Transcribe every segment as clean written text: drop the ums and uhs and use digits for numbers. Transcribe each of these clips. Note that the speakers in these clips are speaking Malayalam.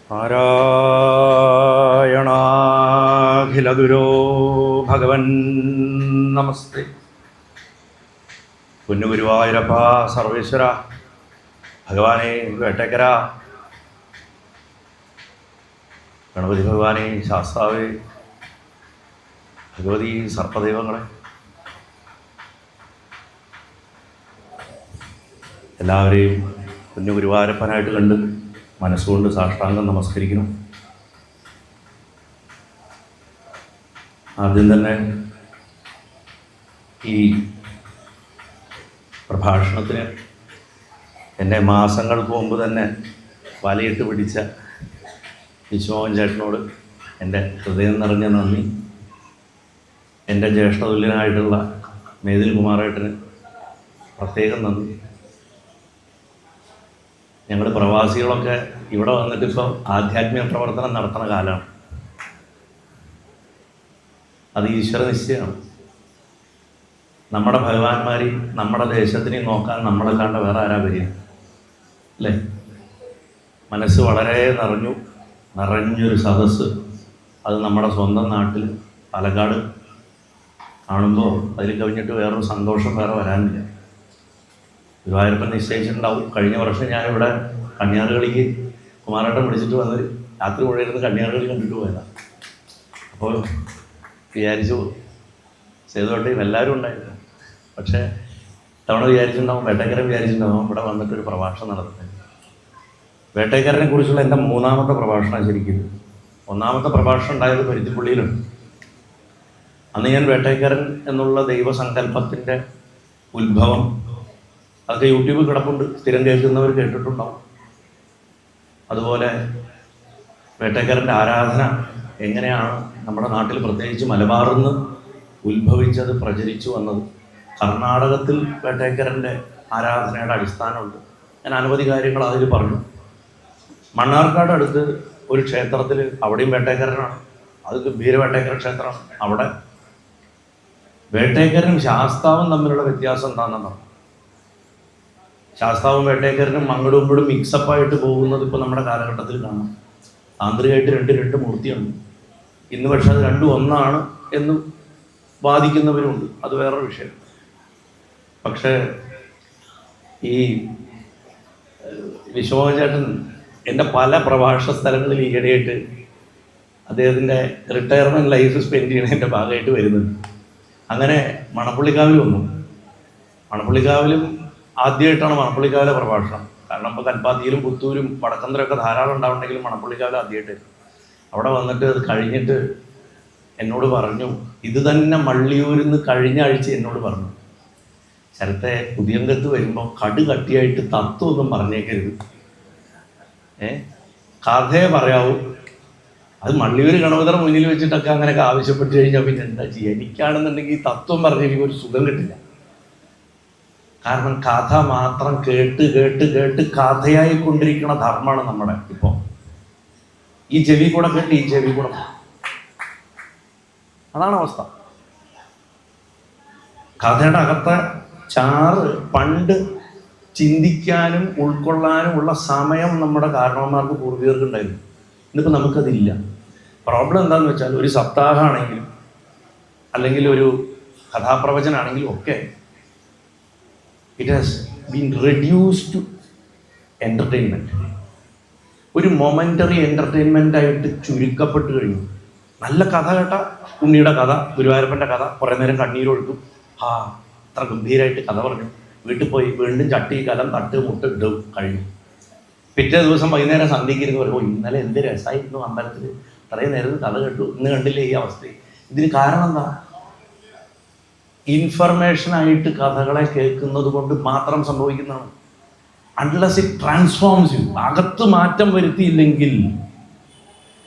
നാരായണാഖിലഗുരോ ഭഗവൻ നമസ്തേ. പൊന്നുഗുരുവായൂരപ്പ സർവേശ്വര ഭഗവാനെ വേട്ടക്കര, ഗണപതി ഭഗവാനെ ശാസ്താവേ, ഭഗവതി സർപ്പദൈവങ്ങളെ, എല്ലാവരെയും പൊന്നുഗുരുവായൂരപ്പനായിട്ട് കണ്ട് മനസ്സുകൊണ്ട് സാഷ്ടാംഗം നമസ്കരിക്കണം. ആദ്യം തന്നെ ഈ പ്രഭാഷണത്തിന് എന്നെ മാസങ്ങൾക്ക് മുമ്പ് തന്നെ വലയിട്ട് പിടിച്ച വിശ്വമോഹൻ ചേട്ടനോട് എൻ്റെ ഹൃദയം നിറഞ്ഞ നന്ദി. എൻ്റെ ജ്യേഷ്ഠതുല്യനായിട്ടുള്ള മേതിൽ കുമാറേട്ടന് പ്രത്യേകം നന്ദി. ഞങ്ങൾ പ്രവാസികളൊക്കെ ഇവിടെ വന്നിട്ടിപ്പോൾ ആധ്യാത്മിക പ്രവർത്തനം നടത്തുന്ന കാലമാണ്. അത് ഈശ്വര നിശ്ചയമാണ്. നമ്മുടെ ഭഗവാന്മാർ നമ്മുടെ ദേശത്തിനെ നോക്കാൻ നമ്മളെ കണ്ട വേറെ ആരാ വരിക അല്ലേ? മനസ്സ് വളരെ നിറഞ്ഞൊരു സദസ്സ് അത് നമ്മുടെ സ്വന്തം നാട്ടിൽ പാലക്കാട് കാണുമ്പോൾ അതിൽ കവിഞ്ഞിട്ട് വേറൊരു സന്തോഷം വേറെ വരാനില്ല. ഗുരുവായൂരപ്പൻ നിശ്ചയിച്ചിട്ടുണ്ടാവും. കഴിഞ്ഞ വർഷം ഞാനിവിടെ കന്യാറുകളിക്ക് കുമാരേട്ടൻ വിളിച്ചിട്ട് വന്ന് രാത്രി മുഴുവൻ കന്യാറുകളി കണ്ടിട്ട് പോയതാണ്. അപ്പോൾ വിചാരിച്ചു സേതുവട്ടിയും എല്ലാവരും ഉണ്ടായിരുന്നു. പക്ഷേ തവണ വിചാരിച്ചിട്ടുണ്ടാവും, വേട്ടേക്കരൻ വിചാരിച്ചിട്ടുണ്ടാവും ഇവിടെ വന്നിട്ടൊരു പ്രഭാഷണം നടത്തുന്നത്. വേട്ടേക്കരനെ കുറിച്ചുള്ള എൻ്റെ മൂന്നാമത്തെ പ്രഭാഷണം ശരിക്കും. ഒന്നാമത്തെ പ്രഭാഷണം ഉണ്ടായത് പരുത്തിപ്പള്ളിയിലുണ്ട്. അന്ന് ഞാൻ വേട്ടേക്കരൻ എന്നുള്ള ദൈവസങ്കല്പത്തിൻ്റെ ഉത്ഭവം അതൊക്കെ യൂട്യൂബിൽ കിടപ്പുണ്ട്, സ്ഥിരം കേൾക്കുന്നവർ കേട്ടിട്ടുണ്ടാവും. അതുപോലെ വേട്ടേക്കരൻ്റെ ആരാധന എങ്ങനെയാണ് നമ്മുടെ നാട്ടിൽ പ്രത്യേകിച്ച് മലബാറിൽ നിന്ന് ഉത്ഭവിച്ചത്, പ്രചരിച്ചു വന്നത്. കർണാടകത്തിൽ വേട്ടേക്കരൻ്റെ ആരാധനയുടെ അടിസ്ഥാനമുണ്ട്. ഞാൻ അനവധി കാര്യങ്ങൾ അതിൽ പറഞ്ഞു. മണ്ണാർക്കാട് അടുത്ത് ഒരു ക്ഷേത്രത്തിൽ അവിടെയും വേട്ടേക്കരനാണ്. അത് ഗംഭീര വേട്ടേക്കര ക്ഷേത്രമാണ്. അവിടെ വേട്ടേക്കരനും ശാസ്താവും തമ്മിലുള്ള വ്യത്യാസം എന്താണെന്ന് പറഞ്ഞു. ശാസ്താവും വേട്ടേക്കരനും അങ്ങോട്ടും ഇങ്ങോട്ടും മിക്സപ്പായിട്ട് പോകുന്നത് ഇപ്പോൾ നമ്മുടെ കാലഘട്ടത്തിൽ കാണാം. താന്ത്രികമായിട്ട് രണ്ട് മൂർത്തിയുണ്ട്. ഇന്ന് പക്ഷെ അത് രണ്ടും ഒന്നാണ് എന്ന് വാദിക്കുന്നവരുണ്ട്. അത് വേറൊരു വിഷയം. പക്ഷേ ഈ വിശ്വമോഹൻ ചേട്ടൻ എൻ്റെ പല പ്രഭാഷണ സ്ഥലങ്ങളിൽ ഈയിടെയായിട്ട് അദ്ദേഹത്തിൻ്റെ റിട്ടയർമെൻറ്റ് ലൈഫ് സ്പെൻഡ് ചെയ്യുന്നതിൻ്റെ ഭാഗമായിട്ട് വരുന്നുണ്ട്. അങ്ങനെ മണപ്പുള്ളിക്കാവിൽ വന്നു. മണപ്പുള്ളിക്കാവിലും ആദ്യമായിട്ടാണ് മണപ്പുള്ളിക്കാവിലെ പ്രഭാഷണം. കാരണം ഇപ്പോൾ കൽപ്പാത്തിയിലും പുത്തൂരും വടക്കന്തരമൊക്കെ ധാരാളം ഉണ്ടാവുണ്ടെങ്കിലും മണപ്പുള്ളിക്കാവിൽ ആദ്യമായിട്ട് അവിടെ വന്നിട്ട് അത് കഴിഞ്ഞിട്ട് എന്നോട് പറഞ്ഞു, ഇത് തന്നെ മള്ളിയൂരിൽ നിന്ന് കഴിഞ്ഞ ആഴ്ച എന്നോട് പറഞ്ഞു, ശരത്തെ പുതിയങ്കത്ത് വരുമ്പോൾ കട്ടിയായിട്ട് തത്വമൊന്നും പറഞ്ഞേക്കരുത്, കഥയെ പറയാവൂ. അത് മള്ളിയൂർ ഗണപതിയുടെ മുന്നിൽ വെച്ചിട്ടൊക്കെ അങ്ങനെയൊക്കെ ആവശ്യപ്പെട്ട് കഴിഞ്ഞാൽ പിന്നെ എന്താ ചെയ്യുക? എനിക്കാണെന്നുണ്ടെങ്കിൽ തത്വം പറഞ്ഞ് എനിക്കൊരു സുഖം കിട്ടില്ല. കാരണം കഥ മാത്രം കേട്ട് കഥയായി കൊണ്ടിരിക്കുന്ന ധർമ്മമാണ് നമ്മുടെ ഇപ്പോൾ. ഈ ചെവി കൂടെ കേട്ട് ഈ ചെവി കൂടെ, അതാണ് അവസ്ഥ. കഥയുടെ അകത്തെ ചാറ് പണ്ട് ചിന്തിക്കാനും ഉൾക്കൊള്ളാനും ഉള്ള സമയം നമ്മുടെ കാരണവന്മാർക്ക് പൂർവികർക്ക് ഉണ്ടായിരുന്നു. ഇന്നിപ്പോൾ നമുക്കതില്ല. പ്രോബ്ലം എന്താണെന്ന് വെച്ചാൽ ഒരു സപ്താഹമാണെങ്കിലും അല്ലെങ്കിൽ ഒരു കഥാപ്രവചനാണെങ്കിലും ഒക്കെ it has been reduced to entertainment. ഒരു മൊമെൻ്ററി എൻ്റർടൈൻമെൻ്റായിട്ട് ചുരുക്കപ്പെട്ട് കഴിഞ്ഞു. നല്ല കഥ കേട്ട ഉണ്ണിയുടെ കഥ, ഗുരുവായൂരപ്പൻ്റെ കഥ, കുറേ നേരം കണ്ണീരൊഴുക്കും. അത്ര ഗംഭീരമായിട്ട് കഥ പറഞ്ഞു. വീട്ടിൽ പോയി വീണ്ടും ചട്ടി കലം തട്ട് മുട്ട് ഇടും, കഴിഞ്ഞു. പിറ്റേ ദിവസം വൈകുന്നേരം സന്ധ്യയ്ക്കിരുന്ന് പറയുമ്പോൾ ഇന്നലെ എന്ത് രസമായിരുന്നു അമ്പലത്തിൽ, അത്രയും നേരം കഥ കേട്ടു, ഇന്ന് കണ്ടില്ലേ ഈ അവസ്ഥയിൽ. ഇതിന് കാരണം എന്താ? ഇൻഫർമേഷനായിട്ട് കഥകളെ കേൾക്കുന്നത് കൊണ്ട് മാത്രം സംഭവിക്കുന്നതാണ്. അൺലെസ് ഇറ്റ് ട്രാൻസ്ഫോംസ് യു, അകത്ത് മാറ്റം വരുത്തിയില്ലെങ്കിൽ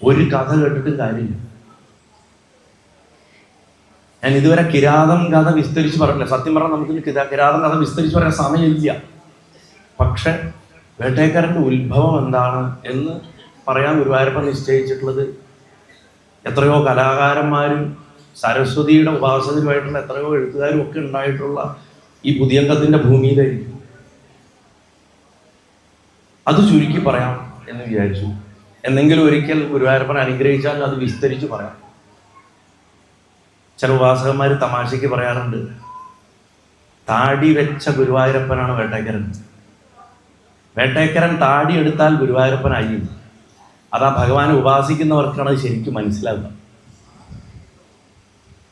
ഒരു കഥ കേട്ടിട്ട് കാര്യമില്ല. ഞാൻ ഇതുവരെ കിരാതം കഥ വിസ്തരിച്ച് പറഞ്ഞില്ല. സത്യം പറഞ്ഞാൽ നമുക്ക് കിരാതം കഥ വിസ്തരിച്ച് പറയാൻ സമയമില്ല. പക്ഷെ വേട്ടേക്കരൻ്റെ ഉത്ഭവം എന്താണ് എന്ന് പറയാൻ ഗുരുവായൂരപ്പൻ നിശ്ചയിച്ചിട്ടുള്ളത് എത്രയോ കലാകാരന്മാരും സരസ്വതിയുടെ ഉപാസകരുമായിട്ടുള്ള എത്രയോ എഴുത്തുകാരും ഒക്കെ ഉണ്ടായിട്ടുള്ള ഈ പുതിയങ്കത്തിൻ്റെ ഭൂമിയിലായിരിക്കും. അത് ചുരുക്കി പറയാം എന്ന് വിചാരിച്ചു. എന്തെങ്കിലും ഒരിക്കൽ ഗുരുവായൂരപ്പൻ അനുഗ്രഹിച്ചാൽ അത് വിസ്തരിച്ച് പറയാം. ചില ഉപാസകന്മാർ തമാശയ്ക്ക് പറയാറുണ്ട്, താടി വെച്ച ഗുരുവായൂരപ്പനാണ് വേട്ടേക്കരൻ. വേട്ടേക്കരൻ താടി എടുത്താൽ ഗുരുവായൂരപ്പനായി. അതാ ഭഗവാനെ ഉപാസിക്കുന്നവർക്കാണ് ശരിക്കും മനസ്സിലാവുക.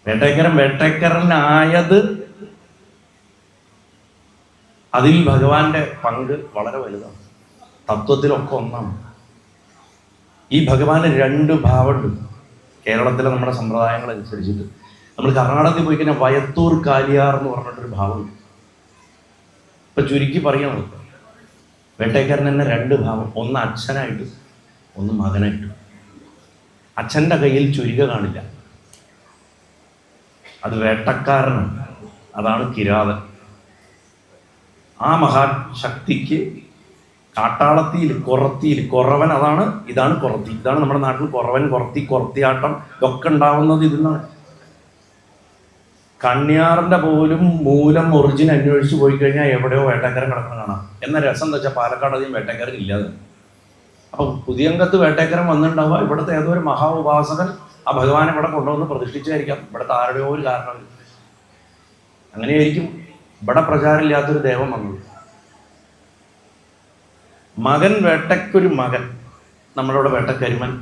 വേട്ടേക്കരനായത് അതിൽ ഭഗവാന്റെ പങ്ക് വളരെ വലുതാണ്. തത്വത്തിലൊക്കെ ഒന്നാണ്. ഈ ഭഗവാന് 2 ഭാവമുണ്ട് കേരളത്തിലെ നമ്മുടെ സമ്പ്രദായങ്ങൾ അനുസരിച്ചിട്ട്. നമ്മൾ കർണാടകത്തിൽ പോയി കഴിഞ്ഞാൽ വയത്തൂർ കാലിയാർ എന്ന് പറഞ്ഞിട്ടൊരു ഭാവമുണ്ട്. ഇപ്പൊ ചുരുക്കി പറയണം, വേട്ടേക്കാരൻ തന്നെ 2 ഭാവം, ഒന്ന് അച്ഛനായിട്ട് ഒന്ന് മകനായിട്ട്. അച്ഛൻ്റെ കയ്യിൽ ചുരിക കാണില്ല, അത് വേട്ടക്കാരനാണ്, അതാണ് കിരാതൻ. ആ മഹാശക്തിക്ക് കാട്ടാളത്തിയിൽ കൊറത്തിയിൽ കുറവൻ, ഇതാണ് കൊറത്തി. ഇതാണ് നമ്മുടെ നാട്ടിൽ കുറവൻ, കൊറത്തി, കൊറത്തിയാട്ടം ഒക്കെ ഉണ്ടാവുന്നത് ഇതിൽ നിന്നാണ്. കണ്യാറിന്റെ പോലും മൂലം ഒറിജിൻ അന്വേഷിച്ച് പോയി കഴിഞ്ഞാൽ എവിടെയോ വേട്ടക്കാരൻ കിടക്കണം കാണാം. എന്ന രസം എന്താ വെച്ചാൽ പാലക്കാട് അധികം വേട്ടക്കാരൻ ഇല്ലാതെ. അപ്പൊ പുതിയങ്കത്ത് വേട്ടക്കാരൻ വന്നിട്ടുണ്ടാവുക, ഇവിടുത്തെ ഏതോ ഒരു മഹാ ഉപാസകൻ ആ ഭഗവാനെ ഇവിടെ കൊണ്ടുവന്ന് പ്രതിഷ്ഠിച്ചായിരിക്കാം. ഇവിടുത്തെ ആരുടെയോ ഒരു കാരണമില്ല, അങ്ങനെയായിരിക്കും ഇവിടെ പ്രചാരമില്ലാത്തൊരു ദേവം വന്നത്. മകൻ, വേട്ടയ്ക്കൊരു മകൻ, നമ്മളിവിടെ വേട്ടക്കരിമൻ,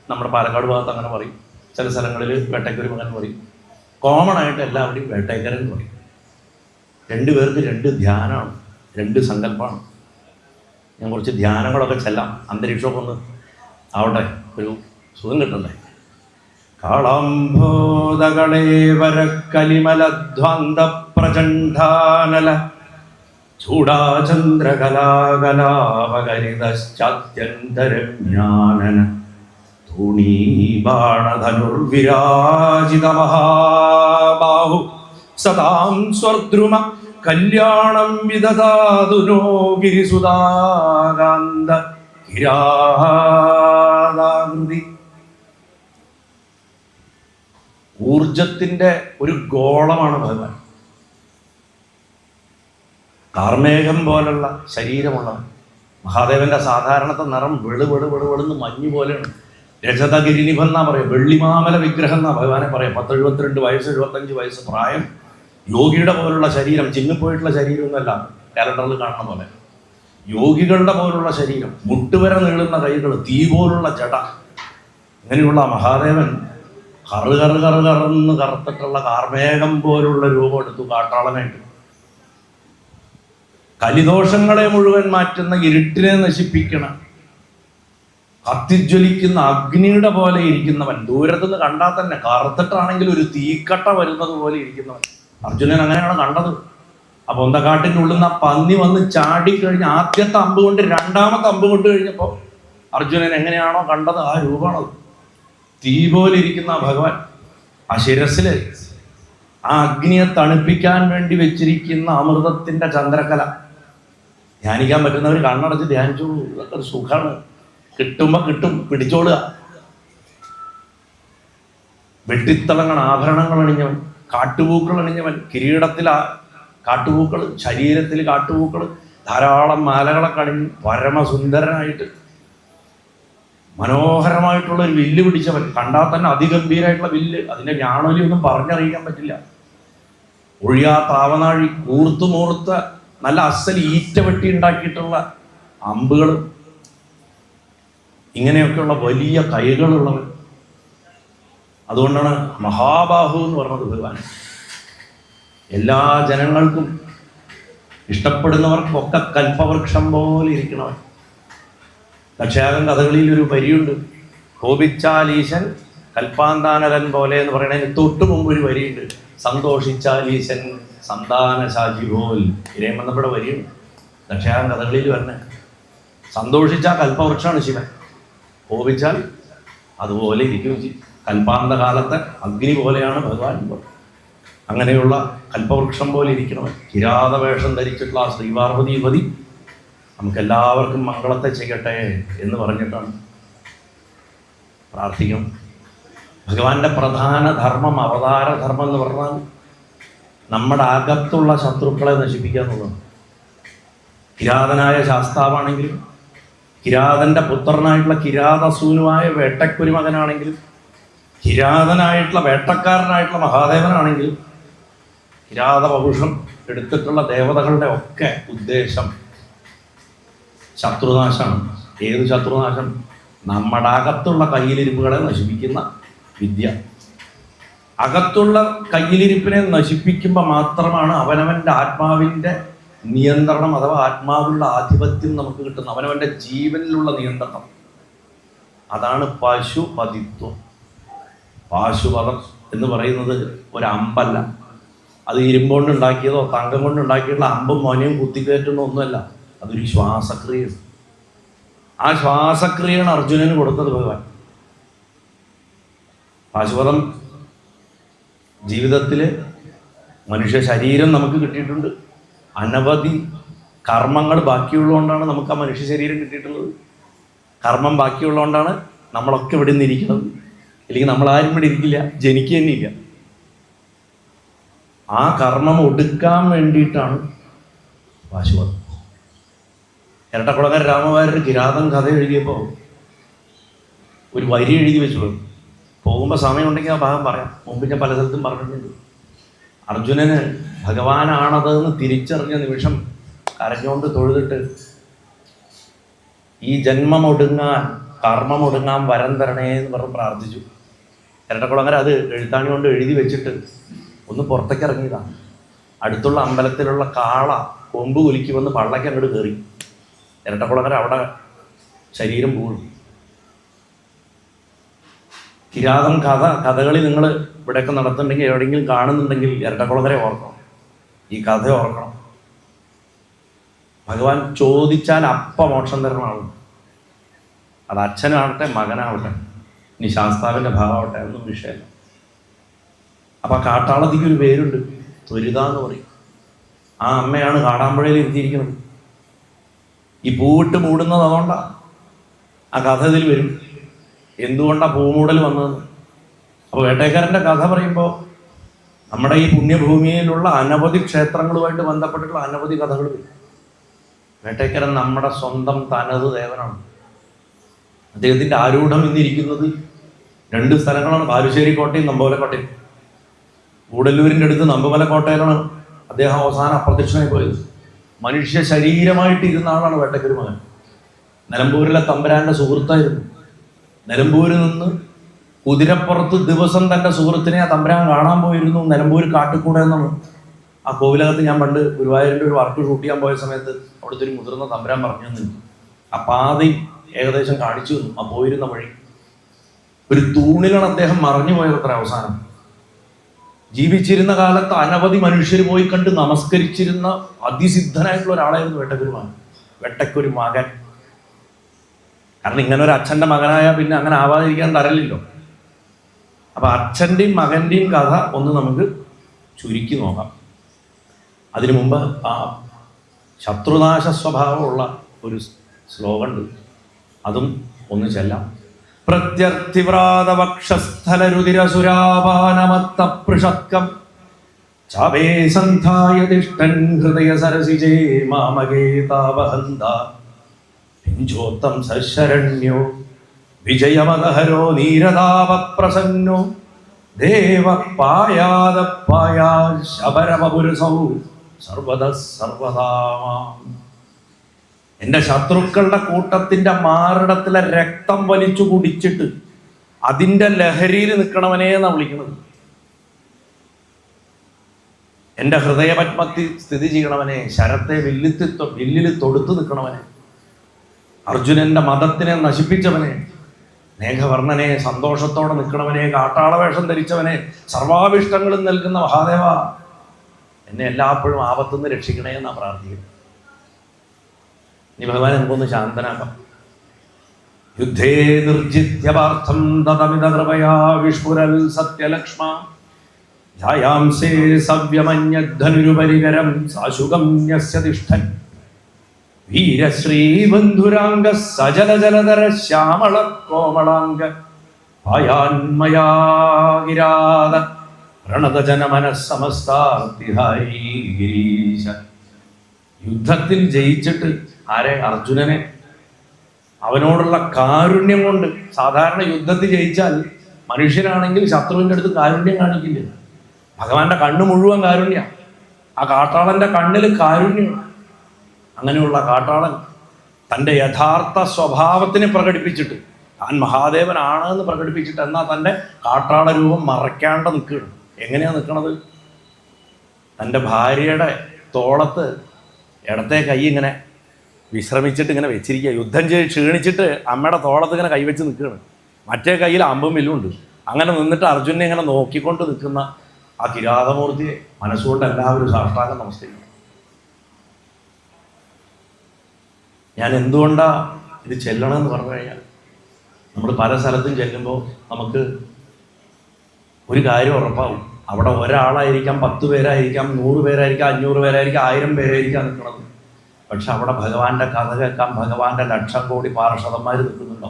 നമ്മുടെ പാലക്കാട് ഭാഗത്ത് അങ്ങനെ പറയും, ചില സ്ഥലങ്ങളിൽ വേട്ടയ്ക്കൊരു മകൻ പറയും. കോമൺ ആയിട്ട് എല്ലാവരുടെയും വേട്ടേക്കരൻ എന്ന് പറയും. 2 പേർക്ക് 2 ധ്യാനമാണ്, 2 സങ്കല്പമാണ്. ഞാൻ കുറച്ച് ധ്യാനങ്ങളൊക്കെ ചെല്ലാം, അന്തരീക്ഷമൊക്കെ ഒന്ന് ആവട്ടെ, ഒരു സുഖം കിട്ടണ്ടേ. കാളാംബോധകളേവര കലിമലധ്വാന്ത പ്രചണ്ഡാനല ചൂടാചന്ദ്രകലാകലാപകരിതശ്ചാത്യന്തരജ്ഞാനന ധനുർവിരാജിത മഹാബാഹു സദാം സ്വർദ്രുമ കല്യാണം വിദധാതുനോ ഗിരിസുതാകാന്ത കിരാതാകൃതി. ഊർജത്തിന്റെ ഒരു ഗോളമാണ് ഭഗവാൻ. കാർമേഘം പോലുള്ള ശരീരമുള്ളവൻ. മഹാദേവന്റെ സാധാരണത്തെ നിറം വെളുന്ന് മഞ്ഞ് പോലെയാണ്. രജതഗിരിനിഭം എന്നാ പറയാം, വെള്ളിമാമല വിഗ്രഹം എന്നാ ഭഗവാനെ പറയാം. 10-72 വയസ്സ് 75 വയസ്സ് പ്രായം. യോഗിയുടെ പോലുള്ള ശരീരം, ജിമ്മിൽ ശരീരമൊന്നുമല്ല കാലണ്ടറിൽ കാണുന്ന പോലെ. യോഗികളുടെ പോലുള്ള ശരീരം, മുട്ടുവരെ നീളുന്ന കൈകൾ, തീ പോലുള്ള ജട. ഇങ്ങനെയുള്ള മഹാദേവൻ കറുന്ന് കറുത്തിട്ടുള്ള കാർമേഘം പോലുള്ള രൂപം എടുത്തു കാട്ടാളനായിട്ട്. കലിദോഷങ്ങളെ മുഴുവൻ മാറ്റുന്ന, ഇരുട്ടിനെ നശിപ്പിക്കണ, കത്തിജ്വലിക്കുന്ന അഗ്നിയുടെ പോലെ ഇരിക്കുന്നവൻ. ദൂരത്തുനിന്ന് കണ്ടാൽ തന്നെ കറുത്തിട്ടാണെങ്കിൽ ഒരു തീക്കട്ട വരുന്നത് പോലെ ഇരിക്കുന്നവൻ. അർജുനൻ അങ്ങനെയാണ് കണ്ടത്. ആ പൊന്തക്കാട്ടിൻ്റെ ഉള്ളിൽ നിന്ന് ആ പന്നി വന്ന് ചാടിക്കഴിഞ്ഞ് ആദ്യത്തെ അമ്പ് കൊണ്ട് 2ാമത്തെ അമ്പ് കൊണ്ട് കഴിഞ്ഞപ്പോൾ അർജുനൻ എങ്ങനെയാണോ കണ്ടത് ആ രൂപമാണത്. തീ പോലെ ഇരിക്കുന്ന ഭഗവാൻ. ആ ശിരസില് ആ അഗ്നിയെ തണുപ്പിക്കാൻ വേണ്ടി വെച്ചിരിക്കുന്ന അമൃതത്തിന്റെ ചന്ദ്രക്കല. ധ്യാനിക്കാൻ പറ്റുന്നവർ കണ്ണടച്ച് ധ്യാനിച്ചോളൂ, ഇതൊക്കെ ഒരു സുഖമാണ്. കിട്ടുമ്പോ കിട്ടും, പിടിച്ചോളുക. വെട്ടിത്തിളങ്ങണ ആഭരണങ്ങൾ അണിഞ്ഞവൻ, കാട്ടുപൂക്കൾ അണിഞ്ഞവൻ, കിരീടത്തിൽ കാട്ടുപൂക്കൾ, ശരീരത്തിൽ കാട്ടുപൂക്കൾ, ധാരാളം മാലകളൊക്കെ അണിഞ്ഞ് പരമസുന്ദരനായിട്ട് മനോഹരമായിട്ടുള്ള ഒരു വില്ല് പിടിച്ചവൻ. കണ്ടാൽ തന്നെ അതിഗംഭീരമായിട്ടുള്ള വില്ല്, അതിന്റെ ഞാണൊലി ഒന്നും പറഞ്ഞറിയിക്കാൻ പറ്റില്ല. ഒഴിയാത്ത ആവനാഴി, കൂർത്ത നല്ല അസൽ ഈറ്റ വെട്ടി ഉണ്ടാക്കിയിട്ടുള്ള അമ്പുകൾ, ഇങ്ങനെയൊക്കെയുള്ള വലിയ കൈകളുള്ളവൻ. അതുകൊണ്ടാണ് മഹാബാഹു എന്ന് പറഞ്ഞത് ഭഗവാൻ. എല്ലാ ജനങ്ങൾക്കും ഇഷ്ടപ്പെടുന്നവർക്കൊക്കെ കൽപ്പവൃക്ഷം പോലെ ഇരിക്കണവൻ. ദക്ഷയാഗം കഥകളിൽ ഒരു വരിയുണ്ട്, കോപിച്ചാലീശൻ കൽപ്പാന്താനലൻ പോലെ എന്ന് പറയണതിന് തൊട്ട് മുമ്പ് ഒരു വരിയുണ്ട്, സന്തോഷിച്ചാലീശൻ സന്താനശാചി പോൽ. ഇരയും ബന്ധപ്പെട്ട വരിയുണ്ട് ദക്ഷയാഗം കഥകളിൽ വരണേ. സന്തോഷിച്ചാൽ കൽപ്പവൃക്ഷമാണ് ശിവൻ, കോപിച്ചാൽ അതുപോലെ ഇരിക്കും. കൽപ്പാന്ത കാലത്തെ അഗ്നി പോലെയാണ് ഭഗവാൻ. അങ്ങനെയുള്ള കൽപ്പവൃക്ഷം പോലെ ഇരിക്കണവൻ. കിരാതവേഷം ധരിച്ചിട്ടുള്ള ആ ശ്രീപാർവതീപതി നമുക്കെല്ലാവർക്കും മംഗളത്തെ ചെയ്യട്ടെ എന്ന് പറഞ്ഞിട്ടാണ് പ്രാർത്ഥിക്കണം. ഭഗവാന്റെ പ്രധാന ധർമ്മം, അവതാരധർമ്മം എന്ന് പറഞ്ഞാൽ നമ്മുടെ അകത്തുള്ള ശത്രുക്കളെ നശിപ്പിക്കുക എന്നുള്ളതാണ്. കിരാതനായ ശാസ്താവാണെങ്കിലും കിരാതന്റെ പുത്രനായിട്ടുള്ള കിരാതസൂനുവായ വേട്ടക്കൊരു മകനാണെങ്കിലും, കിരാതനായിട്ടുള്ള വേട്ടക്കാരനായിട്ടുള്ള മഹാദേവനാണെങ്കിലും, കിരാത വംശം എടുത്തിട്ടുള്ള ദേവതകളുടെ ഒക്കെ ഉദ്ദേശം ശത്രുനാശമാണ്. ഏത് ശത്രുനാശം? നമ്മുടെ അകത്തുള്ള കയ്യിലിരിപ്പുകളെ നശിപ്പിക്കുന്ന വിദ്യ. അകത്തുള്ള കയ്യിലിരിപ്പിനെ നശിപ്പിക്കുമ്പോൾ മാത്രമാണ് അവനവൻ്റെ ആത്മാവിൻ്റെ നിയന്ത്രണം അഥവാ ആത്മാവിലുള്ള ആധിപത്യം നമുക്ക് കിട്ടുന്നത്, അവനവൻ്റെ ജീവനിലുള്ള നിയന്ത്രണം. അതാണ് പശുപതിത്വം. പാശുപതം എന്ന് പറയുന്നത് ഒരു അമ്പല്ല, അത് ഇരുമ്പുകൊണ്ട് ഉണ്ടാക്കിയതോ തങ്കം കൊണ്ട് ഉണ്ടാക്കിയിട്ടുള്ള അമ്പും മോനയും കുത്തിക്കയറ്റുന്ന ഒന്നുമല്ല, അതൊരു ശ്വാസക്രിയയാണ്. ആ ശ്വാസക്രിയയാണ് അർജുനന് കൊടുത്തത് ഭഗവാൻ. പാശുപതം ജീവിതത്തിൽ മനുഷ്യ ശരീരം നമുക്ക് കിട്ടിയിട്ടുണ്ട്. അനവധി കർമ്മങ്ങൾ ബാക്കിയുള്ളതുകൊണ്ടാണ് നമുക്ക് ആ മനുഷ്യ ശരീരം കിട്ടിയിട്ടുള്ളത്. കർമ്മം ബാക്കിയുള്ളതുകൊണ്ടാണ് നമ്മളൊക്കെ ഇവിടെ നിന്നിരിക്കുന്നത്. അല്ലെങ്കിൽ നമ്മളാരും ഇവിടെ ഇരിക്കില്ല, ജനിക്കുക തന്നെ ഇല്ല. ആ കർമ്മം ഒടുക്കാൻ വേണ്ടിയിട്ടാണ് പാശുപതം. ഇരട്ടക്കുളങ്ങര രാമവാര്യർ കിരാതം കഥ എഴുതിയപ്പോൾ ഒരു വരി എഴുതി വെച്ചു. പോകുമ്പോൾ സമയമുണ്ടെങ്കിൽ ആ ഭാഗം പറയാം. മുമ്പ് ഞാൻ പല സ്ഥലത്തും പറഞ്ഞിട്ടുണ്ട്. അർജുനന് ഭഗവാനാണതെന്ന് തിരിച്ചറിഞ്ഞ നിമിഷം കരഞ്ഞുകൊണ്ട് തൊഴുതിട്ട് ഈ ജന്മം ഒടുങ്ങാൻ, കർമ്മം ഒടുങ്ങാൻ വരം തരണേ എന്ന് പറഞ്ഞ് പ്രാർത്ഥിച്ചു. ഇരട്ടക്കുളങ്ങര അത് എഴുത്താണി കൊണ്ട് എഴുതി വെച്ചിട്ട് ഒന്ന് പുറത്തേക്ക് ഇറങ്ങിയതാണ്. അടുത്തുള്ള അമ്പലത്തിലുള്ള കാള കൊമ്പ് കുലിക്കുമെന്ന് പള്ളയ്ക്ക് അങ്ങോട്ട് കയറി. ഇരട്ടക്കുളങ്ങര അവിടെ ശരീരം പോകും. കിരാതം കഥകളി നിങ്ങൾ ഇവിടെയൊക്കെ നടത്തുന്നുണ്ടെങ്കിൽ എവിടെയെങ്കിലും കാണുന്നുണ്ടെങ്കിൽ ഇരട്ടക്കുളങ്ങര ഓർക്കണം, ഈ കഥ ഓർക്കണം. ഭഗവാൻ ചോദിച്ചാൽ മോക്ഷം തരുന്ന ആളും, അത് അച്ഛനാവട്ടെ മകനാവട്ടെ ഇനി ശാസ്താവിൻ്റെ ഭാവമാവട്ടെ, അതൊന്നും വിഷയമല്ല. അപ്പം ആ കാട്ടാളത്തിക്ക് ഒരു പേരുണ്ട്, ത്വരിത എന്ന് പറയും. ആ അമ്മയാണ് കാടാമ്പുഴയിൽ ഇരുത്തിയിരിക്കുന്നത്. ഈ പൂവിട്ട് മൂടുന്നത് അതുകൊണ്ടാണ്. ആ കഥ ഇതിൽ വരും, എന്തുകൊണ്ടാണ് പൂമൂടൽ വന്നത്. അപ്പോൾ വേട്ടേക്കാരൻ്റെ കഥ പറയുമ്പോൾ നമ്മുടെ ഈ പുണ്യഭൂമിയിലുള്ള അനവധി ക്ഷേത്രങ്ങളുമായിട്ട് ബന്ധപ്പെട്ടിട്ടുള്ള അനവധി കഥകൾ വരും. വേട്ടേക്കാരൻ നമ്മുടെ സ്വന്തം തനത് ദേവനാണ്. അദ്ദേഹത്തിൻ്റെ ആരൂഢം ഇന്നിരിക്കുന്നത് 2 സ്ഥലങ്ങളാണ്, ബാലുശ്ശേരി കോട്ടയും നമ്പൂതിരിക്കോട്ടയും. കൂടല്ലൂരിൻ്റെ അടുത്ത് നമ്പൂതിരിക്കോട്ടയിലാണ് അദ്ദേഹം അവസാനം അപ്രത്യക്ഷനായി പോയത്. മനുഷ്യ ശരീരമായിട്ട് ഇരുന്ന ആളാണ് വേട്ടക്കൊരു മകൻ. നിലമ്പൂരിലെ തമ്പുരാൻ്റെ സുഹൃത്തായിരുന്നു. നിലമ്പൂരിൽ നിന്ന് കുതിരപ്പുറത്ത് ദിവസം തൻ്റെ സുഹൃത്തിനെ ആ തമ്പുരാൻ കാണാൻ പോയിരുന്നു. നിലമ്പൂർ കാട്ടിക്കൂടെ എന്നാണ്. ആ കോവിലകത്ത് ഞാൻ പണ്ട് ഗുരുവായൂരിൻ്റെ ഒരു വർക്ക് ഷൂട്ട് ചെയ്യാൻ പോയ സമയത്ത് അവിടുത്തെ ഒരു മുതിർന്ന തമ്പുരാൻ പറഞ്ഞു തന്നിരുന്നു. ആ പാതയും ഏകദേശം കാണിച്ചു തന്നു. ആ പോയിരുന്ന വഴി ഒരു തൂണിലാണ് അദ്ദേഹം മറഞ്ഞു പോയത്. അത്ര അവസാനം ജീവിച്ചിരുന്ന കാലത്ത് അനവധി മനുഷ്യർ പോയി കണ്ട് നമസ്കരിച്ചിരുന്ന അതിസിദ്ധനായിട്ടുള്ള ഒരാളായിരുന്നു വേട്ടക്കൊരു മകൻ. കാരണം ഇങ്ങനെ ഒരു അച്ഛൻ്റെ മകനായാൽ പിന്നെ അങ്ങനെ ആവാതിരിക്കാൻ തരലില്ലോ. അപ്പൊ അച്ഛൻ്റെയും മകൻ്റെയും കഥ ഒന്ന് നമുക്ക് ചുരുക്കി നോക്കാം. അതിനു മുമ്പ് ആ ശത്രുനാശ സ്വഭാവമുള്ള ഒരു ശ്ലോകമുണ്ട്, അതും ഒന്ന് ചെല്ലാം. പ്രത്യർത്ഥിവ്രാതവക്ഷസ്ഥലരുതിരസുരാപാനമത്തപൃഷക്കം ചാപേ സന്ധായ തിഷ്ടൻ ഹൃദയ സരസിജേ മാമകേ താവഹന്ത പിഞ്ചോത്തം സശരണ്യോ വിജയമദഹരോ നീരതാവപ്രസന്നോ ദേവ പായാദ പായാ ശബരമപുരസൗ സർവദ സർവദാമാം. എൻ്റെ ശത്രുക്കളുടെ കൂട്ടത്തിൻ്റെ മാറിടത്തിലെ രക്തം വലിച്ചു കുടിച്ചിട്ട് അതിൻ്റെ ലഹരിയിൽ നിൽക്കണവനെ എന്നാണ് വിളിക്കുന്നത്. എൻ്റെ ഹൃദയപത്മത്തിൽ സ്ഥിതി ചെയ്യണവനെ, ശരത്തെ വില്ലിൽ തൊടുത്തു നിൽക്കണവനെ, അർജുനന്റെ മതത്തിനെ നശിപ്പിച്ചവനെ, മേഘവർണ്ണനെ, സന്തോഷത്തോടെ നിൽക്കണവനെ, കാട്ടാളവേഷം ധരിച്ചവനെ, സർവാഭിഷ്ടങ്ങളും നൽകുന്ന മഹാദേവ, എന്നെ എല്ലാപ്പോഴും ആപത്തുനിന്ന് രക്ഷിക്കണേ എന്നാണ് പ്രാർത്ഥിക്കുന്നത്. ഇനി ഭഗവാൻ നമുക്കൊന്ന് ശാന്തനാക്കാം. യുദ്ധേ നിർജിത്യപാർത്ഥം തതമിത കൃപയാ വിഷ്പുരൽ സത്യലക്ഷ്മ ധ്യായാംസേ സവ്യമന്യധനുരുപരികരം സാശുകം ന്യസ്യതിഷ്ഠൻ വീരശ്രീബന്ധുരാംഗ സജല ജലധര ശ്യാമള കോമളാംഗ പായാന്മയാഗിരാത പ്രണതജനമനസ്സമസ്താർത്തിഹാരി ഗിരീശ. യുദ്ധത്തിൽ ജയിച്ചിട്ട് ആരെ? അർജുനനെ. അവനോടുള്ള കാരുണ്യം കൊണ്ട്. സാധാരണ യുദ്ധത്തിൽ ജയിച്ചാൽ മനുഷ്യനാണെങ്കിൽ ശത്രുവിൻ്റെ അടുത്ത് കാരുണ്യം കാണിക്കില്ല. ഭഗവാന്റെ കണ്ണ് മുഴുവൻ കാരുണ്യ. ആ കാട്ടാളന്റെ കണ്ണിൽ കാരുണ്യമാണ്. അങ്ങനെയുള്ള കാട്ടാളൻ തൻ്റെ യഥാർത്ഥ സ്വഭാവത്തിനെ പ്രകടിപ്പിച്ചിട്ട്, താൻ മഹാദേവനാണ് എന്ന് പ്രകടിപ്പിച്ചിട്ട്, എന്നാൽ തൻ്റെ കാട്ടാള രൂപം മറയ്ക്കാണ്ട് നിൽക്കുകയാണ്. എങ്ങനെയാണ് നിൽക്കണത്? തൻ്റെ ഭാര്യയുടെ തോളത്ത് ഇടത്തെ കൈ ഇങ്ങനെ വിശ്രമിച്ചിട്ട് ഇങ്ങനെ വെച്ചിരിക്കുക. യുദ്ധം ചെയ്ത് ക്ഷീണിച്ചിട്ട് അമ്മയുടെ തോളത്ത് ഇങ്ങനെ കൈവച്ച് നിൽക്കുകയാണ്. മറ്റേ കയ്യിൽ അമ്പും വില്ലുണ്ട്. അങ്ങനെ നിന്നിട്ട് അർജുനെ ഇങ്ങനെ നോക്കിക്കൊണ്ട് നിൽക്കുന്ന ആ കിരാതമൂർത്തിയെ മനസ്സുകൊണ്ട് എല്ലാവരും സാഷ്ടാംഗം നമസ്കരിക്കണം. ഞാൻ എന്തുകൊണ്ടാണ് ഇത് ചെല്ലണമെന്ന് പറഞ്ഞു കഴിഞ്ഞാൽ, നമ്മൾ പല സ്ഥലത്തും ചെല്ലുമ്പോൾ നമുക്ക് ഒരു കാര്യം ഉറപ്പാവും. അവിടെ ഒരാളായിരിക്കാം, 10 പേരായിരിക്കാം, 100 പേരായിരിക്കാം, 500 പേരായിരിക്കാം, 1000 പേരായിരിക്കാം നിൽക്കുന്നത്. പക്ഷെ അവിടെ ഭഗവാന്റെ കഥ കേൾക്കാൻ ഭഗവാന്റെ 1,00,000 കോടി പാർഷദന്മാർ നിൽക്കുന്നുണ്ടോ?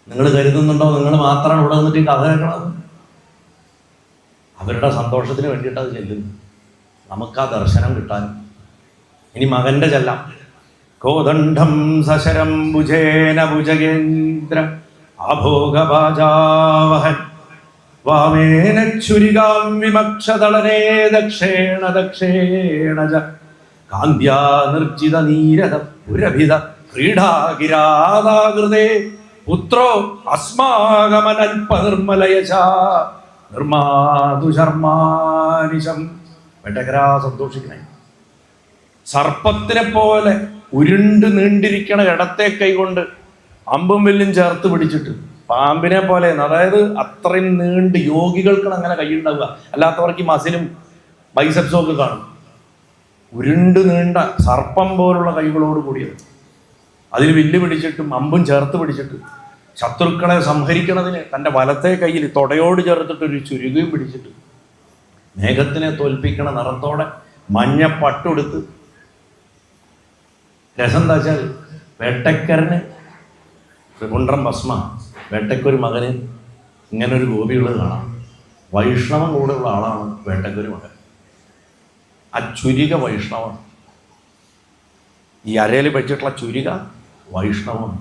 നിങ്ങൾ കരുതുന്നുണ്ടോ നിങ്ങൾ മാത്രമാണ് ഇവിടെ നിന്നിട്ട് ഈ കഥ കേൾക്കണത്? അവരുടെ സന്തോഷത്തിന് വേണ്ടിയിട്ട് അത് ചെല്ലുന്നു, നമുക്ക് ആ ദർശനം കിട്ടാൻ. ഇനി മകന്റെ ചെല്ലാം. കോദണ്ഡം സശരം ഭുജേന ഭുജഗേന്ദ്ര ആഭോഗഭാജാവഹൻ വാമേന ഛുരികാം വിമക്ഷതളനേ ദക്ഷേണ ദക്ഷേണ ച കാന്ത്യാ നിർജിത നീരത പുരഭിത ക്രീഡാകിരാതാകൃതേ പുത്രോ അസ്മാകമനൽപ നിർമ്മലയശ നിർമാതു ശർമാനിശം. വെട്ടകരാ സന്തോഷിക്കണേ. സർപ്പത്തിനെ പോലെ ഉരുണ്ട് നീണ്ടിരിക്കണ ഇടത്തെ കൈ കൊണ്ട് അമ്പും വില്ലും ചേർത്ത് പിടിച്ചിട്ട് പാമ്പിനെ പോലെ, അതായത് അത്രയും നീണ്ട്, യോഗികൾക്കാണ് അങ്ങനെ കൈയുണ്ടാവുക, അല്ലാത്തവർക്ക് ഈ മസിലും ബൈസെപ്സും ഒക്കെ കാണും. ഉരുണ്ട് നീണ്ട സർപ്പം പോലുള്ള കൈകളോട് കൂടിയത്, അതിൽ വില്ല് പിടിച്ചിട്ടും അമ്പും ചേർത്ത് പിടിച്ചിട്ട് ശത്രുക്കളെ സംഹരിക്കണതിന് തൻ്റെ വലത്തെ കയ്യിൽ തൊടയോട് ചേർത്തിട്ടൊരു ചുരുകയും പിടിച്ചിട്ട് മേഘത്തിനെ തോൽപ്പിക്കണ നിറത്തോടെ മഞ്ഞ പട്ടുടുത്ത്. രസം എന്താ വെച്ചാൽ വേട്ടക്കരന് ത്രിപുണ്ഡ്രം ഭസ്മ, വേട്ടയ്ക്കൊരു മകന് ഇങ്ങനൊരു ഗോപിയുള്ളത് കാണാം. വൈഷ്ണവം കൂടെയുള്ള ആളാണ് വേട്ടയ്ക്കൊരു മകൻ. ആ ചുരിക വൈഷ്ണവം, ഈ അരയിൽ വെച്ചിട്ടുള്ള ചുരിക വൈഷ്ണവമാണ്.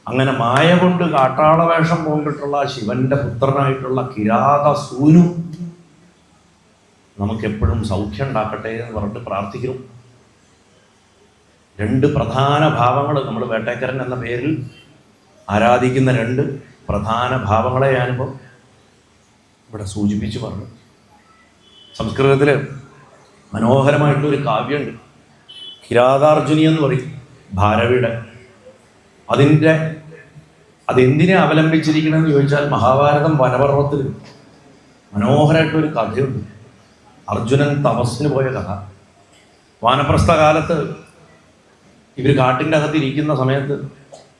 അങ്ങനെ മായ കൊണ്ട് കാട്ടാള വേഷം കൊണ്ടിട്ടുള്ള ശിവന്റെ പുത്രനായിട്ടുള്ള കിരാത സൂനു നമുക്കെപ്പോഴും സൗഖ്യം ഉണ്ടാക്കട്ടെ എന്ന് പറഞ്ഞിട്ട് പ്രാർത്ഥിക്കുന്നു. 2 പ്രധാന ഭാവങ്ങൾ നമ്മൾ വേട്ടേക്കരൻ എന്ന പേരിൽ ആരാധിക്കുന്ന 2 പ്രധാന ഭാവങ്ങളെ ഞാനിപ്പോൾ ഇവിടെ സൂചിപ്പിച്ച് പറഞ്ഞു. സംസ്കൃതത്തിൽ മനോഹരമായിട്ടൊരു കാവ്യമുണ്ട്, കിരാതാർജുനി എന്ന് പറയും, ഭാരവിയുടെ. അതെന്തിനെ അവലംബിച്ചിരിക്കണമെന്ന് ചോദിച്ചാൽ, മഹാഭാരതം വനപർവത്തിൽ മനോഹരമായിട്ടൊരു കഥയുണ്ട്. അർജുനൻ തപസ്സിന് പോയ കഥ. വാനപ്രസ്ഥ കാലത്ത് ഇവർ കാട്ടിൻ്റെ അകത്ത് ഇരിക്കുന്ന സമയത്ത്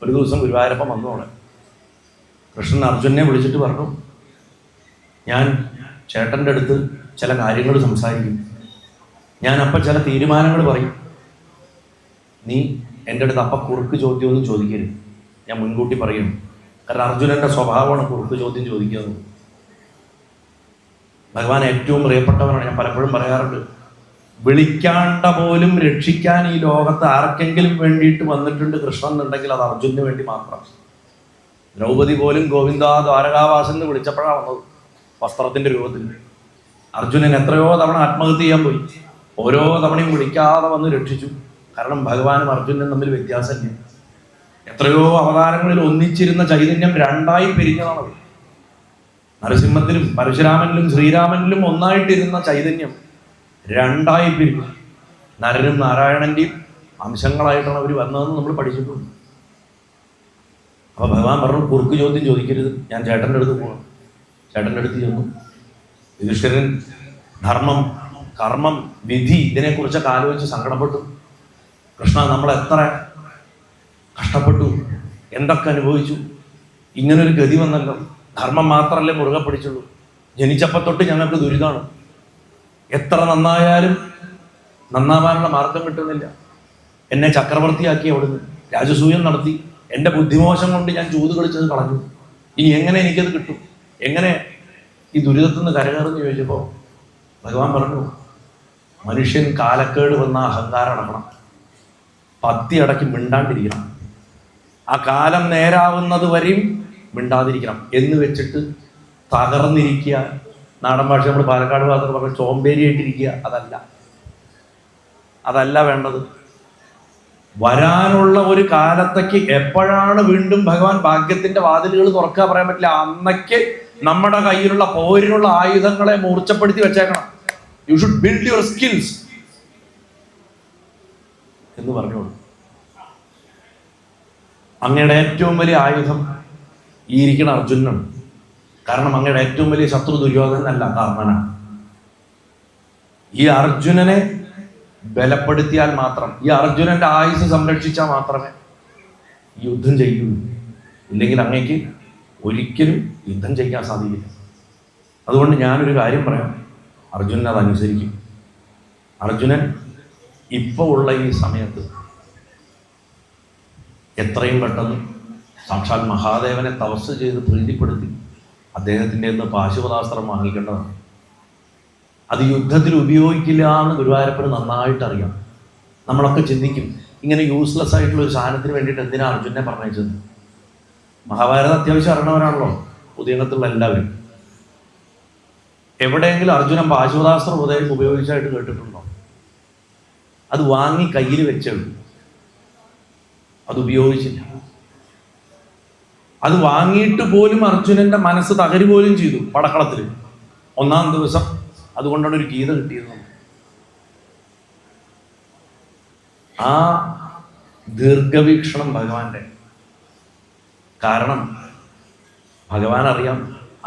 ഒരു ദിവസം ഗുരുവായൂരപ്പൻ വന്നു. അവിടെ കൃഷ്ണൻ അർജുനെ വിളിച്ചിട്ട് പറഞ്ഞു, ഞാൻ ചേട്ടൻ്റെ അടുത്ത് ചില കാര്യങ്ങൾ സംസാരിക്കും, ഞാൻ അപ്പം ചില തീരുമാനങ്ങൾ പറയും, നീ എൻ്റെ അടുത്ത് അപ്പം കുറുക്ക് ചോദ്യമൊന്നും ചോദിക്കരുത്, ഞാൻ മുൻകൂട്ടി പറയുന്നു. കാരണം അർജുനൻ്റെ സ്വഭാവമാണ് കുറുക്ക് ചോദ്യം ചോദിക്കുന്നത്. ഭഗവാൻ ഏറ്റവും പ്രിയപ്പെട്ടവനാണ്. ഞാൻ പലപ്പോഴും പറയാറുണ്ട്, വിളിക്കാണ്ട പോലും രക്ഷിക്കാൻ ഈ ലോകത്ത് ആർക്കെങ്കിലും വേണ്ടിയിട്ട് വന്നിട്ടുണ്ട് കൃഷ്ണൻ എന്നുണ്ടെങ്കിൽ അത് അർജുനന് വേണ്ടി മാത്രം. ദ്രൗപദി പോലും ഗോവിന്ദ ദ്വാരകാവാസൻ എന്ന് വിളിച്ചപ്പോഴാണ് വന്നത്, വസ്ത്രത്തിൻ്റെ രൂപത്തിൽ. അർജുനൻ എത്രയോ തവണ ആത്മഹത്യ ചെയ്യാൻ പോയി, ഓരോ തവണയും വിളിക്കാതെ വന്ന് രക്ഷിച്ചു. കാരണം ഭഗവാനും അർജുനനും തമ്മിൽ വ്യത്യാസമില്ല. എത്രയോ അവതാരങ്ങളിൽ ഒന്നിച്ചിരുന്ന ചൈതന്യം 2ആയി പിരിഞ്ഞതാണത്. നരസിംഹത്തിലും പരശുരാമനിലും ശ്രീരാമനിലും ഒന്നായിട്ടിരുന്ന ചൈതന്യം 2ആയി പിരിഞ്ഞു. നരനും നാരായണന്റെയും അംശങ്ങളായിട്ടാണ് അവർ വന്നതെന്ന് നമ്മൾ പഠിച്ചിട്ടുണ്ട്. അപ്പോൾ ഭഗവാൻ പറഞ്ഞു, കുറുക്ക് ചോദ്യം ചോദിക്കരുത്, ഞാൻ ചേട്ടൻ്റെ അടുത്ത് പോകണം. ചേട്ടൻ്റെ അടുത്ത് ചെന്നു. യുധിഷ്ഠിരൻ ധർമ്മം, കർമ്മം, വിധി ഇതിനെക്കുറിച്ചൊക്കെ ആലോചിച്ച് സങ്കടപ്പെട്ടു. കൃഷ്ണ, നമ്മൾ എത്ര കഷ്ടപ്പെട്ടു, എന്തൊക്കെ അനുഭവിച്ചു, ഇങ്ങനൊരു ഗതി വന്നല്ലോ. ധർമ്മം മാത്രമല്ലേ മുറുകെ പിടിച്ചുള്ളൂ, ജനിച്ചപ്പോൾ തൊട്ട് ഞങ്ങൾക്ക് ദുരിതമാണ്. എത്ര നന്നായാലും നന്നാവാനുള്ള മാർഗം കിട്ടുന്നില്ല. എന്നെ ചക്രവർത്തിയാക്കി, അവിടുന്ന് രാജസൂയം നടത്തി, എൻ്റെ ബുദ്ധിമോശം കൊണ്ട് ഞാൻ ചൂത് കളിച്ചത് കളഞ്ഞു. ഇനി എങ്ങനെ എനിക്കത് കിട്ടും, എങ്ങനെ ഈ ദുരിതത്തിൽ നിന്ന് കരകയറുന്നു ചോദിച്ചപ്പോൾ ഭഗവാൻ പറഞ്ഞു, മനുഷ്യൻ കാലക്കേട് വന്ന അഹങ്കാരം അടക്കണം, പത്തി അടക്കി മിണ്ടാണ്ടിരിക്കണം. ആ കാലം നേരാവുന്നത് വരെയും മിണ്ടാതിരിക്കണം എന്ന് വെച്ചിട്ട് തകർന്നിരിക്കുക, നാടൻ ഭാഷ നമ്മൾ പാലക്കാട് ഭാഗത്ത് പറഞ്ഞ ചോമ്പേരിയായിട്ടിരിക്കുക, അതല്ല വേണ്ടത്. വരാനുള്ള ഒരു കാലത്തേക്ക് എപ്പോഴാണ് വീണ്ടും ഭഗവാൻ ഭാഗ്യത്തിന്റെ വാതിലുകൾ തുറക്കുക പറയാൻ പറ്റില്ല. അന്നേക്ക് നമ്മുടെ കയ്യിലുള്ള പോരിനുള്ള ആയുധങ്ങളെ മൂർച്ചപ്പെടുത്തി വെച്ചേക്കണം. You should build your skills എന്ന് പറഞ്ഞോളൂ. അങ്ങയുടെ ഏറ്റവും വലിയ ആയുധം ഈ ഇരിക്കുന്ന അർജുനനാണ്. കാരണം അങ്ങയുടെ ഏറ്റവും വലിയ ശത്രു ദുര്യോധനല്ല, കർണനാണ്. ഈ അർജുനനെ ബലപ്പെടുത്തിയാൽ മാത്രം, ഈ അർജുനന്റെ ആയുസ് സംരക്ഷിച്ചാൽ മാത്രമേ യുദ്ധം ചെയ്യുള്ളൂ. ഇല്ലെങ്കിൽ അങ്ങേക്ക് ഒരിക്കലും യുദ്ധം ചെയ്യാൻ സാധിക്കില്ല. അതുകൊണ്ട് ഞാനൊരു കാര്യം പറയാം, അർജുനൻ അതനുസരിക്കും. അർജുനൻ ഇപ്പോൾ ഉള്ള ഈ സമയത്ത് എത്രയും പെട്ടെന്ന് സാക്ഷാൽ മഹാദേവനെ തപസ് ചെയ്ത് പ്രീതിപ്പെടുത്തി അദ്ദേഹത്തിൻ്റെ നിന്ന് പാശുപതാസ്ത്രം വാങ്ങിക്കേണ്ടതാണ്. അത് യുദ്ധത്തിൽ ഉപയോഗിക്കില്ല എന്ന് ഗുരുവായൂരപ്പന് നന്നായിട്ട് അറിയാം. നമ്മളൊക്കെ ചിന്തിക്കും, ഇങ്ങനെ യൂസ്ലെസ് ആയിട്ടുള്ള ഒരു സാധനത്തിന് വേണ്ടിയിട്ട് എന്തിനാണ് അർജുനെ പറഞ്ഞത്? മഹാഭാരതം അത്യാവശ്യം അറിയണവരാണല്ലോ പൊതുജനത്തിലുള്ള എല്ലാവരും. എവിടെയെങ്കിലും അർജുനൻ പാശുപതാസ്ത്രം ഉപയോഗിച്ചായിട്ട് കേട്ടിട്ടുണ്ടോ? അത് വാങ്ങി കയ്യിൽ വെച്ചെടുത്തു, അത് ഉപയോഗിച്ചില്ല. അത് വാങ്ങിയിട്ട് പോലും അർജുനന്റെ മനസ്സ് തകരു പോലും ചെയ്തു പടക്കളത്തിൽ. ഒന്നാം ദിവസം അതുകൊണ്ടാണ് ഒരു ഗീത കിട്ടിയത്. ആ ദീർഘവീക്ഷണം ഭഗവാന്റെ. കാരണം ഭഗവാൻ അറിയാം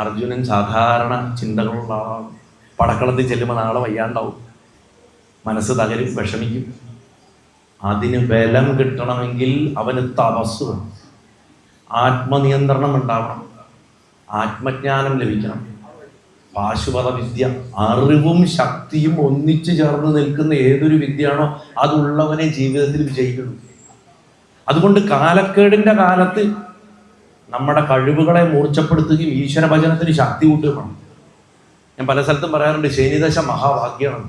അർജുനൻ സാധാരണ ചിന്തകളുള്ള ആളാണ്. പടക്കളത്തിൽ ചെല്ലുമ്പോൾ നാളെ വയ്യാണ്ടാവും, മനസ്സ് തകരും, വിഷമിക്കും. അതിന് ബലം കിട്ടണമെങ്കിൽ അവന് തപസ് വേണം, ആത്മനിയന്ത്രണം ഉണ്ടാവണം, ആത്മജ്ഞാനം ലഭിക്കണം. പാശുപത വിദ്യ, അറിവും ശക്തിയും ഒന്നിച്ചു ചേർന്ന് നിൽക്കുന്ന ഏതൊരു വിദ്യയാണോ അതുള്ളവനെ ജീവിതത്തിൽ വിജയിക്കുള്ളൂ. അതുകൊണ്ട് കാലക്കേടിന്റെ കാലത്ത് നമ്മുടെ കഴിവുകളെ മൂർച്ചപ്പെടുത്തുകയും ഈശ്വര ഭജനത്തിന് ശക്തി കൂട്ടുകയാണ്. ഞാൻ പല സ്ഥലത്തും പറയാറുണ്ട്, ശനിദശ മഹാഭാഗ്യമാണ്.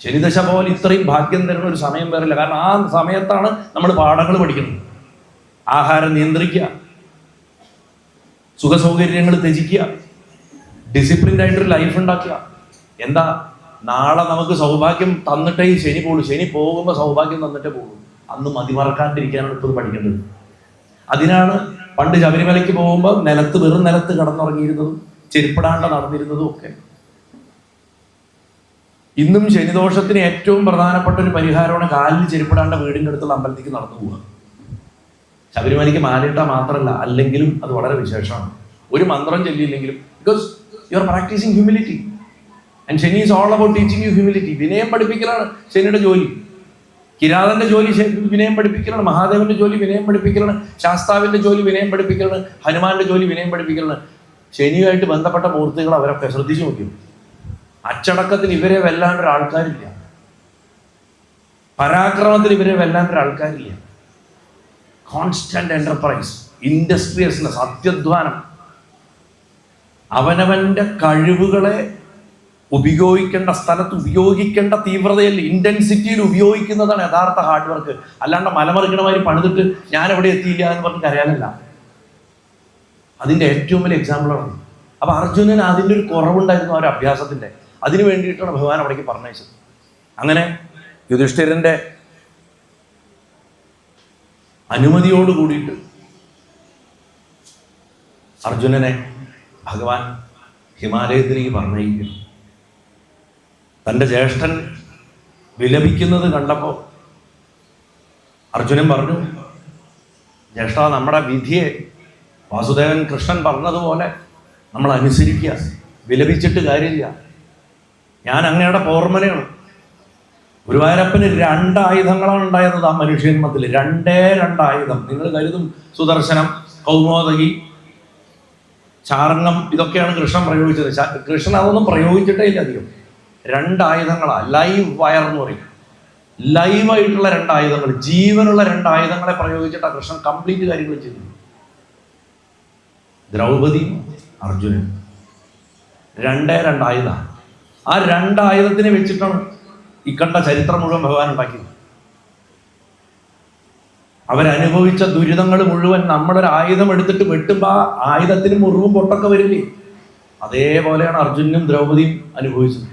ശനിദശ പോലെ ഇത്രയും ഭാഗ്യം തരുന്ന ഒരു സമയം വരില്ല. കാരണം ആ സമയത്താണ് നമ്മൾ പാഠങ്ങൾ പഠിക്കുന്നത്. ആഹാരം നിയന്ത്രിക്കുക, സുഖസൗകര്യങ്ങൾ ത്യജിക്കുക, ഡിസിപ്ലിൻഡ് ആയിട്ടൊരു ലൈഫ് ഉണ്ടാക്കുക. എന്താ, നാളെ നമുക്ക് സൗഭാഗ്യം തന്നിട്ടേ ഈ ശനി പോകുള്ളൂ. ശനി പോകുമ്പോൾ സൗഭാഗ്യം തന്നിട്ടേ പോകുള്ളൂ. അന്ന് മതിമറക്കാണ്ടിരിക്കാനാണ് ഇപ്പോൾ പഠിക്കേണ്ടത്. അതിനാണ് പണ്ട് ശബരിമലയ്ക്ക് പോകുമ്പോൾ വെറും നിലത്ത് കിടന്നുറങ്ങിയിരുന്നതും ചെരുപ്പിടാണ്ട് നടന്നിരുന്നതും ഒക്കെ. ഇന്നും ശനിദോഷത്തിന് ഏറ്റവും പ്രധാനപ്പെട്ട ഒരു പരിഹാരമാണ് കാലിൽ ചെരുപ്പിടാണ്ട വീടിൻ്റെ അടുത്തുള്ള അമ്പലത്തേക്ക് നടന്നു പോവുക. ശബരിമലയ്ക്ക് മാലിട്ടാൽ മാത്രമല്ല, അല്ലെങ്കിലും അത് വളരെ വിശേഷമാണ്. ഒരു മന്ത്രം ചൊല്ലിയില്ലെങ്കിലും, because you are practising humility and Shani is all about teaching you humility. വിനയം പഠിപ്പിക്കലാണ് ശനിയുടെ ജോലി. കിരാതന്റെ ജോലി വിനയം പഠിപ്പിക്കലാണ്, മഹാദേവന്റെ ജോലി വിനയം പഠിപ്പിക്കലാണ്, ശാസ്താവിന്റെ ജോലി വിനയം പഠിപ്പിക്കലാണ്, ഹനുമാന്റെ ജോലി വിനയം പഠിപ്പിക്കലാണ്. ശനിയുമായിട്ട് ബന്ധപ്പെട്ട മൂർത്തികൾ അവരൊക്കെ ശ്രദ്ധിച്ചു നോക്കും. അച്ചടക്കത്തിൽ ഇവരെ വെല്ലാണ്ട് ഒരാൾക്കാരില്ല, പരാക്രമത്തിൽ ഇവരെ വെല്ലാണ്ട് ഒരാൾക്കാരില്ല. കോൺസ്റ്റന്റ് എന്റർപ്രൈസ്, ഇൻഡസ്ട്രിയസ്നെസ്, അത്യധ്വാനം, അവനവന്റെ കഴിവുകളെ ഉപയോഗിക്കേണ്ട സ്ഥലത്ത് ഉപയോഗിക്കേണ്ട തീവ്രതയിൽ, ഇന്റൻസിറ്റിയിൽ ഉപയോഗിക്കുന്നതാണ് യഥാർത്ഥ ഹാർഡ് വർക്ക്. അല്ലാണ്ട് മലമറിക്കണമാതിരി പണിതിട്ട് ഞാൻ എവിടെ എത്തിയില്ല എന്ന് പറഞ്ഞ് കരയാനല്ല. അതിൻ്റെ ഏറ്റവും വലിയ എക്സാമ്പിളാണ്. അപ്പൊ അർജുനന് അതിൻ്റെ ഒരു കുറവുണ്ടായിരുന്നു, ആ ഒരു അഭ്യാസത്തിന്റെ. അതിനു വേണ്ടിയിട്ടാണ് ഭഗവാൻ അവിടേക്ക് പറഞ്ഞയച്ചത്. അങ്ങനെ യുധിഷ്ഠിരന്റെ അനുമതിയോട് കൂടിയിട്ട് അർജുനനെ ഭഗവാൻ ഹിമാലയത്തിലേക്ക് പറഞ്ഞയക്കുന്നു. തൻ്റെ ജ്യേഷ്ഠൻ വിലപിക്കുന്നത് കണ്ടപ്പോൾ അർജുനൻ പറഞ്ഞു, ജ്യേഷ്ഠ, നമ്മുടെ വിധിയെ വാസുദേവൻ കൃഷ്ണൻ പറഞ്ഞതുപോലെ നമ്മൾ അനുസരിക്കുക, വിലപിച്ചിട്ട് കാര്യമില്ല. ഞാൻ അങ്ങയുടെ പോർമനയാണ്. ഗുരുവായൂരപ്പന് 2 ആയുധങ്ങളാണ് ഉണ്ടായിരുന്നത് ആ മനുഷ്യന്മത്തിൽ. 2 ആയുധം. നിങ്ങൾ കരുതും സുദർശനം, കൗമോദകി, ചാർങ്ങം, ഇതൊക്കെയാണ് കൃഷ്ണൻ പ്രയോഗിച്ചത്. കൃഷ്ണൻ അതൊന്നും പ്രയോഗിച്ചിട്ടേ ഇല്ല അധികം. 2 ആയുധങ്ങളാണ്. ലൈവ് വയർ എന്ന് പറയും. ലൈവായിട്ടുള്ള 2 ആയുധങ്ങൾ, ജീവനുള്ള 2 ആയുധങ്ങളെ പ്രയോഗിച്ചിട്ടാണ് കൃഷ്ണൻ കംപ്ലീറ്റ് കാര്യങ്ങൾ ചെയ്തത്. ദ്രൗപദി, അർജുനൻ, 2 ആയുധ. ആ 2 ആയുധത്തിനെ വെച്ചിട്ടാണ് ഈ കണ്ട ചരിത്രം മുഴുവൻ ഭഗവാൻ ഉണ്ടാക്കിയത്. അവരനുഭവിച്ച ദുരിതങ്ങൾ മുഴുവൻ നമ്മളൊരു ആയുധം എടുത്തിട്ട് വെട്ടുമ്പോൾ ആ ആയുധത്തിന് മുറിവും പൊട്ടൊക്കെ വരില്ലേ? അതേപോലെയാണ് അർജുനനും ദ്രൗപദിയും അനുഭവിച്ചത്.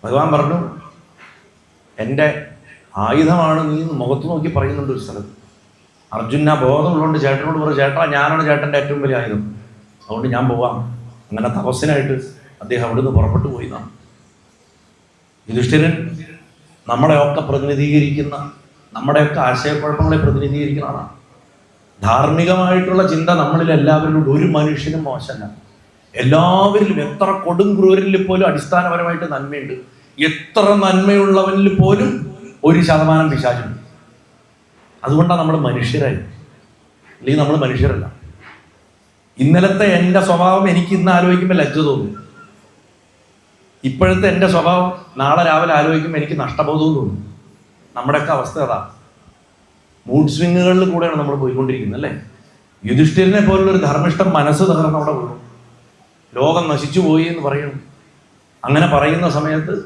ഭഗവാൻ പറഞ്ഞു, എൻ്റെ ആയുധമാണ് നീ മുഖത്ത് നോക്കി പറയുന്നുണ്ട് ഒരു സ്ഥലത്ത്. അർജുന ബോധമുള്ളതുകൊണ്ട് ചേട്ടനോട് പറഞ്ഞു, ചേട്ടാ ഞാനാണ് ചേട്ടൻ്റെ ഏറ്റവും വലിയ ആയുധം, അതുകൊണ്ട് ഞാൻ പോവാം. അങ്ങനെ തപസ്സിനായിട്ട് അദ്ദേഹം അവിടുന്ന് പുറപ്പെട്ടു പോയി എന്നാണ്. യുധിഷ്ഠിരൻ നമ്മളെയൊക്കെ പ്രതിനിധീകരിക്കുന്ന, നമ്മുടെയൊക്കെ ആശയക്കുഴപ്പങ്ങളെ പ്രതിനിധീകരിക്കുന്ന ആളാണ്. ധാർമ്മികമായിട്ടുള്ള ചിന്ത നമ്മളിൽ എല്ലാവരിലും ഒരു മനുഷ്യനും മോശമല്ല. എല്ലാവരിലും, എത്ര കൊടും ക്രൂരരിൽ പോലും അടിസ്ഥാനപരമായിട്ട് നന്മയുണ്ട്. എത്ര നന്മയുള്ളവനിൽ പോലും 1% പിശാചുണ്ട്. അതുകൊണ്ടാണ് നമ്മൾ മനുഷ്യരായി, അല്ലെങ്കിൽ നമ്മൾ മനുഷ്യരല്ല. ഇന്നലത്തെ എൻ്റെ സ്വഭാവം എനിക്ക് ഇന്ന് ആലോചിക്കുമ്പോൾ ലജ്ജ തോന്നും. ഇപ്പോഴത്തെ എൻ്റെ സ്വഭാവം നാളെ രാവിലെ ആലോചിക്കുമ്പോൾ എനിക്ക് നഷ്ടബോധവും തോന്നും. നമ്മുടെയൊക്കെ അവസ്ഥ അതാ. മൂഡ് സ്വിങ്ങുകളിൽ കൂടെയാണ് നമ്മൾ പോയിക്കൊണ്ടിരിക്കുന്നത്, അല്ലേ? യുധിഷ്ഠിരനെ പോലുള്ളൊരു ധർമ്മിഷ്ഠം മനസ്സ് തകർന്ന് അവിടെ വീണു. ലോകം നശിച്ചു പോയി എന്ന് പറയുന്നു. അങ്ങനെ പറയുന്ന സമയത്ത്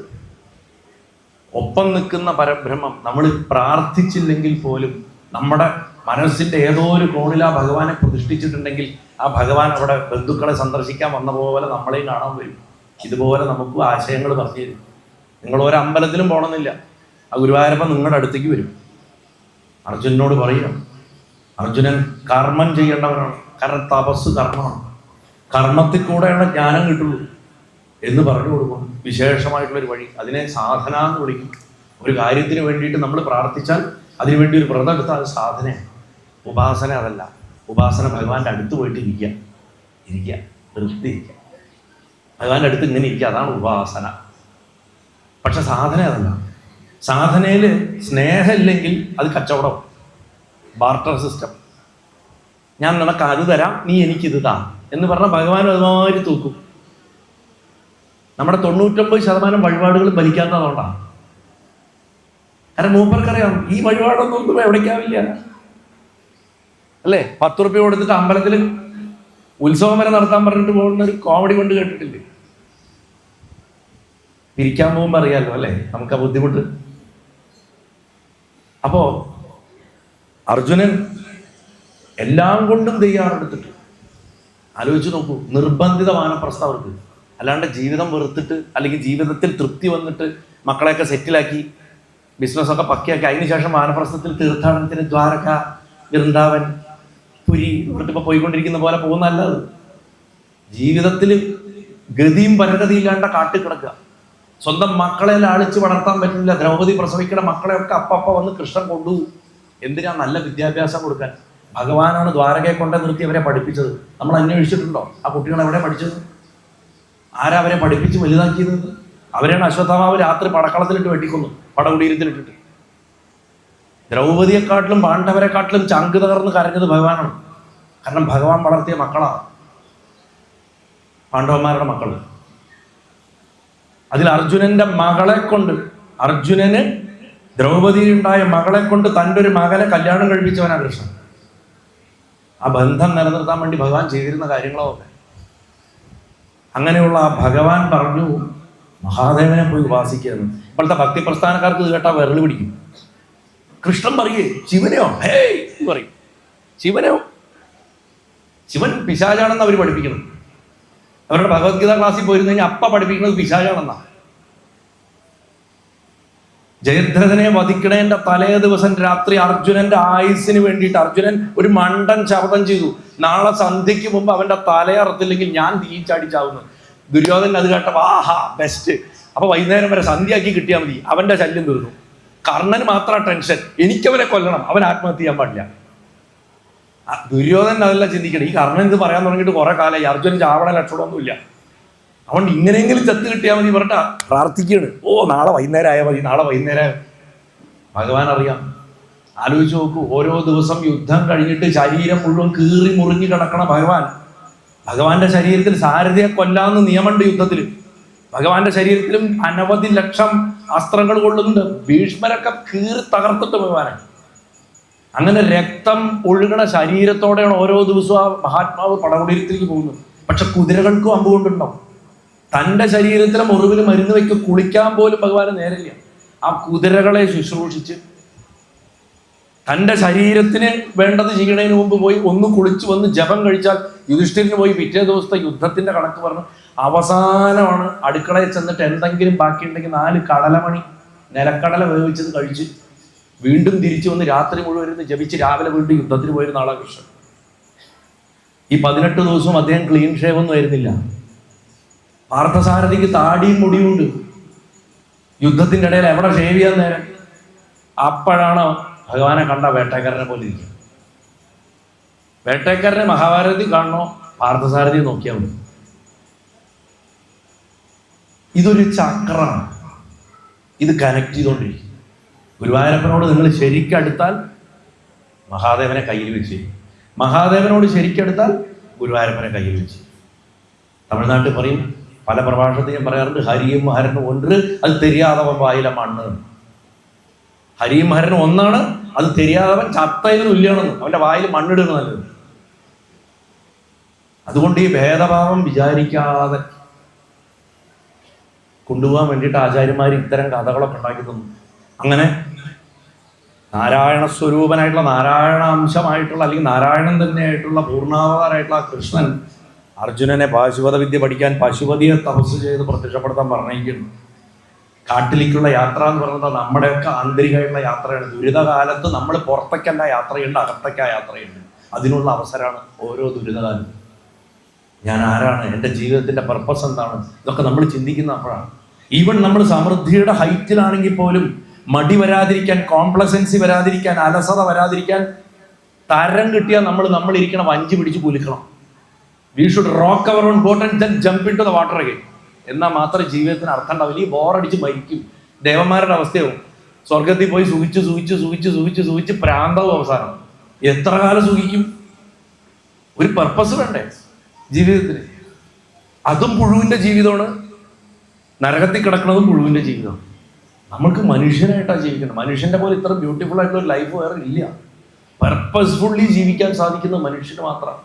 ഒപ്പം നിൽക്കുന്ന പരബ്രഹ്മം, നമ്മൾ പ്രാർത്ഥിച്ചില്ലെങ്കിൽ പോലും നമ്മുടെ മനസ്സിൻ്റെ ഏതോ ഒരു കോണിൽ ആ ഭഗവാനെ പ്രതിഷ്ഠിച്ചിട്ടുണ്ടെങ്കിൽ ആ ഭഗവാൻ അവിടെ ബന്ധുക്കളെ സന്ദർശിക്കാൻ വന്ന പോലെ നമ്മളെയും കാണാൻ വരും. ഇതുപോലെ നമുക്ക് ആശയങ്ങൾ പറഞ്ഞു തരും. നിങ്ങൾ ഒരു അമ്പലത്തിലും പോകണമെന്നില്ല, ആ ഗുരുവായൂരപ്പൻ നിങ്ങളുടെ അടുത്തേക്ക് വരും. അർജുനനോട് പറയണം, അർജുനൻ കർമ്മം ചെയ്യേണ്ടവനാണ്. കാരണം തപസ് കർമ്മമാണ്, കർമ്മത്തിൽ കൂടെയാണ് ജ്ഞാനം കിട്ടുള്ളൂ എന്ന് പറഞ്ഞു കൊടുക്കും. വിശേഷമായിട്ടുള്ളൊരു വഴി, അതിനെ സാധന എന്ന് വിളിക്കും. ഒരു കാര്യത്തിന് വേണ്ടിയിട്ട് നമ്മൾ പ്രാർത്ഥിച്ചാൽ അതിനുവേണ്ടി ഒരു വ്രതം എടുത്താൽ അത് സാധനയാണ്. ഉപാസന അതല്ല. ഉപാസന ഭഗവാന്റെ അടുത്ത് പോയിട്ട് ഇരിക്കുക, നിർത്തിയിരിക്കുക, ഭഗവാന്റെ അടുത്ത് ഇങ്ങനെ ഇരിക്കുക, അതാണ് ഉപാസന. പക്ഷെ സാധന അതല്ല. സാധനയിൽ സ്നേഹമില്ലെങ്കിൽ അത് കച്ചവടം, ബാർട്ടർ സിസ്റ്റം. ഞാൻ നിനക്ക് അത് തരാം, നീ എനിക്കിത് താ എന്ന് പറഞ്ഞാൽ ഭഗവാൻ അതുമാതിരി തൂക്കും. നമ്മുടെ 99% വഴിപാടുകൾ ബലിക്കാത്തതുകൊണ്ടാണ്. കാരണം മൂപ്പർക്കറിയാം ഈ വഴിപാടൊന്നും എവിടേക്കാവില്ല, അല്ലേ? 10 രൂപ കൊടുത്തിട്ട് അമ്പലത്തിൽ ഉത്സവം വരെ നടത്താൻ പറഞ്ഞിട്ട് പോകുന്ന ഒരു കോമഡി കൊണ്ട് കേട്ടിട്ടില്ലേ? പിരിക്കാൻ പോകുമ്പോൾ അറിയാമല്ലോ, അല്ലേ, നമുക്ക് ആ ബുദ്ധിമുട്ട്. അപ്പോ അർജുനൻ എല്ലാം കൊണ്ടും തയ്യാറെടുത്തിട്ട് ആലോചിച്ച് നോക്കൂ. നിർബന്ധിത വാനപ്രസ്ഥം അവർക്ക്. അല്ലാണ്ട് ജീവിതം വെറുത്തിട്ട്, അല്ലെങ്കിൽ ജീവിതത്തിൽ തൃപ്തി വന്നിട്ട് മക്കളെയൊക്കെ സെറ്റിലാക്കി ബിസിനസ്സൊക്കെ പക്കയാക്കി അതിനുശേഷം വാനപ്രസ്ഥത്തിൽ തീർത്ഥാടനത്തിന് ദ്വാരക, വൃന്ദാവൻ, പുരി ഇവിടുത്തെ പോയിക്കൊണ്ടിരിക്കുന്ന പോലെ പോകുന്നതല്ലത്. ജീവിതത്തിൽ ഗതിയും പരഗതിയില്ലാണ്ട കാട്ടിക്കിടക്കുക. സ്വന്തം മക്കളെ ലാളിച്ച് വളർത്താൻ പറ്റില്ല. ദ്രൗപദി പ്രസവിക്കുന്ന മക്കളെയൊക്കെ അപ്പ വന്ന് കൃഷ്ണൻ കൊണ്ടുപോകും. എന്തിനാ? നല്ല വിദ്യാഭ്യാസം കൊടുക്കാൻ. ഭഗവാനാണ് ദ്വാരകയെ കൊണ്ടേ നിർത്തി അവരെ പഠിപ്പിച്ചത്. നമ്മൾ അന്വേഷിച്ചിട്ടുണ്ടോ ആ കുട്ടികൾ എവിടെ പഠിച്ചത്? ആരാ അവരെ പഠിപ്പിച്ച് വലുതാക്കിയത്? അവരെയാണ് അശ്വത്ഥാമാവ് രാത്രി പടക്കളത്തിലിട്ട് വെട്ടിക്കൊന്നു, പടകുടീരത്തിലിട്ടിട്ട്. ദ്രൗപദിയെക്കാട്ടിലും പാണ്ഡവരെക്കാട്ടിലും ചങ്ക് തകർന്ന് കരഞ്ഞത് ഭഗവാനാണ്. കാരണം ഭഗവാൻ വളർത്തിയ മക്കളാണ് പാണ്ഡവന്മാരുടെ മക്കൾ. അതിൽ അർജുനന്റെ മകളെ കൊണ്ട്, അർജുനന് ദ്രൗപദിയുണ്ടായ മകളെ കൊണ്ട് തൻ്റെ ഒരു മകനെ കല്യാണം കഴിപ്പിച്ചവനാണ് കൃഷ്ണൻ. ആ ബന്ധം നിലനിർത്താൻ വേണ്ടി ഭഗവാൻ ചെയ്തിരുന്ന കാര്യങ്ങളൊക്കെ. അങ്ങനെയുള്ള ആ ഭഗവാൻ പറഞ്ഞു, മഹാദേവനെ പോയി ഉപാസിക്കുന്നു. ഇപ്പോഴത്തെ ഭക്തി പ്രസ്ഥാനക്കാർക്ക് ഇത് കേട്ടാൽ വിരൽ പിടിക്കും. കൃഷ്ണൻ പറയേ ശിവനെയോ ഹേയ് എന്ന് പറയും. ശിവനെയോ? ശിവൻ പിശാചാണെന്ന് അവർ പഠിപ്പിക്കുന്നു. അവരുടെ ഭഗവത്ഗീത ക്ലാസ്സിൽ പോയിരുന്നു കഴിഞ്ഞാൽ അപ്പ പഠിപ്പിക്കുന്നത് പിശാചാണെന്നാണ്. ജയദ്രഥനെ വധിക്കണേന്റെ തലേ ദിവസം രാത്രി അർജുനന്റെ ആയുസിന് വേണ്ടിയിട്ട് അർജുനൻ ഒരു മണ്ടൻ ശപഥം ചെയ്തു. നാളെ സന്ധ്യയ്ക്ക് മുമ്പ് അവന്റെ തലയറത്തില്ലെങ്കിൽ ഞാൻ തീച്ചാടിച്ചാവുന്നു. ദുര്യോധനൻ അത് കേട്ട വാഹാ ബെസ്റ്റ്, അപ്പൊ വൈകുന്നേരം വരെ സന്ധ്യയാക്കി കിട്ടിയാൽ മതി, അവന്റെ ശല്യം തീർന്നു. കർണന് മാത്രം ടെൻഷൻ, എനിക്കവനെ കൊല്ലണം, അവൻ ആത്മഹത്യ ചെയ്യാൻ പാടില്ല. ദുര്യോധനൻ അതെല്ലാം ചിന്തിക്കണം. ഈ കർണൻ ഇത് പറയാൻ തുടങ്ങിയിട്ട് കുറെ കാലമായി, അർജുനൻ ചാവണ ലക്ഷണമൊന്നുമില്ല. അതുകൊണ്ട് ഇങ്ങനെയെങ്കിലും ചത്ത് കിട്ടിയാൽ മതി പറഞ്ഞിട്ട് പ്രാർത്ഥിക്കുകയാണ്. ഓ നാളെ വൈകുന്നേരം ആയാൽ മതി, നാളെ വൈകുന്നേരം. ഭഗവാൻ അറിയാം. ആലോചിച്ച് നോക്കൂ, ഓരോ ദിവസം യുദ്ധം കഴിഞ്ഞിട്ട് ശരീരം മുഴുവൻ കീറി മുറിഞ്ഞു കിടക്കണ ഭഗവാൻ. ഭഗവാന്റെ ശരീരത്തിൽ സാരഥിയെ കൊല്ലാന്ന് നിയമമുണ്ട് യുദ്ധത്തിൽ. ഭഗവാന്റെ ശരീരത്തിലും അനവധി ലക്ഷം അസ്ത്രങ്ങൾ കൊള്ളുന്നുണ്ട്. ഭീഷ്മരൊക്കെ കീറി തകർത്തിട്ട് ഭഗവാനെ. അങ്ങനെ രക്തം ഒഴുകണ ശരീരത്തോടെയാണ് ഓരോ ദിവസവും ആ മഹാത്മാവ് പടകുടീരത്തിലേക്ക് പോകുന്നത്. പക്ഷെ കുതിരകൾക്കും അമ്പ് കൊണ്ടുണ്ടാവും. തൻ്റെ ശരീരത്തിലെ മുറിവിൽ മരുന്ന് വയ്ക്കും, കുളിക്കാൻ പോലും ഭഗവാന് നേരില്ല. ആ കുതിരകളെ ശുശ്രൂഷിച്ച് തൻ്റെ ശരീരത്തിന് വേണ്ടത് ചെയ്യണതിന് മുമ്പ് പോയി ഒന്ന് കുളിച്ച് വന്ന് ജപം കഴിച്ചാൽ യുധിഷ്ഠിരന് പോയി പിറ്റേ ദിവസത്തെ യുദ്ധത്തിന്റെ കണക്ക് പറഞ്ഞ് അവസാനമാണ് അടുക്കളയിൽ ചെന്നിട്ട് എന്തെങ്കിലും ബാക്കിയുണ്ടെങ്കിൽ 4 കടലമണി നിലക്കടല വേവിച്ചത് കഴിച്ച് വീണ്ടും തിരിച്ചു വന്ന് രാത്രി മുഴുവൻ ഇരുന്ന് ജപിച്ച് രാവിലെ വീണ്ടും യുദ്ധത്തിന് പോയിരുന്ന ആളാ കൃഷ്ണൻ. ഈ 18 ദിവസവും അദ്ദേഹം ക്ലീൻ ഷേവ് ഒന്നും ആയിരുന്നില്ല. പാർത്ഥസാരഥിക്ക് താടിയും മുടിയുണ്ട്. യുദ്ധത്തിന്റെ ഇടയിൽ എവിടെ ഷേവ് ചെയ്യാൻ നേരം? അപ്പോഴാണ് ഭഗവാനെ കണ്ട വേട്ടക്കാരനെ പോലെ ഇരിക്കുക. വേട്ടക്കാരനെ മഹാഭാരതത്തിൽ കാണണോ പാർത്ഥസാരഥി നോക്കിയാൽ മതി. ഇതൊരു ചക്രമാണ്. ഇത് കണക്ട് ചെയ്തുകൊണ്ടിരിക്കും. ഗുരുവായൂരപ്പനോട് നിങ്ങൾ ശരിക്കടുത്താൽ മഹാദേവനെ കയ്യിൽ വെച്ച്, മഹാദേവനോട് ശരിക്കടുത്താൽ ഗുരുവായൂരപ്പനെ കയ്യിൽ വെച്ച്. തമിഴ്നാട്ടിൽ പറയും, പല പ്രഭാഷണത്തിനും പറയാറുണ്ട്, ഹരിയും ഹരനും ഒന്ന് അത് തെരിയാതവൻ വായില മണ്ണ്. ഹരിയും ഹരനും ഒന്നാണ്, അത് തെരിയാതവൻ ചത്തതിന് തുല്യമാണെന്ന്. അവന്റെ വായിൽ മണ്ണിടുന്നത് നല്ലത്. അതുകൊണ്ട് ഈ ഭേദഭാവം വിചാരിക്കാതെ കൊണ്ടുപോകാൻ വേണ്ടിയിട്ട് ആചാര്യന്മാർ ഇത്തരം കഥകളൊക്കെ ഉണ്ടാക്കി തന്നു. അങ്ങനെ നാരായണ സ്വരൂപനായിട്ടുള്ള, നാരായണ അംശമായിട്ടുള്ള, അല്ലെങ്കിൽ നാരായണൻ തന്നെയായിട്ടുള്ള പൂർണ്ണാവതാരായിട്ടുള്ള കൃഷ്ണൻ അർജുനനെ പാശുപത വിദ്യ പഠിക്കാൻ പശുപതിയെ തപസ് ചെയ്ത് പ്രത്യക്ഷപ്പെടുത്താൻ പറഞ്ഞിരിക്കുന്നു. കാട്ടിലേക്കുള്ള യാത്ര എന്ന് പറയുന്നത് നമ്മുടെയൊക്കെ ആന്തരികമായിട്ടുള്ള യാത്രയാണ്. ദുരിതകാലത്ത് നമ്മൾ പുറത്തേക്കല്ല യാത്രയുണ്ട്, അകത്തേക്കാ യാത്രയുണ്ട്. അതിനുള്ള അവസരമാണ് ഓരോ ദുരിതകാലം. ഞാൻ ആരാണ്, എൻ്റെ ജീവിതത്തിൻ്റെ പർപ്പസ് എന്താണ്, ഇതൊക്കെ നമ്മൾ ചിന്തിക്കുന്ന അപ്പോഴാണ്. ഈവൻ നമ്മൾ സമൃദ്ധിയുടെ ഹൈറ്റിലാണെങ്കിൽ പോലും മടി വരാതിരിക്കാൻ, കോംപ്ലസൻസി വരാതിരിക്കാൻ, അലസത വരാതിരിക്കാൻ, തരം കിട്ടിയാൽ നമ്മൾ ഇരിക്കണം വഞ്ചി പിടിച്ച് കുലുക്കണം. We should rock our own boat and then jump into the water again. എന്നാൽ മാത്രമേ ജീവിതത്തിന് അർത്ഥം ഉണ്ടാവില്ല. ഈ ബോറടിച്ച് മരിക്കും. ദേവന്മാരുടെ അവസ്ഥയാവും. സ്വർഗത്തിൽ പോയി സുഖിച്ച് പ്രാന്തവും അവസാനം. എത്ര കാലം സുഖിക്കും? ഒരു പർപ്പസ് വേണ്ടേ ജീവിതത്തിന്? അതും പുഴുവിൻ്റെ ജീവിതമാണ്. നരകത്തിൽ കിടക്കുന്നതും പുഴുവിൻ്റെ ജീവിതമാണ്. നമ്മൾക്ക് മനുഷ്യനായിട്ടാണ് ജീവിക്കുന്നത്. മനുഷ്യൻ്റെ പോലെ ഇത്ര ബ്യൂട്ടിഫുൾ ആയിട്ടുള്ള ഒരു ലൈഫ് വേറെ ഇല്ല. പർപ്പസ്ഫുള്ളി ജീവിക്കാൻ സാധിക്കുന്ന മനുഷ്യന് മാത്രം.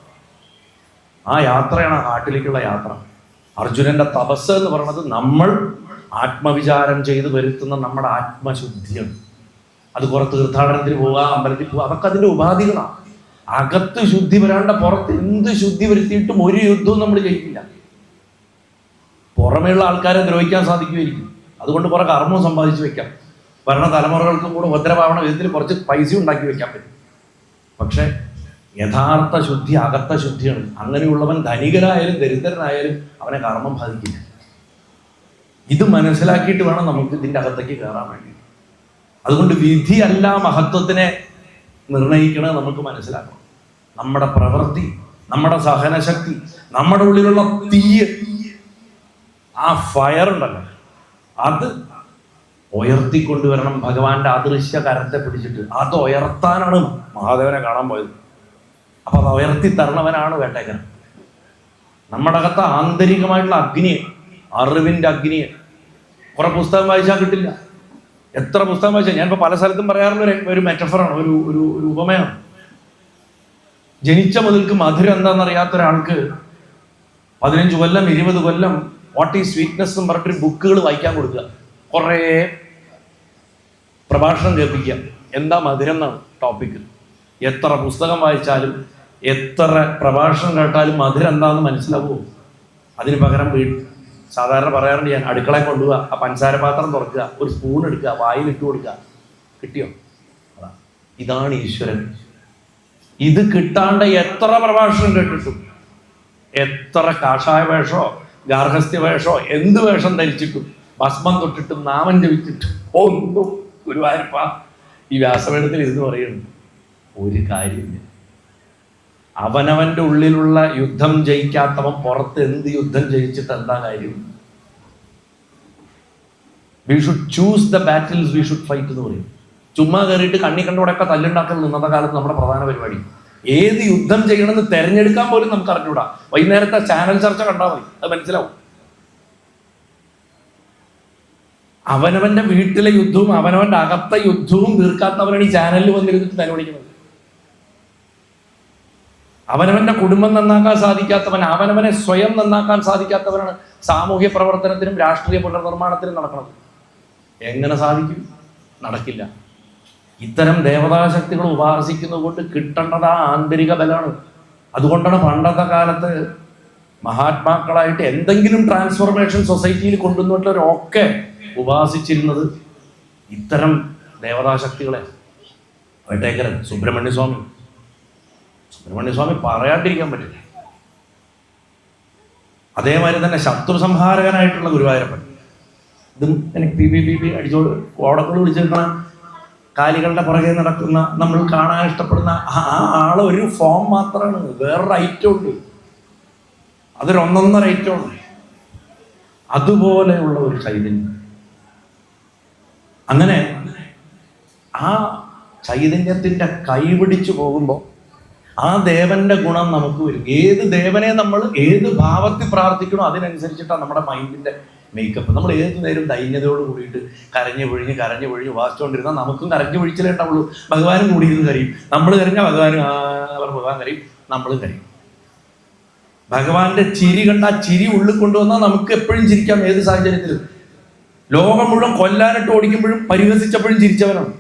ആ യാത്രയാണ് ആ കാട്ടിലേക്കുള്ള യാത്ര. അർജുനന്റെ തപസ് എന്ന് പറയുന്നത് നമ്മൾ ആത്മവിചാരം ചെയ്ത് വരുത്തുന്ന നമ്മുടെ ആത്മശുദ്ധിയാണ്. അത് കുറെ തീർത്ഥാടനത്തിന് പോവുക, അമ്പലത്തിൽ പോവുക, അതൊക്കെ അതിൻ്റെ ഉപാധികളാണ്. അകത്ത് ശുദ്ധി വരാണ്ട പുറത്ത് എന്ത് ശുദ്ധി വരുത്തിയിട്ടും ഒരു യുദ്ധവും നമ്മൾ ജയിക്കില്ല. പുറമേയുള്ള ആൾക്കാരെ ദ്രോഹിക്കാൻ സാധിക്കുമായിരിക്കും. അതുകൊണ്ട് കുറെ കർമ്മവും സമ്പാദിച്ചു വെക്കാം. ഭരണ തലമുറകൾക്കും കൂടെ ഉപദ്രവാവണ വിധത്തിൽ കുറച്ച് പൈസ ഉണ്ടാക്കി വെക്കാൻ പറ്റും. പക്ഷെ യഥാർത്ഥ ശുദ്ധി അകത്ത ശുദ്ധിയാണ്. അങ്ങനെയുള്ളവൻ ധനികനായാലും ദരിദ്രനായാലും അവനെ കർമ്മം ബാധിക്കില്ല. ഇത് മനസ്സിലാക്കിയിട്ട് വേണം നമുക്ക് ഇതിൻ്റെ അകത്തേക്ക് കയറാൻ വേണ്ടി. അതുകൊണ്ട് വിധിയല്ല മഹത്വത്തിനെ നിർണയിക്കണത് നമുക്ക് മനസ്സിലാക്കണം. നമ്മുടെ പ്രവൃത്തി, നമ്മുടെ സഹനശക്തി, നമ്മുടെ ഉള്ളിലുള്ള തീയ്, ആ ഫയർ ഉണ്ടല്ലോ, അത് ഉയർത്തിക്കൊണ്ടുവരണം. ഭഗവാന്റെ അദൃശ്യ കരത്തെ പിടിച്ചിട്ട് അത് ഉയർത്താനാണ് മഹാദേവനെ കാണാൻ പോയത്. അപ്പൊ അത് ഉയർത്തി തരണവനാണ് വേട്ടക്കാരൻ. നമ്മുടെ അകത്ത് ആന്തരികമായിട്ടുള്ള അഗ്നിയെ, അറിവിന്റെ അഗ്നിയെ കുറെ പുസ്തകം വായിച്ചാൽ കിട്ടില്ല. എത്ര പുസ്തകം വായിച്ചാൽ, ഞാനിപ്പോൾ പല സ്ഥലത്തും പറയാറുള്ള ഒരു മെറ്റഫറാണ്, ഒരു ഉപമയാണ്. ജനിച്ച മുതൽക്ക് മധുരം എന്താണെന്നറിയാത്ത ഒരാൾക്ക് 15 കൊല്ലം 20 കൊല്ലം വാട്ട് ഈസ് സ്വീറ്റ്നെസ് എന്ന് പറഞ്ഞിട്ട് ബുക്കുകൾ വായിക്കാൻ കൊടുക്കുക, കുറേ പ്രഭാഷണം കേൾപ്പിക്കുക. എന്താ മധുരം എന്നാണ് ടോപ്പിക്ക്. എത്ര പുസ്തകം വായിച്ചാലും എത്ര പ്രഭാഷണം കേട്ടാലും മധുരം എന്താണെന്ന് മനസ്സിലാവുമോ? അതിന് പകരം സാധാരണ പറയാറുണ്ട് ഞാൻ, അടുക്കളയിൽ കൊണ്ടുപോവുക, ആ പഞ്ചസാര പാത്രം തുറക്കുക, ഒരു സ്പൂൺ എടുക്കുക, വായിൽ ഇട്ട് കൊടുക്കുക. കിട്ടിയോ? അതാ, ഇതാണ് ഈശ്വരൻ. ഇത് കിട്ടാണ്ട് എത്ര പ്രഭാഷണം കേട്ടിട്ടും, എത്ര കാഷായ വേഷോ ഗാർഹസ്ഥ്യ വേഷോ എന്ത് വേഷം ധരിച്ചിട്ടും, ഭസ്മം തൊട്ടിട്ടും നാമം ജപിച്ചിട്ടും ഒന്നും ഗുരുവായൂരപ്പ ഈ വ്യാസവേദത്തിൽ ഇരുന്ന് പറയുന്നു ഒരു കാര്യമില്ല. അവനവന്റെ ഉള്ളിലുള്ള യുദ്ധം ജയിക്കാത്തവൻ പുറത്ത് എന്ത് യുദ്ധം ജയിച്ചിട്ട് എന്താ കാര്യം? We should choose the battles we should fight എന്ന് പറയും. ചുമ്മാ കയറിയിട്ട് കണ്ണി കണ്ടോടൊക്കെ തല്ലുണ്ടാക്കൽ ഇന്നത്തെ കാലത്ത് നമ്മുടെ പ്രധാന പരിപാടി. ഏത് യുദ്ധം ചെയ്യണമെന്ന് തെരഞ്ഞെടുക്കാൻ പോലും നമുക്ക് അറിഞ്ഞൂടാ. വൈകുന്നേരത്തെ ചാനൽ ചർച്ച കണ്ടാൽ മതി, അത് മനസ്സിലാവും. അവനവന്റെ വീട്ടിലെ യുദ്ധവും അവനവന്റെ അകത്തെ യുദ്ധവും തീർക്കാത്തവരാണ് ഈ ചാനലിൽ വന്നിരുന്നിട്ട് നിലവിളിക്കുന്നത്. അവനവന്റെ കുടുംബം നന്നാക്കാൻ സാധിക്കാത്തവൻ, അവനവനെ സ്വയം നന്നാക്കാൻ സാധിക്കാത്തവനാണ് സാമൂഹ്യ പ്രവർത്തനത്തിനും രാഷ്ട്രീയ പുനർനിർമ്മാണത്തിനും നടക്കുന്നത്. എങ്ങനെ സാധിക്കും? നടക്കില്ല. ഇത്തരം ദേവതാശക്തികൾ ഉപാസിക്കുന്നത് കൊണ്ട് കിട്ടേണ്ടത് ആ ആന്തരിക ബലമാണ്. അതുകൊണ്ടാണ് പണ്ടത്തെ കാലത്ത് മഹാത്മാക്കളായിട്ട് എന്തെങ്കിലും ട്രാൻസ്ഫോർമേഷൻ സൊസൈറ്റിയിൽ കൊണ്ടുവന്നിട്ടുള്ളവരൊക്കെ ഉപാസിച്ചിരുന്നത് ഇത്തരം ദേവതാശക്തികളെ. വേട്ടേക്കരൻ സുബ്രഹ്മണ്യസ്വാമി പറയാണ്ടിരിക്കാൻ പറ്റില്ല. അതേമാതിരി തന്നെ ശത്രു സംഹാരകനായിട്ടുള്ള ഗുരുവായൂരപ്പൻ. ഇതും എനിക്ക് പി അടിച്ചോട് ഓടക്കൾ വിളിച്ചിരിക്കുന്ന കാലികളുടെ പുറകെ നടക്കുന്ന, നമ്മൾ കാണാൻ ഇഷ്ടപ്പെടുന്ന ആ ആള് ഒരു ഫോം മാത്രമാണ്, വേറൊരു ഐറ്റം ഉണ്ട്, അതൊരൊന്നൊന്നര ഐറ്റമാണ്. അതുപോലെയുള്ള ഒരു ചൈതന്യം. അങ്ങനെ ആ ചൈതന്യത്തിൻ്റെ കൈപിടിച്ചു പോകുമ്പോൾ ആ ദേവന്റെ ഗുണം നമുക്ക് വരും. ഏത് ദേവനെ നമ്മൾ ഏത് ഭാവത്തിൽ പ്രാർത്ഥിക്കണോ അതിനനുസരിച്ചിട്ടാണ് നമ്മുടെ മൈൻഡിന്റെ മേക്കപ്പ്. നമ്മൾ ഏത് നേരം ദൈന്യതയോട് കൂടിയിട്ട് കരഞ്ഞു പൊഴിഞ്ഞ് വാസിച്ചുകൊണ്ടിരുന്നാൽ നമുക്കും കരഞ്ഞു പൊഴിച്ചിലേ ഉണ്ടാവുള്ളൂ. ഭഗവാനും കൂടിയിരുന്ന് കരയും. നമ്മൾ കരഞ്ഞാൽ ഭഗവാൻ കരയും, നമ്മളും കരയും. ഭഗവാന്റെ ചിരി കണ്ട ആ ചിരി ഉള്ളിൽ കൊണ്ടുവന്നാൽ നമുക്ക് എപ്പോഴും ചിരിക്കാം. ഏത് സാഹചര്യത്തിലും. ലോകം മുഴുവൻ കൊല്ലാനിട്ട് ഓടിക്കുമ്പോഴും പരിഹസിച്ചപ്പോഴും ചിരിച്ചവനാണ്.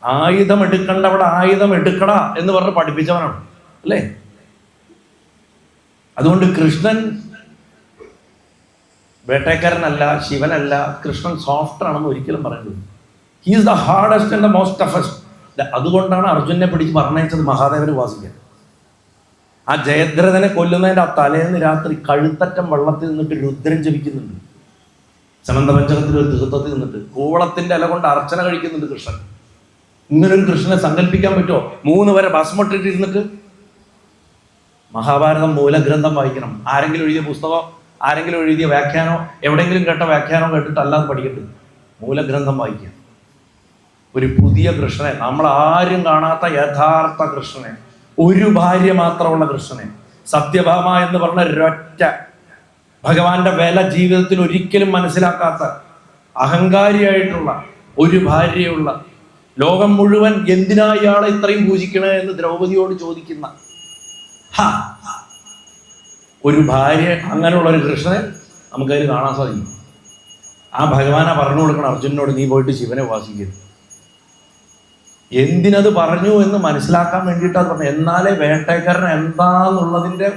ആയുധം എടുക്കേണ്ടവിടെ ആയുധം എടുക്കടാ എന്ന് പറഞ്ഞ് പഠിപ്പിച്ചവനാണ്, അല്ലേ? അതുകൊണ്ട് കൃഷ്ണൻ വേട്ടക്കാരനല്ല, ശിവനല്ല. കൃഷ്ണൻ സോഫ്റ്റ് ആണെന്ന് ഒരിക്കലും പറയുന്നത്. He is the hardest and the most toughest. അതുകൊണ്ടാണ് അർജുനെ പിടിച്ച് പറഞ്ഞയച്ചത് മഹാദേവനെ ഉപാസിക്കാൻ. ആ ജയദ്രഥനെ കൊല്ലുന്നതിൻ്റെ ആ തലേന്ന് രാത്രി കഴുത്തറ്റം വെള്ളത്തിൽ നിന്നിട്ട് രുദ്രൻ ജപിക്കുന്നുണ്ട്. സമന്തപഞ്ചകത്തിൽ ഒരു തീർത്ഥത്തിൽ നിന്നിട്ട് കൂവളത്തിന്റെ ഇല കൊണ്ട് അർച്ചന കഴിക്കുന്നുണ്ട് കൃഷ്ണൻ. ഇങ്ങനൊരു കൃഷ്ണനെ സങ്കല്പിക്കാൻ പറ്റുമോ? 3 വരെ ഭസ്മട്ടിട്ടിരുന്നിട്ട്. മഹാഭാരതം മൂലഗ്രന്ഥം വായിക്കണം. ആരെങ്കിലും എഴുതിയ പുസ്തകമോ ആരെങ്കിലും എഴുതിയ വ്യാഖ്യാനോ എവിടെയെങ്കിലും കേട്ട വ്യാഖ്യാനോ കേട്ടിട്ട് അല്ലാതെ പഠിക്കട്ടെ. മൂലഗ്രന്ഥം വായിക്കുക. ഒരു പുതിയ കൃഷ്ണനെ, നമ്മൾ ആരും കാണാത്ത യഥാർത്ഥ കൃഷ്ണനെ, ഒരു ഭാര്യ മാത്രമുള്ള കൃഷ്ണനെ, സത്യഭാമ എന്ന് പറഞ്ഞ ഒരൊറ്റ, ഭഗവാന്റെ വില ജീവിതത്തിൽ ഒരിക്കലും മനസ്സിലാക്കാത്ത അഹങ്കാരിയായിട്ടുള്ള ഒരു ഭാര്യയുള്ള, ലോകം മുഴുവൻ എന്തിനാ ഇയാളെ ഇത്രയും പൂജിക്കണേ എന്ന് ദ്രൗപദിയോട് ചോദിക്കുന്ന ഒരു ഭാര്യ, അങ്ങനെയുള്ള ഒരു കൃഷ്ണനെ നമുക്കതിൽ കാണാൻ സാധിക്കും. ആ ഭഗവാനെ പറഞ്ഞു കൊടുക്കണം അർജുനനോട്, നീ പോയിട്ട് ശിവനെ ഉപാസിക്കരുത്. എന്തിനത് പറഞ്ഞു എന്ന് മനസ്സിലാക്കാൻ വേണ്ടിയിട്ടാണ് പറഞ്ഞത്. എന്നാലേ വേട്ടക്കാരൻ എന്താന്നുള്ളതിൻ്റെ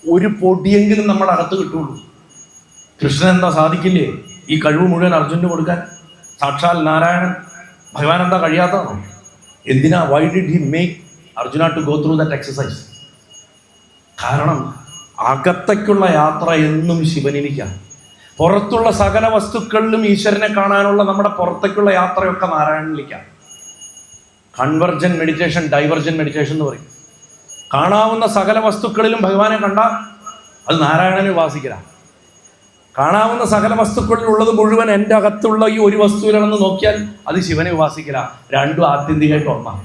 ഒരു പൊടിയെങ്കിലും നമ്മുടെ അകത്ത് കിട്ടുള്ളൂ. കൃഷ്ണൻ എന്താ സാധിക്കില്ലേ ഈ കഴിവ് മുഴുവൻ അർജുനന് കൊടുക്കാൻ? സാക്ഷാൽ നാരായണൻ. ഭഗവാൻ എന്താ കഴിയാത്തതാണോ? എന്തിനാ? Why did he make Arjuna to go through that exercise? കാരണം അകത്തേക്കുള്ള യാത്ര എന്നും ശിവനിരിക്കാം. പുറത്തുള്ള സകല വസ്തുക്കളിലും ഈശ്വരനെ കാണാനുള്ള നമ്മുടെ പുറത്തേക്കുള്ള യാത്രയൊക്കെ നാരായണനിലേക്കാം. കൺവർജൻ മെഡിറ്റേഷൻ, ഡൈവർജൻ മെഡിറ്റേഷൻ എന്ന് പറയും. കാണാവുന്ന സകല വസ്തുക്കളിലും ഭഗവാനെ കണ്ടാൽ അത് നാരായണനെ ഉപാസിക്കലാണ്. കാണാവുന്ന സകല വസ്തുക്കളിലുള്ളത് മുഴുവൻ എൻ്റെ അകത്തുള്ള ഈ ഒരു വസ്തുവിലാണെന്ന് നോക്കിയാൽ അത് ശിവനെ ഉപാസിക്കല. രണ്ടും ആത്യന്തികമായിട്ട് ഒന്നാണ്.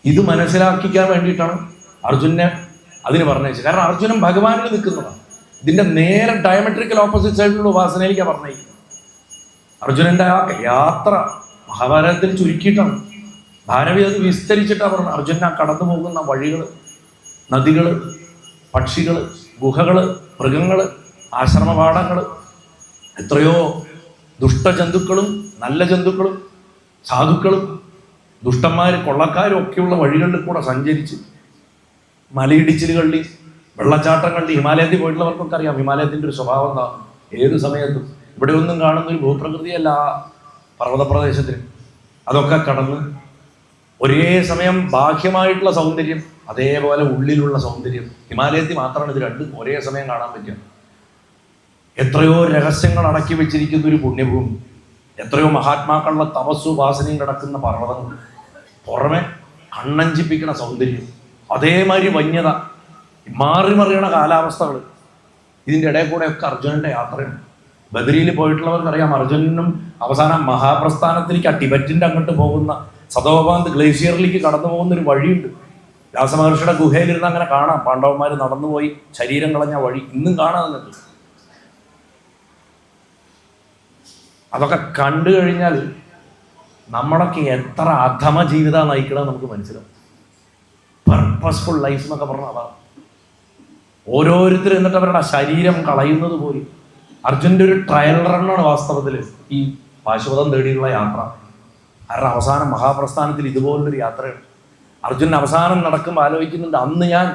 ഇത് മനസ്സിലാക്കിക്കാൻ വേണ്ടിയിട്ടാണ് അർജുനെ അതിന് പറഞ്ഞയച്ചത്. കാരണം അർജുനൻ ഭഗവാനിൽ നിൽക്കുന്നതാണ്. ഇതിന്റെ നേരെ ഡയമെട്രിക്കൽ ഓപ്പോസിറ്റ് സൈഡിലുള്ള ഉപാസനയിലേക്കാണ് പറഞ്ഞിരിക്കുന്നത്. അർജുനന്റെ ആ യാത്ര മഹാഭാരതത്തിൽ ചുരുക്കിയിട്ടാണ്. ഭാരവി അത് വിസ്തരിച്ചിട്ടാണ് പറഞ്ഞത്. അർജുനൻ ആ കടന്നു പോകുന്ന വഴികൾ, നദികൾ, പക്ഷികൾ, ഗുഹകൾ, മൃഗങ്ങൾ, ആശ്രമപാഠങ്ങൾ, എത്രയോ ദുഷ്ടജന്തുക്കളും നല്ല ജന്തുക്കളും സാധുക്കളും ദുഷ്ടന്മാരും കൊള്ളക്കാരും ഒക്കെയുള്ള വഴികളിൽ കൂടെ സഞ്ചരിച്ച് മലയിടിച്ചിലുകളിൽ, വെള്ളച്ചാട്ടങ്ങളിൽ, ഹിമാലയത്തിൽ പോയിട്ടുള്ളവർക്കൊക്കെ അറിയാം ഹിമാലയത്തിൻ്റെ ഒരു സ്വഭാവം എന്താണ്. ഏത് സമയത്തും ഇവിടെ ഒന്നും കാണുന്ന ഒരു ഭൂപ്രകൃതിയല്ല ആ പർവ്വതപ്രദേശത്തിന്. അതൊക്കെ കടന്ന് ഒരേ സമയം ബാഹ്യമായിട്ടുള്ള സൗന്ദര്യം, അതേപോലെ ഉള്ളിലുള്ള സൗന്ദര്യം. ഹിമാലയത്തിൽ മാത്രമാണ് ഇത് രണ്ടും ഒരേ സമയം കാണാൻ പറ്റുക. എത്രയോ രഹസ്യങ്ങൾ അടക്കി വെച്ചിരിക്കുന്ന ഒരു പുണ്യഭൂമി, എത്രയോ മഹാത്മാക്കളുടെ തപസ്സു ഉപാസനയും കിടക്കുന്ന പർവ്വതങ്ങൾ, പുറമെ കണ്ണഞ്ചിപ്പിക്കുന്ന സൗന്ദര്യം, അതേമാതിരി വന്യത, മാറി മറിയണ കാലാവസ്ഥകൾ. ഇതിൻ്റെ ഇടയിൽ കൂടെയൊക്കെ അർജുനൻ്റെ യാത്രയാണ്. ബദരിയിൽ പോയിട്ടുള്ളവർക്കറിയാം അർജുനനും അവസാനം മഹാപ്രസ്ഥാനത്തിലേക്ക് ആ ടിബറ്റിൻ്റെ അങ്ങോട്ട് പോകുന്ന സതോപാന്ത് ഗ്ലേഷ്യറിലേക്ക് കടന്നു പോകുന്ന ഒരു വഴിയുണ്ട്. വ്യാസമഹർഷിയുടെ ഗുഹയിലിരുന്ന് അങ്ങനെ കാണാം. പാണ്ഡവന്മാർ നടന്നുപോയി ശരീരം കളഞ്ഞ വഴി ഇന്നും കാണാൻ നിന്നിട്ട്. അതൊക്കെ കണ്ടു കഴിഞ്ഞാൽ നമ്മളൊക്കെ എത്ര അധമ ജീവിതം നയിക്കണം നമുക്ക് മനസ്സിലാവും. പർപ്പസ്ഫുൾ ലൈഫ് എന്നൊക്കെ പറഞ്ഞാൽ അതാണ്. ഓരോരുത്തർ എന്നിട്ട് അവരുടെ ശരീരം കളയുന്നത് പോലും. അർജുൻ്റെ ഒരു ട്രയൽ റണ്ണാണ് വാസ്തവത്തിൽ ഈ പാശുപതം തേടിയുള്ള യാത്ര. കാരണം അവസാനം മഹാപ്രസ്ഥാനത്തിൽ ഇതുപോലുള്ളൊരു യാത്രയാണ്. അർജുനൻ അവസാനം നടക്കുമ്പോൾ ആലോചിക്കുന്നുണ്ട്, അന്ന് ഞാൻ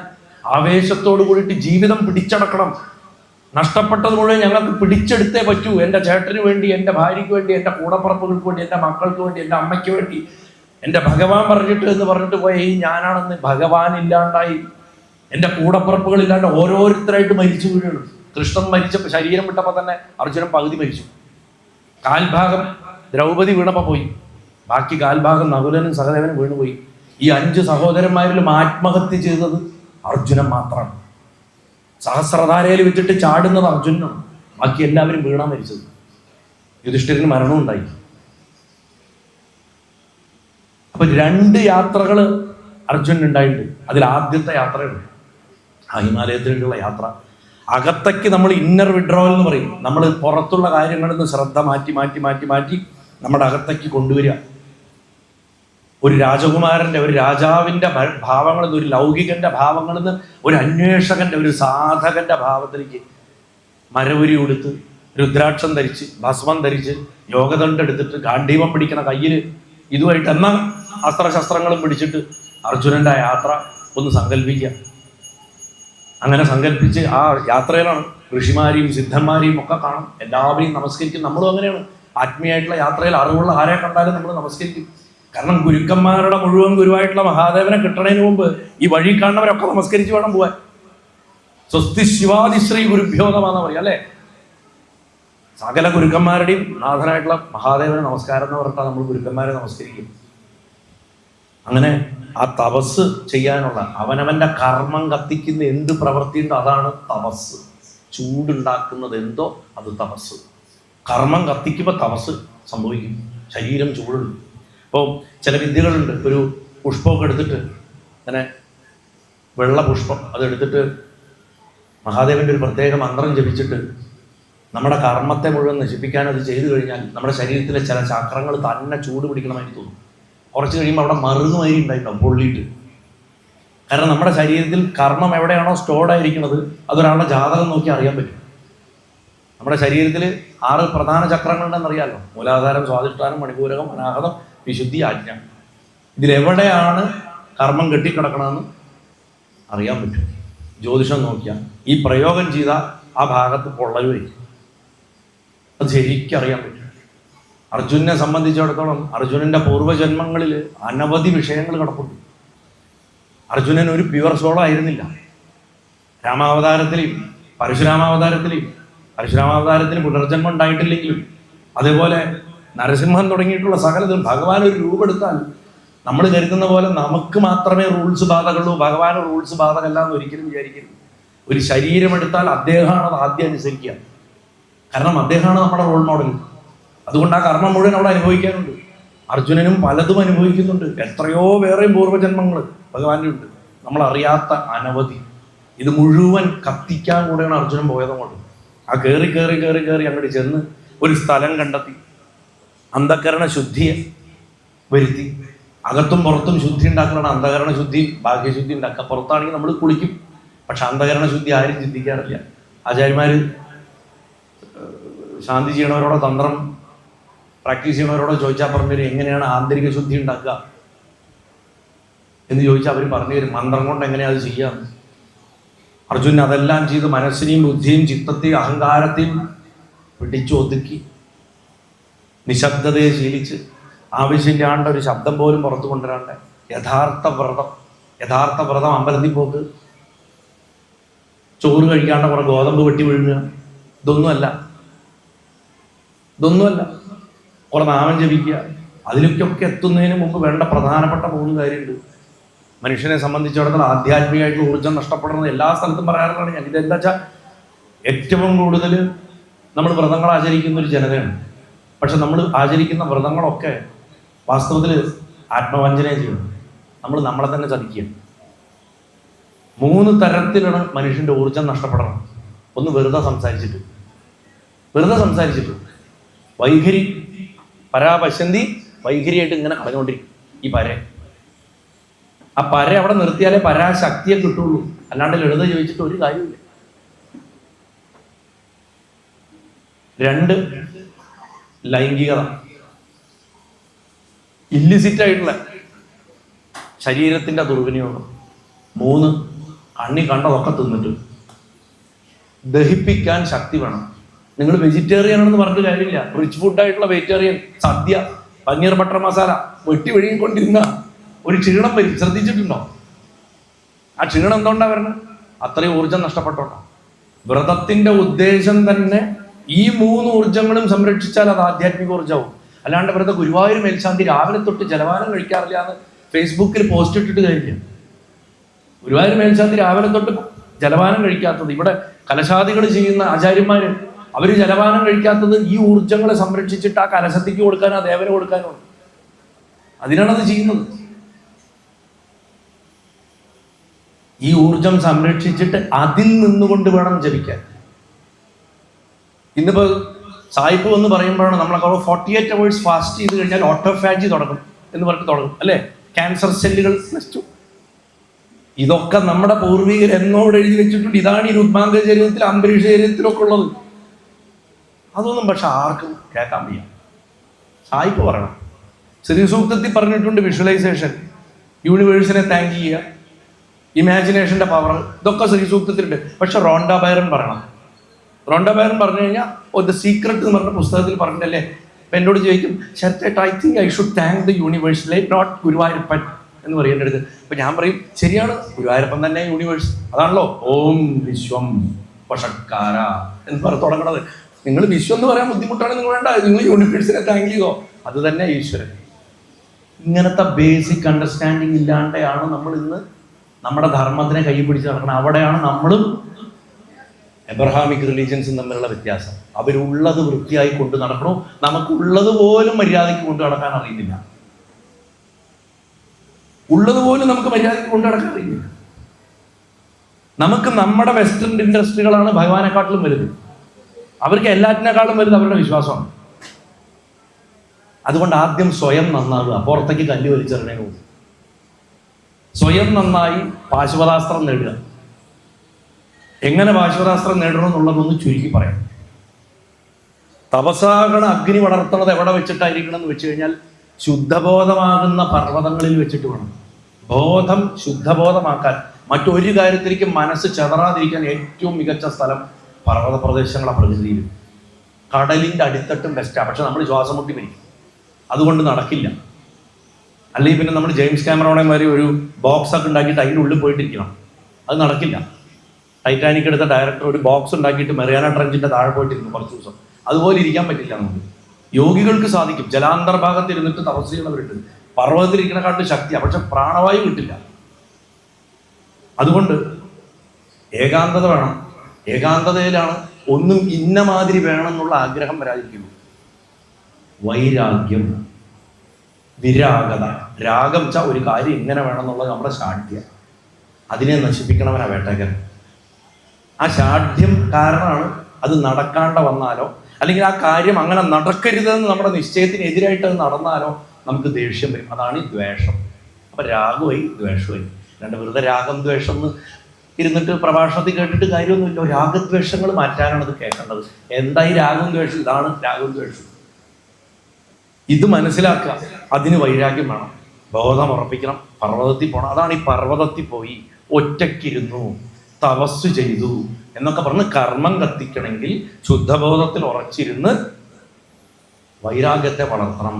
ആവേശത്തോടു കൂടിയിട്ട് ജീവിതം പിടിച്ചടക്കണം, നഷ്ടപ്പെട്ടത് മുഴുവൻ ഞങ്ങൾക്ക് പിടിച്ചെടുത്തേ പറ്റൂ, എൻ്റെ ചേട്ടന് വേണ്ടി, എൻ്റെ ഭാര്യയ്ക്ക് വേണ്ടി, എൻ്റെ കൂടപ്പുറപ്പുകൾക്ക് വേണ്ടി, എൻ്റെ മക്കൾക്ക് വേണ്ടി, എൻ്റെ അമ്മയ്ക്ക് വേണ്ടി, എൻ്റെ ഭഗവാൻ പറഞ്ഞിട്ട് എന്ന് പറഞ്ഞിട്ട് പോയ ഈ ഞാനാണെന്ന് ഭഗവാൻ ഇല്ലാണ്ടായി, എൻ്റെ കൂടപ്പുറപ്പുകളില്ലാണ്ട് ഓരോരുത്തരായിട്ട് മരിച്ചു വീഴുകയാണ്. കൃഷ്ണൻ മരിച്ചപ്പോൾ ശരീരം വിട്ടപ്പോൾ തന്നെ അർജുനൻ പകുതി മരിച്ചു. കാൽഭാഗം ദ്രൗപദി വീണപ്പോൾ പോയി, ബാക്കി കാൽഭാഗം നകുലനും സഹദേവനും വീണുപോയി. ഈ 5 സഹോദരന്മാരിലും ആത്മഹത്യ ചെയ്തത് അർജുനൻ മാത്രമാണ്. സഹസ്രധാരയിൽ വെച്ചിട്ട് ചാടുന്നത് അർജുനനാണ്, ബാക്കി എല്ലാവരും വീണാ മരിച്ചത്. യുധിഷ്ഠിരന് മരണവും ഉണ്ടായി. അപ്പൊ 2 യാത്രകൾ അർജുനൻ ഉണ്ടായിട്ടുണ്ട്. അതിൽ ആദ്യത്തെ യാത്രയാണ് ആ ഹിമാലയത്തിലേക്കുള്ള യാത്ര. അകത്തേക്ക് നമ്മൾ ഇന്നർ വിഡ്രോവൽ എന്ന് പറയും. നമ്മൾ പുറത്തുള്ള കാര്യങ്ങളിൽ നിന്ന് ശ്രദ്ധ മാറ്റി മാറ്റി മാറ്റി മാറ്റി നമ്മുടെ അകത്തേക്ക് കൊണ്ടുവരിക. ഒരു രാജകുമാരൻ്റെ, ഒരു രാജാവിൻ്റെ ഭാവങ്ങളിൽ നിന്ന്, ഒരു ലൗകികൻ്റെ ഭാവങ്ങളിൽ നിന്ന് ഒരു അന്വേഷകൻ്റെ, ഒരു സാധകൻ്റെ ഭാവത്തിലേക്ക് മരവുരി ഉടുത്ത്, രുദ്രാക്ഷം ധരിച്ച്, ഭസ്മം ധരിച്ച്, യോഗദണ്ഡ് എടുത്തിട്ട്, ഗാന്ധീപം പിടിക്കണ കയ്യിൽ ഇതുമായിട്ട് എന്ന അസ്ത്രശസ്ത്രങ്ങളും പിടിച്ചിട്ട് അർജുനൻ്റെ യാത്ര ഒന്ന് സങ്കല്പിക്കുക. അങ്ങനെ സങ്കല്പിച്ച് ആ യാത്രയിലാണ് ഋഷിമാരെയും സിദ്ധന്മാരെയും ഒക്കെ കാണും, എല്ലാവരെയും നമസ്കരിക്കും. നമ്മളും അങ്ങനെയാണ്. ആത്മീയമായിട്ടുള്ള യാത്രയിൽ അറിവുള്ള ആരെ കണ്ടാലും നമ്മൾ നമസ്കരിക്കും. കാരണം ഗുരുക്കന്മാരുടെ മുഴുവൻ ഗുരുവായിട്ടുള്ള മഹാദേവനെ കിട്ടണതിന് മുമ്പ് ഈ വഴി കാണുന്നവരൊക്കെ നമസ്കരിച്ച് വേണം പോവാൻ. സ്വസ്തി ശിവാദിശ്രീ ഗുരുഭ്യോ നമഃ പറയാം അല്ലേ. സകല ഗുരുക്കന്മാരുടെയും നാഥനായിട്ടുള്ള മഹാദേവനെ നമസ്കാരം എന്ന് പറഞ്ഞാൽ നമ്മൾ ഗുരുക്കന്മാരെ നമസ്കരിക്കും. അങ്ങനെ ആ തപസ് ചെയ്യാനുള്ള, അവനവന്റെ കർമ്മം കത്തിക്കുന്ന എന്ത് പ്രവൃത്തിയുണ്ടോ അതാണ് തപസ്. ചൂടുണ്ടാക്കുന്നത് എന്തോ അത് തപസ്. കർമ്മം കത്തിക്കുമ്പോൾ തപസ് സംഭവിക്കും, ശരീരം ചൂടുണ്ട്. അപ്പോൾ ചില വിദ്യകളുണ്ട്. ഒരു പുഷ്പമൊക്കെ എടുത്തിട്ട്, അങ്ങനെ വെള്ള പുഷ്പം അതെടുത്തിട്ട് മഹാദേവൻ്റെ ഒരു പ്രത്യേക മന്ത്രം ജപിച്ചിട്ട് നമ്മുടെ കർമ്മത്തെ മുഴുവൻ നശിപ്പിക്കാൻ അത് ചെയ്തു കഴിഞ്ഞാൽ നമ്മുടെ ശരീരത്തിലെ ചില ചക്രങ്ങൾ തന്നെ ചൂട് പിടിക്കണമായി തോന്നും. കുറച്ച് കഴിയുമ്പോൾ അവിടെ മറുകുമാതിരി ഉണ്ടായിട്ടുണ്ടാവും പൊള്ളിയിട്ട്. കാരണം നമ്മുടെ ശരീരത്തിൽ കർമ്മം എവിടെയാണോ സ്റ്റോർഡ് ആയിരിക്കുന്നത് അതൊരാളുടെ ജാതകം നോക്കി അറിയാൻ പറ്റും. നമ്മുടെ ശരീരത്തിൽ 6 പ്രധാന ചക്രങ്ങളുണ്ടെന്നറിയാമല്ലോ. മൂലാധാരം, സ്വാധിഷ്ഠാനം, മണിപൂരകം, അനാഹതം, വിശുദ്ധി, ആജ്ഞ. ഇതിലെവിടെയാണ് കർമ്മം കെട്ടിക്കിടക്കണമെന്ന് അറിയാൻ പറ്റും. ജ്യോതിഷം നോക്കിയാൽ ഈ പ്രയോഗം ചെയ്ത ആ ഭാഗത്ത് പൊള്ളൽ വരും. അത് ശരിക്കും അറിയാൻ പറ്റും. അർജുനെ സംബന്ധിച്ചിടത്തോളം അർജുനന്റെ പൂർവ്വജന്മങ്ങളിൽ അനവധി വിഷയങ്ങൾ കിടപ്പുണ്ട്. അർജുനൻ ഒരു പ്യുവർ സോളോ ആയിരുന്നില്ല. രാമാവതാരത്തിലെയും പരശുരാമാവതാരത്തിന് പുനർജന്മം ഉണ്ടായിട്ടില്ലെങ്കിലും, അതേപോലെ നരസിംഹൻ തുടങ്ങിയിട്ടുള്ള സകലതും ഭഗവാൻ ഒരു രൂപെടുത്താൽ നമ്മൾ കരുതുന്ന പോലെ നമുക്ക് മാത്രമേ റൂൾസ് ബാധകളുള്ളൂ, ഭഗവാൻ റൂൾസ് ബാധകല്ല എന്ന് ഒരിക്കലും വിചാരിക്കരുത്. ഒരു ശരീരമെടുത്താൽ അദ്ദേഹമാണ് അത് ആദ്യം അനുസരിക്കുക. കാരണം അദ്ദേഹമാണ് നമ്മുടെ റോൾ മോഡൽ. അതുകൊണ്ട് ആ കർമ്മം മുഴുവൻ അവിടെ അനുഭവിക്കാനുണ്ട്. അർജുനനും പലതും അനുഭവിക്കുന്നുണ്ട്. എത്രയോ വേറെയും പൂർവ്വജന്മങ്ങൾ ഭഗവാന്റെ ഉണ്ട്, നമ്മൾ അറിയാത്ത അനവധി. ഇത് മുഴുവൻ കത്തിക്കാൻ കൂടെയാണ് അർജുനൻ പോയതുകൊണ്ട്. ആ കയറി അങ്ങോട്ട് ചെന്ന് ഒരു സ്ഥലം കണ്ടെത്തി, അന്ധകരണ ശുദ്ധിയെ വരുത്തി. അകത്തും പുറത്തും ശുദ്ധി ഉണ്ടാക്കലാണ് അന്ധകരണ ശുദ്ധി, ഭാഗ്യശുദ്ധി ഉണ്ടാക്കുക. പുറത്താണെങ്കിൽ നമ്മൾ കുളിക്കും, പക്ഷെ അന്ധകരണ ശുദ്ധി ആരും ചിന്തിക്കാറില്ല. ആചാര്യന്മാര് ശാന്തി ചെയ്യണവരോടോ തന്ത്രം പ്രാക്ടീസ് ചെയ്യണവരോടോ ചോദിച്ചാൽ പറഞ്ഞു തരും എങ്ങനെയാണ് ആന്തരിക ശുദ്ധി ഉണ്ടാക്കുക എന്ന് ചോദിച്ചാൽ അവർ പറഞ്ഞു തരും മന്ത്രം കൊണ്ട് എങ്ങനെയാ അത് ചെയ്യാം. അർജുനൻ അതെല്ലാം ചെയ്ത് മനസ്സിനെയും ബുദ്ധിയും ചിത്തത്തെയും അഹങ്കാരത്തെയും പിടിച്ചൊതുക്കി നിശബ്ദതയെ ശീലിച്ച് ആവശ്യമില്ലാണ്ട് ഒരു ശബ്ദം പോലും പുറത്തു കൊണ്ടുവരാണ്ട് യഥാർത്ഥ വ്രതം അമ്പലത്തിൽ പോക്ക്, ചോറ് കഴിക്കാണ്ട് കുറെ ഗോതമ്പ് വെട്ടി വിഴുങ്ങുക, ഇതൊന്നുമല്ല. കുറെ നാമം ജപിക്കുക. അതിലേക്കൊക്കെ എത്തുന്നതിന് മുമ്പ് വേണ്ട പ്രധാനപ്പെട്ട 3 കാര്യമുണ്ട്. മനുഷ്യനെ സംബന്ധിച്ചിടത്തോളം ആധ്യാത്മികമായിട്ടുള്ള ഊർജ്ജം നഷ്ടപ്പെടുന്നത് എല്ലാ സ്ഥലത്തും പറയാറുള്ളതാണ് ഞാൻ. ഇതെന്താ വെച്ചാൽ ഏറ്റവും കൂടുതൽ നമ്മൾ വ്രതങ്ങൾ ആചരിക്കുന്ന ഒരു ജനതയാണ്. പക്ഷെ നമ്മൾ ആചരിക്കുന്ന വ്രതങ്ങളൊക്കെ വാസ്തവത്തിൽ ആത്മവഞ്ചനയും ചെയ്യണം. നമ്മൾ നമ്മളെ തന്നെ ചതിക്കുക. 3 തരത്തിലാണ് മനുഷ്യൻ്റെ ഊർജ്ജം നഷ്ടപ്പെടണം. ഒന്ന് വെറുതെ സംസാരിച്ചിട്ട് വൈഖരി പരാപശന്തി, വൈഖരിയായിട്ട് ഇങ്ങനെ കളഞ്ഞുകൊണ്ടിരിക്കും ഈ ആ പര അവിടെ നിർത്തിയാലേ പരാശക്തിയെ കിട്ടുള്ളൂ. അല്ലാണ്ട് ലളിത ചോദിച്ചിട്ട് ഒരു കാര്യമില്ല. 2 ലൈംഗികത. ഇല്ലിസിറ്റ് ആയിട്ടുള്ള ശരീരത്തിൻ്റെ ദുർവിനിയോഗം. 3, കണ്ണി കണ്ടതൊക്കെ തിന്നിട്ട്. ദഹിപ്പിക്കാൻ ശക്തി വേണം. നിങ്ങൾ വെജിറ്റേറിയൻ ആണെന്ന് പറഞ്ഞിട്ട് കാര്യമില്ല. റിച്ച് ഫുഡായിട്ടുള്ള വെജിറ്റേറിയൻ സദ്യ, പനീർ ബട്ടർ മസാല വെട്ടി ഒഴുകിക്കൊണ്ടിരുന്ന ഒരു ക്ഷീണം വരും. ശ്രദ്ധിച്ചിട്ടുണ്ടോ? ആ ക്ഷീണം എന്തുകൊണ്ടാണ് വരുന്നത്? അത്രയും ഊർജം നഷ്ടപ്പെട്ടോട്ടോ. വ്രതത്തിന്റെ ഉദ്ദേശം തന്നെ ഈ 3 ഊർജങ്ങളും സംരക്ഷിച്ചാൽ അത് ആധ്യാത്മിക ഊർജ്ജമാവും. അല്ലാണ്ട് വെറുതെ ഗുരുവായൂർ മേൽശാന്തി രാവിലെ തൊട്ട് ജലപാനം കഴിക്കാറില്ല എന്ന് ഫേസ്ബുക്കിൽ പോസ്റ്റ് ഇട്ടിട്ട് കാര്യമില്ല. ഗുരുവായൂർ മേൽശാന്തി രാവിലെ തൊട്ട് ജലപാനം കഴിക്കാത്തത്, ഇവിടെ കലശാദികൾ ചെയ്യുന്ന ആചാര്യന്മാർ അവർ ജലപാനം കഴിക്കാത്തത് ഈ ഊർജങ്ങളെ സംരക്ഷിച്ചിട്ട് ആ കലശത്തിക്ക് കൊടുക്കാനോ ദേവന് കൊടുക്കാനോ, അതിനാണത് ചെയ്യുന്നത്. ഈ ഊർജം സംരക്ഷിച്ചിട്ട് അതിൽ നിന്നുകൊണ്ട് വേണം ജപിക്കാൻ. ഇന്നിപ്പോ സായിപ്പ് എന്ന് പറയുമ്പോഴാണ് നമ്മളൊക്കെ 48 hours ഫാസ്റ്റ് ചെയ്ത് കഴിഞ്ഞാൽ ഓട്ടോഫാജി തുടങ്ങും എന്ന് പറഞ്ഞിട്ട് തുടങ്ങും അല്ലേ? ക്യാൻസർ സെല്ലുകൾ നശിച്ചു. ഇതൊക്കെ നമ്മുടെ പൂർവികർ എന്നോട് എഴുതി വെച്ചിട്ടുണ്ട്. ഇതാണ് ഈ രുദ്മാംഗ ശരീരത്തിൽ അന്തരീക്ഷ ശരീരത്തിലൊക്കെ ഉള്ളത്. അതൊന്നും പക്ഷെ ആർക്കും കേൾക്കാൻ വയ്യ. സായിപ്പ് പറയണം. ശ്രീസൂക്തത്തിൽ പറഞ്ഞിട്ടുണ്ട് വിഷ്വലൈസേഷൻ, യൂണിവേഴ്സിനെ താങ്ക് ചെയ്യുക, ഇമാജിനേഷന്റെ പവർ, ഇതൊക്കെ ശ്രീസൂക്തത്തിലുണ്ട്. പക്ഷെ റോണ്ട ബൈറൺ പറയണം. റോണ്ട ബൈറൺ പറഞ്ഞു കഴിഞ്ഞാൽ ദ സീക്രട്ട് എന്ന് പറഞ്ഞ പുസ്തകത്തിൽ പറഞ്ഞിട്ടല്ലേ. അപ്പൊ എന്നോട് ചോദിക്കും, ശരത്തേട്ട് I think I should thank the universe, like not Guruvayurappan എന്ന് പറയേണ്ട അടുത്ത്. അപ്പൊ ഞാൻ പറയും, ശരിയാണ്, ഗുരുവായൂരപ്പൻ തന്നെ യൂണിവേഴ്സ്. അതാണല്ലോ ഓം വിശ്വം വഷക്കാര എന്ന് പറഞ്ഞ് തുടങ്ങണത്. നിങ്ങൾ വിശ്വം എന്ന് പറയാൻ ബുദ്ധിമുട്ടാണ്, നിങ്ങൾ വേണ്ട, നിങ്ങൾ യൂണിവേഴ്സിനെ താങ്ക് ചെയ്തോ, അത് തന്നെ ഈശ്വരൻ. ഇങ്ങനത്തെ ബേസിക് അണ്ടർസ്റ്റാൻഡിങ് ഇല്ലാണ്ടാണ് നമ്മൾ ഇന്ന് നമ്മുടെ ധർമ്മത്തിനെ കൈ പിടിച്ച് നടക്കണം. അവിടെയാണ് നമ്മളും എബ്രഹാമിക് റിലീജിയൻസും തമ്മിലുള്ള വ്യത്യാസം. അവരുള്ളത് വൃത്തിയായി കൊണ്ട് നടക്കണോ, നമുക്കുള്ളത് പോലും മര്യാദയ്ക്ക് കൊണ്ട് നടക്കാൻ അറിയുന്നില്ല. ഉള്ളത് പോലും നമുക്ക് മര്യാദയ്ക്ക് കൊണ്ട് നടക്കാൻ അറിയുന്നില്ല. നമുക്ക് നമ്മുടെ വെസ്റ്റേൺ ഇൻഡസ്ട്രികളാണ് ഭഗവാനെക്കാട്ടിലും വലുത്. അവർക്ക് എല്ലാറ്റിനേക്കാളും വലുത് അവരുടെ വിശ്വാസമാണ്. അതുകൊണ്ട് ആദ്യം സ്വയം നന്നാവുക, പുറത്തേക്ക് കല്ല് വലിച്ചെറിയണേ പോകും. സ്വയം നന്നായി പാശുപതാസ്ത്രം നേടുക. എങ്ങനെ പാശുപതാസ്ത്രം നേടണമെന്നുള്ളതൊന്ന് ചുരുക്കി പറയാം. തപസാകണ അഗ്നി വളർത്തുന്നത് എവിടെ വെച്ചിട്ടായിരിക്കണം എന്ന് വെച്ച് കഴിഞ്ഞാൽ ശുദ്ധബോധമാകുന്ന പർവ്വതങ്ങളിൽ വെച്ചിട്ട് വേണം. ബോധം ശുദ്ധബോധമാക്കാൻ, മറ്റൊരു കാര്യത്തിലേക്ക് മനസ്സ് ചെതറാതിരിക്കാൻ ഏറ്റവും മികച്ച സ്ഥലം പർവ്വത പ്രദേശങ്ങളെ പ്രകൃതിയിൽ. കടലിൻ്റെ അടിത്തട്ടും ബെസ്റ്റാണ്. പക്ഷെ നമ്മൾ ശ്വാസം മുട്ടി മരിക്കും, അതുകൊണ്ട് നടക്കില്ല. അല്ലെങ്കിൽ പിന്നെ നമ്മൾ ജെയിംസ് ക്യാമറോണേമാരി ഒരു ബോക്സ് ഒക്കെ ഉണ്ടാക്കിയിട്ട് അതിൻ്റെ ഉള്ളിൽ പോയിട്ടിരിക്കണം, അത് നടക്കില്ല. ടൈറ്റാനിക് എടുത്ത ഡയറക്ടർ ഒരു ബോക്സ് ഉണ്ടാക്കിയിട്ട് മെറിയാന ട്രഞ്ചിൻ്റെ താഴെ പോയിട്ടിരുന്നു കുറച്ച് ദിവസം. അതുപോലെ ഇരിക്കാൻ പറ്റില്ല നമുക്ക്. യോഗികൾക്ക് സാധിക്കും, ജലാന്തർഭാഗത്ത് ഇരുന്നിട്ട് തപസ് ചെയ്യണവരുണ്ട്, പർവ്വതത്തിലിരിക്കണക്കാട്ട് ശക്തിയാണ്, പക്ഷെ പ്രാണവായു കിട്ടില്ല. അതുകൊണ്ട് ഏകാന്തത വേണം. ഏകാന്തതയിലാണ് ഒന്നും ഇന്ന മാതിരി വേണം എന്നുള്ള ആഗ്രഹം വരാതിരിക്കുന്നു. വൈരാഗ്യം, വിരാഗത. രാഗം വെച്ചാൽ ഒരു കാര്യം ഇങ്ങനെ വേണം എന്നുള്ളത് നമ്മുടെ ശാഠ്യം, അതിനെ നശിപ്പിക്കണവനാ വേട്ടക്കാരൻ. ആ ശാഠ്യം കാരണമാണ് അത് നടക്കാണ്ട വന്നാലോ, അല്ലെങ്കിൽ ആ കാര്യം അങ്ങനെ നടക്കരുതെന്ന് നമ്മുടെ നിശ്ചയത്തിന് എതിരായിട്ട് അത് നടന്നാലോ നമുക്ക് ദേഷ്യം വരും. അതാണ് ഈ ദ്വേഷം. അപ്പൊ രാഗമായി ദ്വേഷമായി. രണ്ട് വെറുതെ രാഗം ദ്വേഷം എന്ന് ഇരുന്നിട്ട് പ്രഭാഷണത്തിൽ കേട്ടിട്ട് കാര്യമൊന്നുമില്ല. രാഗദ്വേഷങ്ങൾ മാറ്റാനാണ് ഇത് കേൾക്കേണ്ടത്. എന്തായി രാഗം ദ്വേഷം? ഇതാണ് രാഗം ദ്വേഷം. ഇത് മനസ്സിലാക്കുക. അതിന് വൈരാഗ്യം വേണം, ബോധം ഉറപ്പിക്കണം, പർവ്വതത്തിൽ പോകണം. അതാണ് ഈ പർവ്വതത്തിൽ പോയി ഒറ്റയ്ക്കിരുന്നു തപസ് ചെയ്തു എന്നൊക്കെ പറഞ്ഞ് കർമ്മം കത്തിക്കണമെങ്കിൽ ശുദ്ധബോധത്തിൽ ഉറച്ചിരുന്ന് വൈരാഗ്യത്തെ വളർത്തണം.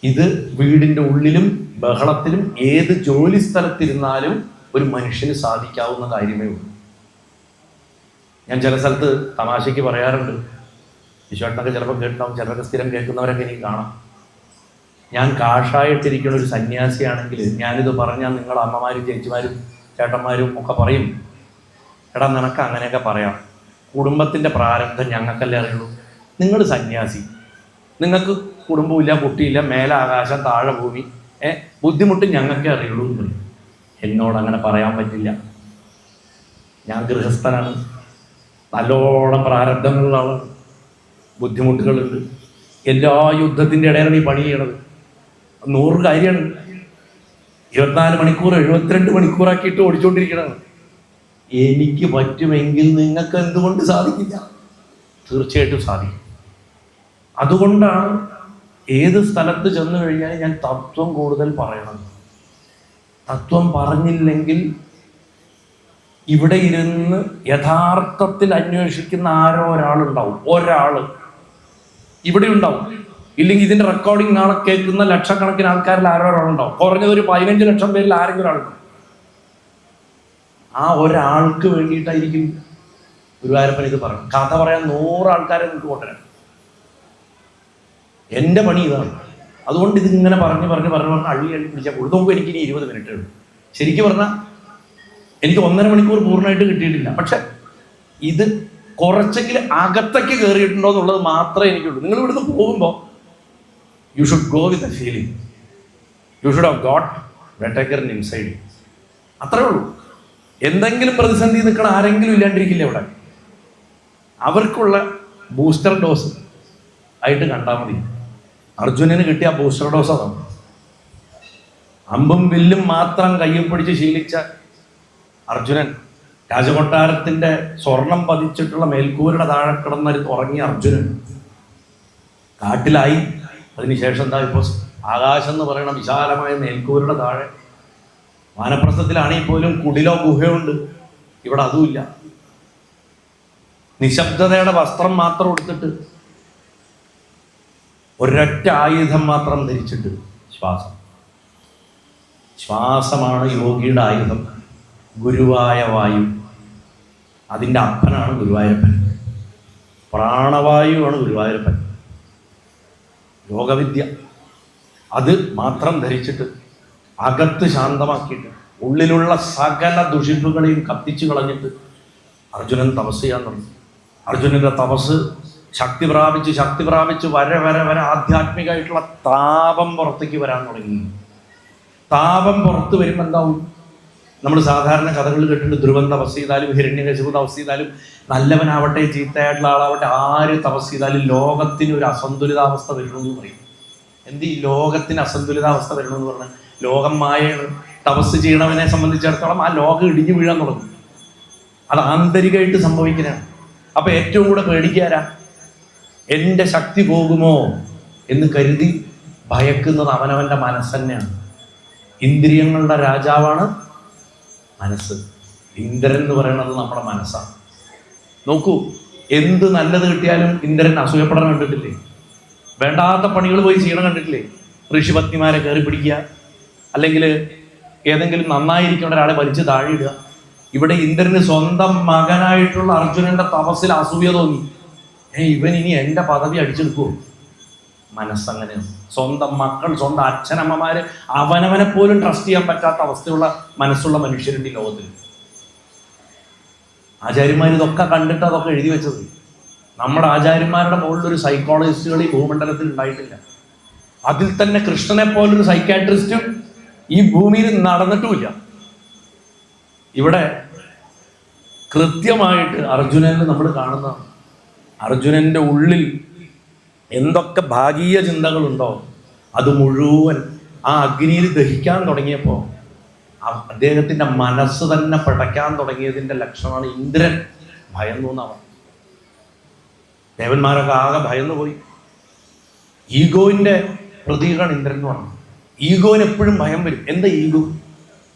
ഇത് വീടിൻ്റെ ഉള്ളിലും ബഹളത്തിലും ഏത് ജോലി സ്ഥലത്തിരുന്നാലും ഒരു മനുഷ്യന് സാധിക്കാവുന്ന കാര്യമേ ഉള്ളൂ. ഞാൻ ചില സ്ഥലത്ത് തമാശയ്ക്ക് പറയാറുണ്ട്, വിശ്വാസനൊക്കെ ചിലപ്പോൾ കേട്ടിട്ടുണ്ടാവും, ചിലരൊക്കെ സ്ഥിരം കേൾക്കുന്നവരൊക്കെ എനിക്ക് കാണാം. ഞാൻ കാഷായിട്ടിരിക്കുന്ന ഒരു സന്യാസിയാണെങ്കിൽ ഞാനിത് പറഞ്ഞാൽ നിങ്ങളുടെ അമ്മമാരും ചേച്ചിമാരും ചേട്ടന്മാരും ഒക്കെ പറയും, എടാ നിനക്ക് അങ്ങനെയൊക്കെ പറയാം, കുടുംബത്തിൻ്റെ പ്രാരബ്ധം ഞങ്ങൾക്കല്ലേ അറിയുള്ളൂ. നിങ്ങൾ സന്യാസി, നിങ്ങൾക്ക് കുടുംബമില്ല, കുട്ടിയില്ല, മേലെ ആകാശം താഴെ ഭൂമി, ബുദ്ധിമുട്ട് ഞങ്ങൾക്കേ അറിയുള്ളൂ എന്ന് പറയും. എന്നോട് അങ്ങനെ പറയാൻ പറ്റില്ല. ഞാൻ ഗൃഹസ്ഥനാണ്, നല്ലോണം പ്രാരബ്ധങ്ങളുള്ള ആളാണ്, ബുദ്ധിമുട്ടുകളുണ്ട്. എല്ലാ യുദ്ധത്തിൻ്റെ ഇടയിലാണ് ഈ പണി ചെയ്യണത്. 100 കാര്യമാണ്. 24 മണിക്കൂർ 72 മണിക്കൂറാക്കിയിട്ട് ഓടിച്ചുകൊണ്ടിരിക്കണത്. എനിക്ക് പറ്റുമെങ്കിൽ നിങ്ങൾക്ക് എന്തുകൊണ്ട് സാധിക്കില്ല? തീർച്ചയായിട്ടും സാധിക്കും. അതുകൊണ്ടാണ് ഏത് സ്ഥലത്ത് ചെന്ന് കഴിഞ്ഞാൽ ഞാൻ തത്വം കൂടുതൽ പറയണം. തത്വം പറഞ്ഞില്ലെങ്കിൽ ഇവിടെ ഇരുന്ന് യഥാർത്ഥത്തിൽ അന്വേഷിക്കുന്ന ആരോ ഒരാളുണ്ടാവും. ഒരാള് ഇവിടെ ഉണ്ടാവും. ഇല്ലെങ്കിൽ ഇതിന്റെ റെക്കോർഡിംഗ് നാളെ കേൾക്കുന്ന ലക്ഷക്കണക്കിന് ആൾക്കാരിൽ ആരോ ഒരാളുണ്ടാവും. കുറഞ്ഞത് ഒരു 15 ലക്ഷം പേരിൽ ആരെങ്കിലും ഒരാളുണ്ടാവും. ആ ഒരാൾക്ക് വേണ്ടിയിട്ടായിരിക്കും ഗുരുവായൂരപ്പൻ ഇത് പറഞ്ഞു. കഥ പറയാൻ 100 ആൾക്കാരെ നിങ്ങൾക്ക് കൊണ്ടുവരാം. എൻ്റെ പണി ഇതാണ്. അതുകൊണ്ട് ഇതിങ്ങനെ പറഞ്ഞ് അള്ളി പിടിച്ചാൽ കൊടുത്തു നോക്കും. എനിക്കിനി 20 മിനിറ്റ് ഉണ്ട്. ശരിക്കും പറഞ്ഞാൽ എനിക്ക് 1.5 മണിക്കൂർ പൂർണ്ണമായിട്ട് കിട്ടിയിട്ടില്ല. പക്ഷെ ഇത് കുറച്ചെങ്കിലും അകത്തേക്ക് കയറിയിട്ടുണ്ടോ എന്നുള്ളത് മാത്രമേ എനിക്കുള്ളൂ. നിങ്ങൾ ഇവിടുന്ന് പോകുമ്പോൾ you should go with a feeling. You should have got Vettakkar inside. അത്രേ ഉള്ളൂ. എന്തെങ്കിലും പ്രതിസന്ധി നിൽക്കണ ആരെങ്കിലും ഇല്ലാണ്ടിരിക്കില്ല ഇവിടെ. അവർക്കുള്ള ബൂസ്റ്റർ ഡോസ് ആയിട്ട് കണ്ടാൽ മതി. അർജുനന് കിട്ടിയ ബൂസ്റ്റർ ഡോസ് അതാണ്. അമ്പും വില്ലും മാത്രം കയ്യിൽ പിടിച്ച് ശീലിച്ച അർജുനൻ, രാജകൊട്ടാരത്തിന്റെ സ്വർണം പതിച്ചിട്ടുള്ള മേൽക്കൂരുടെ താഴെ കിടന്നൊരു ഉറങ്ങിയ അർജുനൻ കാട്ടിലായി. അതിനുശേഷം എന്താ ഇപ്പോൾ ആകാശം എന്ന് പറയുന്ന വിശാലമായ മേൽക്കൂരുടെ താഴെ വാനപ്രസ്ഥത്തിലാണെങ്കിൽ പോലും കുടിലോ ഗുഹയോ ഉണ്ട്. ഇവിടെ അതുമില്ല. നിശബ്ദതയുടെ വസ്ത്രം മാത്രം എടുത്തിട്ട് ഒരൊറ്റ ആയുധം മാത്രം ധരിച്ചിട്ട് ശ്വാസം. ശ്വാസമാണ് യോഗിയുടെ ആയുധം. ഗുരുവായ വായു, അതിൻ്റെ അപ്പനാണ് ഗുരുവായൂരപ്പൻ. പ്രാണവായുവാണ് ഗുരുവായൂരപ്പൻ. യോഗവിദ്യ അത് മാത്രം ധരിച്ചിട്ട് അകത്ത് ശാന്തമാക്കിയിട്ട് ഉള്ളിലുള്ള സകല ദുഷിപ്പുകളെയും കത്തിച്ചു കളഞ്ഞിട്ട് അർജുനൻ തപസ് ചെയ്യാൻ തുടങ്ങി. അർജുനന്റെ തപസ് ശക്തി പ്രാപിച്ച് വരെ ആധ്യാത്മികമായിട്ടുള്ള താപം പുറത്തേക്ക് വരാൻ തുടങ്ങി. താപം പുറത്ത് വരുമ്പോൾ എന്താവും? നമ്മൾ സാധാരണ കഥകൾ കേട്ടിട്ടുണ്ട്. ധ്രുവൻ തപസ് ചെയ്താലും ഹിരണ്യകശിപു തപസ് ചെയ്താലും നല്ലവനാവട്ടെ ചീത്തയായിട്ടുള്ള ആളാവട്ടെ ആര് തപസ് ചെയ്താലും ലോകത്തിന് ഒരു അസന്തുലിതാവസ്ഥ വരണമെന്ന് പറയും. എന്ത് ഈ ലോകത്തിന് അസന്തുലിതാവസ്ഥ വരണമെന്ന് പറഞ്ഞാൽ ലോകം മായയാണ്. തപസ് ചെയ്യണവനെ സംബന്ധിച്ചിടത്തോളം ആ ലോകം ഇടിഞ്ഞു വീഴാൻ തുടങ്ങും. അത് ആന്തരികമായിട്ട് സംഭവിക്കുന്നതാണ്. അപ്പൊ ഏറ്റവും കൂടെ പേടിക്കാരാ? എൻ്റെ ശക്തി പോകുമോ എന്ന് കരുതി ഭയക്കുന്നത് അവനവൻ്റെ മനസ്സ് തന്നെയാണ്. ഇന്ദ്രിയങ്ങളുടെ രാജാവാണ് മനസ്സ്. ഇന്ദ്രൻ എന്ന് പറയുന്നത് നമ്മുടെ മനസ്സാണ്. നോക്കൂ, എന്ത് നല്ലത് കിട്ടിയാലും ഇന്ദ്രൻ അസൂയപ്പെടാൻ കണ്ടിട്ടില്ലേ? വേണ്ടാത്ത പണികൾ പോയി ചെയ്യണം കണ്ടിട്ടില്ലേ? ഋഷിപത്നിമാരെ കയറി പിടിക്കുക, അല്ലെങ്കിൽ ഏതെങ്കിലും നന്നായിരിക്കേണ്ട ഒരാളെ വലിച്ചു താഴെയിടുക. ഇവിടെ ഇന്ദ്രന് സ്വന്തം മകനായിട്ടുള്ള അർജുനന്റെ തപസ്സിൽ അസൂയ തോന്നി. ഇവൻ ഇനി എൻ്റെ പദവി അടിച്ചെടുക്കുമോ? മനസ്സങ്ങനെയാണ്. സ്വന്തം മക്കൾ, സ്വന്തം അച്ഛനമ്മമാര്, അവനവനെ പോലും ട്രസ്റ്റ് ചെയ്യാൻ പറ്റാത്ത അവസ്ഥയുള്ള മനസ്സുള്ള മനുഷ്യരുണ്ട് ഈ ലോകത്തിൽ. ആചാര്യന്മാർ ഇതൊക്കെ കണ്ടിട്ട് അതൊക്കെ എഴുതി വെച്ചത്. നമ്മുടെ ആചാര്യന്മാരുടെ മുകളിലൊരു സൈക്കോളജിസ്റ്റുകൾ ഈ ഭൂമണ്ഡലത്തിൽ ഉണ്ടായിട്ടില്ല. അതിൽ തന്നെ കൃഷ്ണനെ പോലൊരു സൈക്കാട്രിസ്റ്റും ഈ ഭൂമിയിൽ നടന്നിട്ടുമില്ല. ഇവിടെ കൃത്യമായിട്ട് അർജുനനിൽ നമ്മൾ കാണുന്നതാണ്. അർജുനന്റെ ഉള്ളിൽ എന്തൊക്കെ ഭാഗീയ ചിന്തകളുണ്ടോ അത് മുഴുവൻ ആ അഗ്നിയിൽ ദഹിക്കാൻ തുടങ്ങിയപ്പോൾ അദ്ദേഹത്തിൻ്റെ മനസ്സ് തന്നെ പിടയ്ക്കാൻ തുടങ്ങിയതിൻ്റെ ലക്ഷണമാണ് ഇന്ദ്രൻ ഭയന്നു എന്നാണ്. ദേവന്മാരൊക്കെ ആകെ ഭയന്നു പോയി. ഈഗോയിൻ്റെ പ്രതീകമാണ് ഇന്ദ്രൻ എന്ന് പറഞ്ഞത്. ഈഗോന് എപ്പോഴും ഭയം വരും. എന്താ ഈഗോ?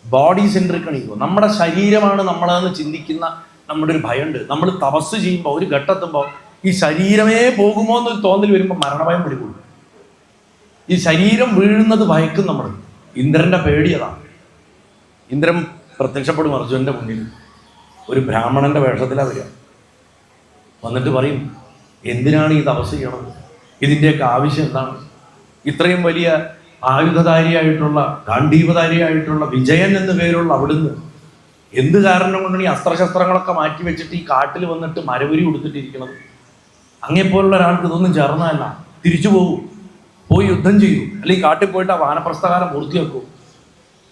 Body സെൻട്രിക്കാണ് ego. നമ്മുടെ ശരീരമാണ് നമ്മളെന്ന് ചിന്തിക്കുന്ന നമ്മുടെ ഒരു ഭയമുണ്ട്. നമ്മൾ തപസ് ചെയ്യുമ്പോൾ ഒരു ഘട്ടെത്തുമ്പോൾ ഈ ശരീരമേ പോകുമോ എന്നൊരു തോന്നൽ വരുമ്പോൾ മരണഭയം പിടികൂടും. ഈ ശരീരം വീഴുന്നത് ഭയക്കും നമ്മൾ. ഇന്ദ്രന്റെ പേടി അതാണ്. ഇന്ദ്രൻ പ്രത്യക്ഷപ്പെടും അർജുനന്റെ മുന്നിൽ. ഒരു ബ്രാഹ്മണന്റെ വേഷത്തിലാണ് വരിക. വന്നിട്ട് പറയും, എന്തിനാണ് ഈ തപസ് ചെയ്യണത്? ഇതിൻ്റെയൊക്കെ ആവശ്യം എന്താണ്? ഇത്രയും വലിയ ആയുധധാരിയായിട്ടുള്ള, ഗാന്ധീവധാരിയായിട്ടുള്ള വിജയൻ എന്ന പേരുള്ള അവിടുന്ന് എന്ത് കാരണം കൊണ്ടാണ് ഈ അസ്ത്രശസ്ത്രങ്ങളൊക്കെ മാറ്റി വെച്ചിട്ട് ഈ കാട്ടിൽ വന്നിട്ട് മരവുരി കൊടുത്തിട്ടിരിക്കുന്നത്? അങ്ങേപ്പോലുള്ള ഒരാൾക്ക് ഇതൊന്നും ചേർന്നതല്ല. തിരിച്ചു പോകൂ, പോയി യുദ്ധം ചെയ്യൂ, അല്ലെങ്കിൽ കാട്ടിൽ പോയിട്ട് ആ വാനപ്രസ്ഥകാലം പൂർത്തിയാക്കൂ.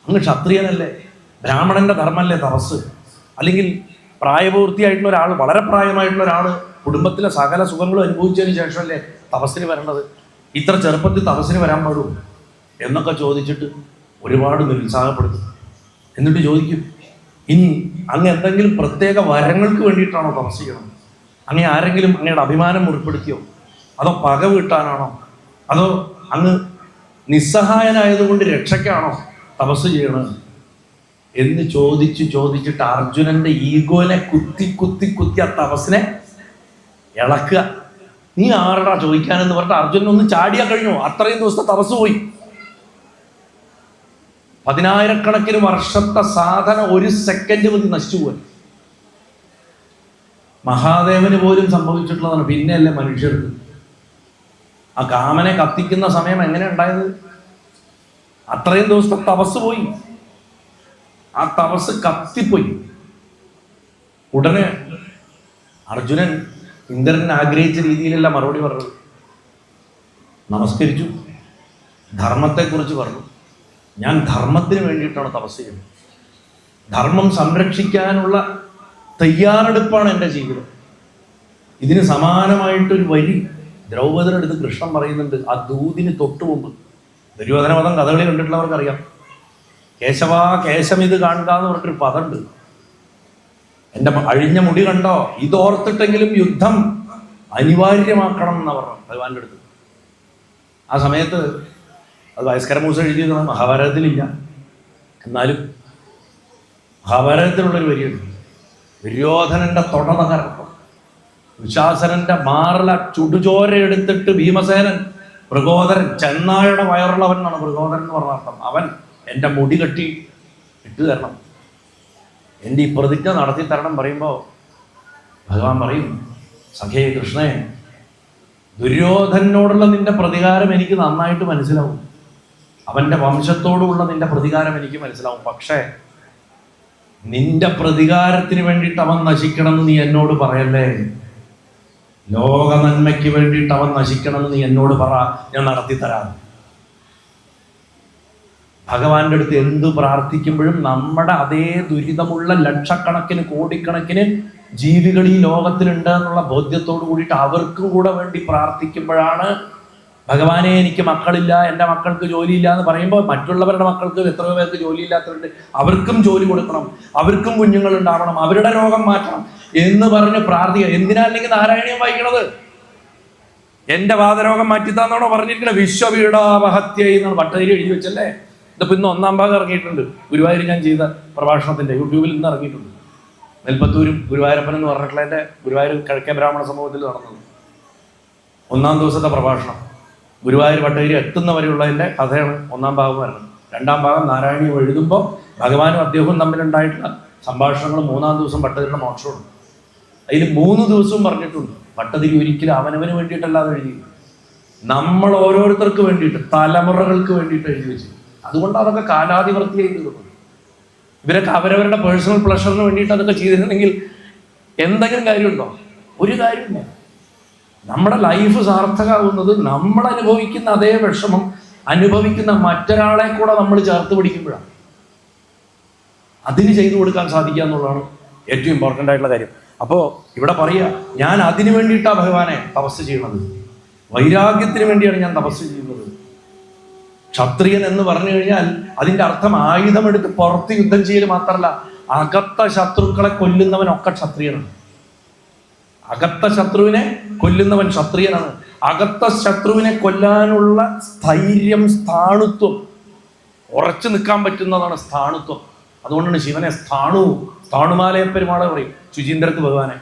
അങ്ങ് ക്ഷത്രിയനല്ലേ? ബ്രാഹ്മണന്റെ ധർമ്മല്ലേ തപസ്? അല്ലെങ്കിൽ പ്രായപൂർത്തിയായിട്ടുള്ള ഒരാൾ, വളരെ പ്രായമായിട്ടുള്ള ഒരാൾ കുടുംബത്തിലെ സകല സുഖങ്ങളും അനുഭവിച്ചതിന് ശേഷമല്ലേ തപസ്സിന് വരേണ്ടത്? ഇത്ര ചെറുപ്പത്തിൽ തപസ്സിന് വരാൻ പാടുമോ എന്നൊക്കെ ചോദിച്ചിട്ട് ഒരുപാട് നിരുത്സാഹപ്പെടുത്തും. എന്നിട്ട് ചോദിക്കും, ഇനി അങ്ങ് എന്തെങ്കിലും പ്രത്യേക വരങ്ങൾക്ക് വേണ്ടിയിട്ടാണോ തപസ് ചെയ്യണം? അങ്ങനെ ആരെങ്കിലും അങ്ങയുടെ അഭിമാനം മുറിപ്പെടുത്തിയോ? അതോ പക വീട്ടാനാണോ? അതോ അങ്ങ് നിസ്സഹായനായതുകൊണ്ട് രക്ഷയ്ക്കാണോ തപസ് ചെയ്യണത് എന്ന് ചോദിച്ചിട്ട് അർജുനന്റെ ഈഗോനെ കുത്തി ആ തപസ്സിനെ ഇളക്കുക. നീ ആരടാ ചോദിക്കാനെന്ന് പറഞ്ഞിട്ട് അർജുനൻ ഒന്ന് ചാടിയാ കഴിഞ്ഞു. അത്രയും ദിവസത്തെ തപസ് പോയി. 10,000 വർഷത്തെ സാധന 1 സെക്കൻഡ് മതി നശിച്ചു പോയി. മഹാദേവന് പോലും സംഭവിച്ചിട്ടുള്ളതാണ്, പിന്നെയല്ലേ മനുഷ്യർക്ക്. ആ കാമനെ കത്തിക്കുന്ന സമയം എങ്ങനെ ഉണ്ടായത്? അത്രയും ദിവസത്തെ തപസ് പോയി. ആ തപസ് കത്തിപ്പോയി. ഉടനെ അർജുനൻ ഇന്ദ്രൻ ആഗ്രഹിച്ച രീതിയിലല്ല മറുപടി പറഞ്ഞത്. നമസ്കരിച്ചു, ധർമ്മത്തെക്കുറിച്ച് പറഞ്ഞു. ഞാൻ ധർമ്മത്തിന് വേണ്ടിയിട്ടാണ് തപസ് ചെയ്യുന്നത്. ധർമ്മം സംരക്ഷിക്കാനുള്ള തയ്യാറെടുപ്പാണ് എൻ്റെ ജീവിതം. ഇതിന് സമാനമായിട്ടൊരു വരി ദ്രൗപദിയുടെ അടുത്ത് കൃഷ്ണൻ പറയുന്നുണ്ട്. ആ ദൂതിന് തൊട്ടു മുമ്പ് ദുര്യോധനവധം കഥകളി കണ്ടിട്ടുള്ളവർക്കറിയാം. കേശവാ കേശം ഇത് കാണുക എന്ന് പറഞ്ഞിട്ടൊരു പദമുണ്ട്. എൻ്റെ അഴിഞ്ഞ മുടി കണ്ടോ, ഇതോർത്തിട്ടെങ്കിലും യുദ്ധം അനിവാര്യമാക്കണം എന്നാ പറഞ്ഞു ഭഗവാന്റെ അടുത്ത്. ആ സമയത്ത് അത് വയസ്കര മൂസ എഴുതിയതാണ്, മഹാഭാരതത്തിലില്ല. എന്നാലും മഹാഭാരതത്തിലുള്ളൊരു വരിയുണ്ട്. ദുര്യോധനന്റെ തൊട തകർക്കും, ദുശാസനന്റെ മാറല ചുടുചോര എടുത്തിട്ട് ഭീമസേനൻ മൃഗോദരൻ, ചെന്നായുടെ വയറുള്ളവൻ എന്നാണ് മൃഗോദരൻ എന്ന് പറഞ്ഞ അർത്ഥം. അവൻ എൻ്റെ മുടി കെട്ടി ഇട്ടു തരണം, എൻ്റെ ഈ പ്രതിജ്ഞ നടത്തി തരണം പറയുമ്പോൾ ഭഗവാൻ പറയും, സഖേ കൃഷ്ണേ, ദുര്യോധനോടുള്ള നിന്റെ പ്രതികാരം എനിക്ക് നന്നായിട്ട് മനസ്സിലാവും, അവൻ്റെ വംശത്തോടുള്ള നിന്റെ പ്രതികാരം എനിക്ക് മനസ്സിലാവും. പക്ഷേ നിന്റെ പ്രതികാരത്തിന് വേണ്ടിയിട്ട് അവൻ നശിക്കണമെന്ന് നീ എന്നോട് പറയല്ലേ. ലോക നന്മയ്ക്ക് വേണ്ടിയിട്ട് അവൻ നശിക്കണമെന്ന് നീ എന്നോട് പറ, ഞാൻ നടത്തി തരാം. ഭഗവാന്റെ അടുത്ത് എന്ത് പ്രാർത്ഥിക്കുമ്പോഴും നമ്മുടെ അതേ ദുരിതമുള്ള ലക്ഷക്കണക്കിന് കോടിക്കണക്കിന് ജീവികൾ ഈ ലോകത്തിലുണ്ട് എന്നുള്ള ബോധ്യത്തോട് കൂടിയിട്ട് അവർക്കും കൂടെ വേണ്ടി പ്രാർത്ഥിക്കുമ്പോഴാണ് ഭഗവാനെ എനിക്ക് മക്കളില്ല, എൻ്റെ മക്കൾക്ക് ജോലിയില്ല എന്ന് പറയുമ്പോൾ മറ്റുള്ളവരുടെ മക്കൾക്ക് എത്രയോ പേർക്ക് ജോലിയില്ലാത്തവരുണ്ട്, അവർക്കും ജോലി കൊടുക്കണം, അവർക്കും കുഞ്ഞുങ്ങൾ ഉണ്ടാവണം, അവരുടെ രോഗം മാറ്റണം എന്ന് പറഞ്ഞ് പ്രാർത്ഥിക്കുക. എന്തിനാ അല്ലെങ്കിൽ നാരായണീയം വായിക്കണത്? എൻ്റെ വാതരോഗം മാറ്റിത്താന്നാണോ പറഞ്ഞിരിക്കണത്? വിശ്വപീഡാപഹത്യ എന്നാണ് ഭട്ടതിരി എഴുതി വെച്ചല്ലേ. ഇതിപ്പോൾ ഇന്ന് 1-ാം ഭാഗം ഇറങ്ങിയിട്ടുണ്ട്. ഗുരുവായൂർ ഞാൻ ചെയ്ത പ്രഭാഷണത്തിൻ്റെ യൂട്യൂബിൽ ഇന്ന് ഇറങ്ങിയിട്ടുണ്ട്. നെൽപ്പത്തൂരും ഗുരുവായൂരപ്പൻ എന്ന് പറഞ്ഞിട്ടുള്ള എൻ്റെ ഗുരുവായൂർ കിഴക്കേ ബ്രാഹ്മണ സമൂഹത്തിൽ നടന്നത് 1-ാം ദിവസത്തെ പ്രഭാഷണം. ഗുരുവായൂർ ഭട്ടതിരി എത്തുന്നവരെയുള്ളതിൻ്റെ കഥയാണ് 1-ാം ഭാഗം വരുന്നത്. 2-ാം ഭാഗം നാരായണീയം എഴുതുമ്പോൾ ഭഗവാനും അദ്ദേഹവും തമ്മിലുണ്ടായിട്ടുള്ള സംഭാഷണങ്ങൾ 3-ാം ദിവസം ഭട്ടതിരിയുടെ മോക്ഷമുണ്ട്. അതിൽ 3 ദിവസവും പറഞ്ഞിട്ടുണ്ട്. ഭട്ടതിരി ഒരിക്കലും അവനവന് വേണ്ടിയിട്ടല്ലാതെ എഴുതി, നമ്മൾ ഓരോരുത്തർക്ക് വേണ്ടിയിട്ട്, തലമുറകൾക്ക് വേണ്ടിയിട്ട് എഴുതി വെച്ചു. അതുകൊണ്ട് അതൊക്കെ കാലാതിവർത്തിയായി തീർന്നു. ഇവരൊക്കെ അവരവരുടെ പേഴ്സണൽ പ്ലഷറിന് വേണ്ടിയിട്ട് അതൊക്കെ ചെയ്തിരുന്നെങ്കിൽ എന്തെങ്കിലും കാര്യമുണ്ടോ? ഒരു കാര്യമില്ല. നമ്മുടെ ലൈഫ് സാർത്ഥകമാകുന്നത് നമ്മൾ അനുഭവിക്കുന്ന അതേ വിഷമം അനുഭവിക്കുന്ന മറ്റൊരാളെ കൂടെ നമ്മൾ ചേർത്ത് പിടിക്കുമ്പോഴാണ്. അതിന് ചെയ്തു കൊടുക്കാൻ സാധിക്കുക എന്നുള്ളതാണ് ഏറ്റവും ഇമ്പോർട്ടൻ്റ് ആയിട്ടുള്ള കാര്യം. അപ്പോൾ ഇവിടെ പറയുക, ഞാൻ അതിനു വേണ്ടിയിട്ടാണ് ഭഗവാനെ തപസ് ചെയ്യുന്നത്, വൈരാഗ്യത്തിന് വേണ്ടിയാണ് ഞാൻ തപസ് ചെയ്യുന്നത്. ക്ഷത്രിയൻ എന്ന് പറഞ്ഞു കഴിഞ്ഞാൽ അതിൻ്റെ അർത്ഥം ആയുധമെടുത്ത് പുറത്ത് യുദ്ധം ചെയ്യൽ മാത്രമല്ല, അകത്ത ശത്രുക്കളെ കൊല്ലുന്നവനൊക്കെ ക്ഷത്രിയനാണ്. അകത്ത ശത്രുവിനെ കൊല്ലുന്നവൻ ക്ഷത്രിയനാണ്. അകത്ത ശത്രുവിനെ കൊല്ലാനുള്ള സ്ഥൈര്യം, സ്ഥാണുത്വം, ഉറച്ചു നിൽക്കാൻ പറ്റുന്നതാണ് സ്ഥാണുത്വം. അതുകൊണ്ടാണ് ശിവനെ സ്ഥാണുമാലയ പെരുമാളെ പറയും ശുചീന്ദ്രക്ക് ഭഗവാനെ.